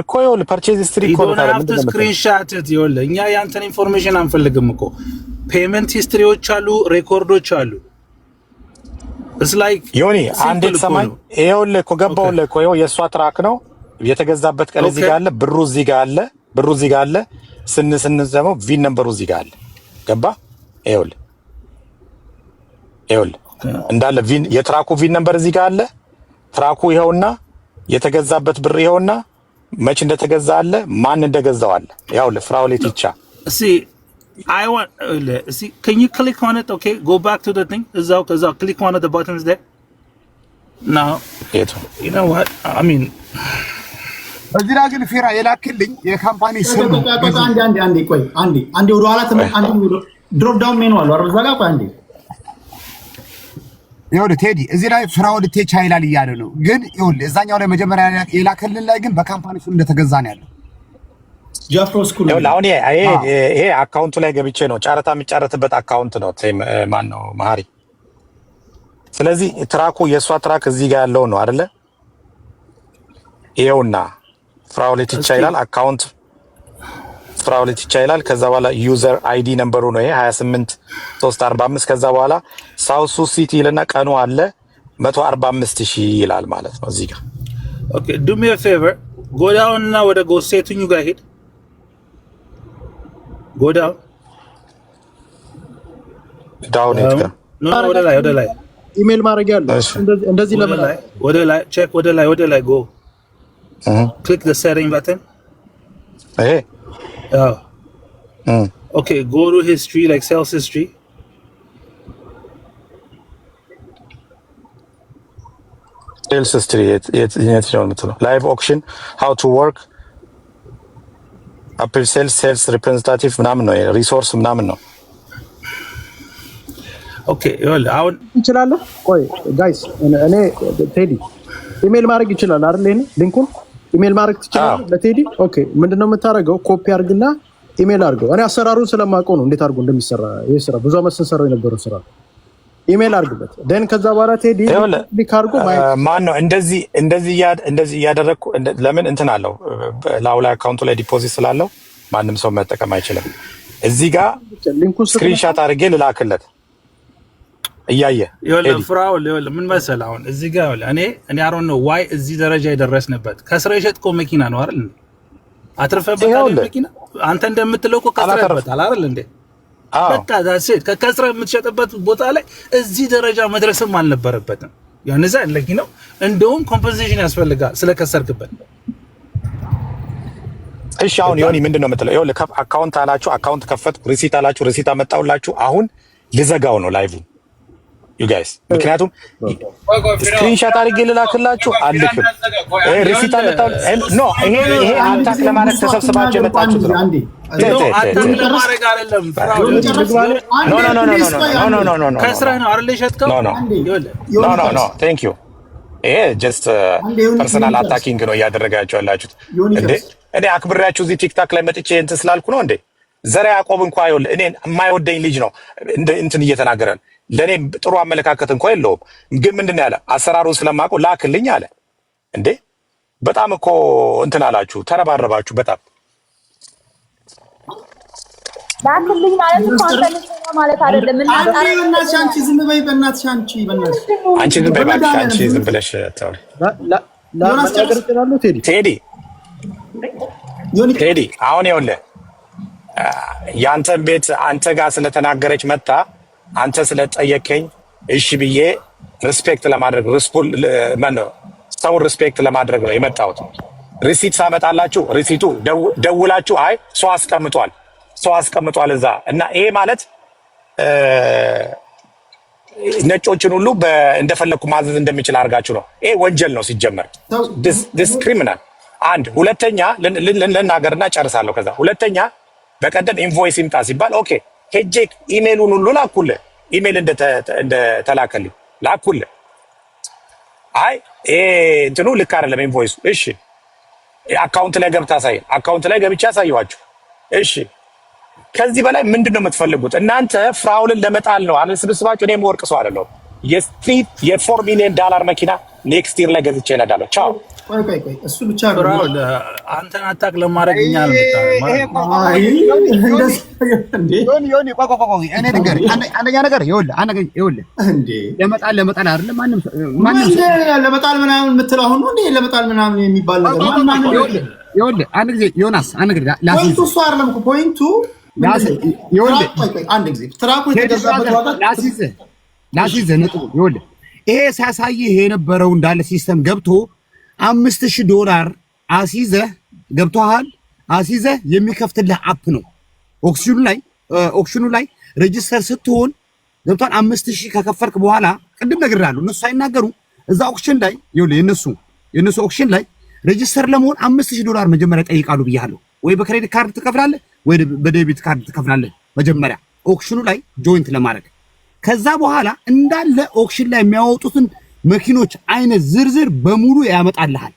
እኮ ይኸውልህ ፐርቼዝ ሂስትሪ እኮ ነው ታዲያ ስክሪንሾት ይኸውልህ እኛ ያንተን ኢንፎርሜሽን አንፈልግም እኮ ፔመንት ሂስትሪዎች አሉ፣ ሬኮርዶች አሉ። it's like ዮኒ አንዴ ሰማኝ። ይኸውልህ እኮ ገባሁልህ እኮ ይኸው የእሷ ትራክ ነው የተገዛበት ቀን እዚህ ጋር አለ፣ ብሩ እዚህ ጋር አለ፣ ስንዘመው ቪን ነምበሩ እዚህ ጋር አለ። ገባ? ይኸውልህ እንዳለ ቪን የትራኩ ቪን ነምበር እዚህ ጋር አለ። ትራኩ ይኸውና የተገዛበት ብር ይኸውና መች እንደተገዛ አለ፣ ማን እንደገዛው አለ። ይኸውልህ ፍራውሌት ይቻ I want see can you click on it? Okay, go back to the thing. እዛው click one of the buttons there. Now you know what I mean. በዚህ ላይ ግን ፌራ የላክልኝ የካምፓኒ ስም አንዴ ወደ ኋላ ድሮፕ ዳውን ሜኑ አለ አይደል? ዘጋ አንዴ ይኸውልህ ቴዲ እዚህ ላይ ፍራውሌት ይቻላል እያለ ነው። ግን ይኸውልህ እዛኛው ላይ መጀመሪያ የላክልን ላይ ግን በካምፓኒ ስም እንደተገዛ ነው ያለው። ጃፍሮስኩል አሁን ይሄ አካውንቱ ላይ ገብቼ ነው ጨረታ የሚጫረትበት አካውንት ነው። ማን ነው መሀሪ? ስለዚህ ትራኩ የእሷ ትራክ እዚህ ጋር ያለው ነው አይደለ? ይኸውና ፍራውሌት ይቻላል አካውንት ፍራኦል ኢቲቻ ይላል። ከዛ በኋላ ዩዘር አይዲ ነምበሩ ነው ይሄ 28345። ከዛ በኋላ ሳውት ሱስ ሲቲ ይልና ቀኑ አለ 145,000 ይላል ማለት ነው እዚህ ጋር። ኦኬ ዱ ሚ አ ፌቨር ጎ ዳውን እና ወደ ጎሴቱኝ ጋር ሄድ። ጎ ዳውን ሄድ ጋር ወደ ላይ ኢሜል ማድረግ ያለው እንደዚህ ለምን ወደ ላይ ቼክ ወደ ላይ ጎ click the setting button. Hey. Oh. Okay, go to history, like sales history. Sales history. It's live auction, how to work. Appeal sales representative ምናምን ነው ሪሶርስ ምናምን ነው። ኦኬ ይኸውልህ አሁን እንችላለን። ቆይ ጋይስ እኔ ቴዲ ኢሜል ማድረግ ይችላል አይደል? ይሄን ሊንኩን ኢሜል ማድረግ ትችላለህ ለቴዲ። ኦኬ ምንድነው የምታደርገው? ኮፒ አድርግና ኢሜል አድርገው። እኔ አሰራሩን ስለማውቀው ነው እንዴት አድርጎ እንደሚሰራ። ይሄ ስራ ብዙ አመት ስንሰራው የነበረው ስራ። ኢሜል አድርግበት ደን ከዛ በኋላ ቴዲ ክሊክ አድርጎ ማን ነው እንደዚህ እያደረኩ ለምን እንትን አለው ላው ላይ አካውንቱ ላይ ዲፖዚት ስላለው ማንም ሰው መጠቀም አይችልም። እዚህ ጋር ስክሪንሾት አድርጌ ልላክለት እያየ ይኸውልህ ፍራኦል ይኸውልህ ምን መሰለህ አሁን እዚህ ጋር ይኸውልህ እኔ አሮን ነው ዋይ እዚህ ደረጃ የደረስንበት ከስራ የሸጥከው መኪና ነው አይደል? አትርፈበታል መኪና አንተ እንደምትለው እኮ ከስረበታል አይደል እንዴ? በቃ ዛሴት ከከስረ የምትሸጥበት ቦታ ላይ እዚህ ደረጃ መድረስም አልነበረበትም። ያንዛ ለኪ ነው እንደውም ኮምፐንሴሽን ያስፈልጋል ስለከሰርክበት። እሺ አሁን ዮኒ ምንድነው የምትለው? ይኸውልህ አካውንት አላችሁ አካውንት ከፈትኩ ሪሲት አላችሁ ሪሲት አመጣውላችሁ አሁን ልዘጋው ነው ላይቭ you guys ምክንያቱም ስክሪንሾት አድርጌ ልላክላችሁ አልልክም። ሪሲት አመጣው ኖ ይሄ አታክ ለማድረግ ተሰብስባችሁ የመጣችሁት ነው። አታክ ለማድረግ አይደለም ፍራኦል ኖ ከስራ ነው አይደል የሸጥከው? ኖ ቴንክ ዩ ይሄ ጀስት ፐርሰናል አታኪንግ ነው እያደረጋችሁ ያላችሁት እንዴ። እኔ አክብሬያችሁ እዚህ ቲክታክ ላይ መጥቼ እንትን ስላልኩ ነው እንዴ? ዘራ ያዕቆብ እንኳን ይኸውልህ እኔ የማይወደኝ ልጅ ነው እንትን እየተናገረን ለኔ ጥሩ አመለካከት እንኳን የለውም። ግን ምንድነው ያለ አሰራሩን ስለማውቀው ላክልኝ አለ እንዴ። በጣም እኮ እንትን አላችሁ ተረባረባችሁ በጣም ላክልኝ ማለት እኮ አንተ ልጅ ነው ማለት አይደለም። በእናትሽ አንቺ ዝም በይ በእናትሽ አንቺ ዝም በይ እባክሽ አንቺ ዝም ብለሽ ታውሪ ቴዲ አሁን ይኸውልህ ያንተን ቤት አንተ ጋር ስለተናገረች መጣ አንተ ስለጠየቀኝ እሺ ብዬ ሪስፔክት ለማድረግ ሰውን ሪስፔክት ለማድረግ ነው የመጣሁት። ሪሲት ሳመጣላችሁ ሪሲቱ ደውላችሁ አይ ሰው አስቀምጧል እዛ እና ይሄ ማለት ነጮችን ሁሉ እንደፈለኩ ማዘዝ እንደሚችል አድርጋችሁ ነው። ይሄ ወንጀል ነው ሲጀመር ዲስ ክሪሚናል። አንድ ሁለተኛ ልናገርና ጨርሳለሁ። ከዛ ሁለተኛ በቀደም ኢንቮይስ ይምጣ ሲባል ኦኬ ሄጄ ኢሜሉን ሁሉ ላኩልህ። ኢሜል እንደተላከልኝ ላኩልህ። አይ እንትኑ ልክ አይደለም ኢንቮይሱ። እሺ አካውንት ላይ ገብታ አሳየን። አካውንት ላይ ገብቼ አሳየኋችሁ። እሺ ከዚህ በላይ ምንድነው የምትፈልጉት እናንተ? ፍራኦልን ለመጣል ነው አይደል ስብስባችሁ? እኔም ወርቅ ሰው አይደለሁም። የ$4 ሚሊዮን መኪና ኔክስት ይር ላይ ገዝቼ እነዳለሁ። ቻው። ቆይ እሱ ብቻ ነው ፍራኦል አንተን አታክ ለማድረግ እኛ አልመጣንም። እኔ አንደኛ ነገር ይኸውልህ እንዴ ለመጣል አይደለም ማንም ለመጣል ምናምን የምትለው አሁን ነው እንዴ? ለመጣል ምናምን የሚባል ነገር ይኸውልህ አንድ ጊዜ ዮናስ አንድ ጊዜ ፖይንቱ እሱ አይደለም እኮ ፖይንቱ ይኸውልህ አንድ ጊዜ ትራኩ የተገዛበት ዋጋ ላሲዘህ ነጥቡ ይኸውልህ ይሄ ሲያሳይህ የነበረው እንዳለ ሲስተም ገብቶ $5,000 አሲዘህ የሚከፍትልህ አፕ ነው። ኦክሽኑ ላይ ሬጂስተር ስትሆን ገብቷል። 5,000 ከከፈልክ በኋላ ቅድም ነግሬሃለሁ። እነሱ ሳይናገሩ እዛ ኦክሽን ላይ ይኸውልህ የነሱ ኦክሽን ላይ ሬጂስተር ለመሆን $5,000 መጀመሪያ ጠይቃሉ ብያለሁ። ወይ በክሬዲት ካርድ ትከፍላለህ ወይ በዴቢት ካርድ ትከፍላለህ መጀመሪያ ኦክሽኑ ላይ ጆይንት ለማድረግ። ከዛ በኋላ እንዳለ ኦክሽን ላይ የሚያወጡትን መኪኖች አይነት ዝርዝር በሙሉ ያመጣልሃል።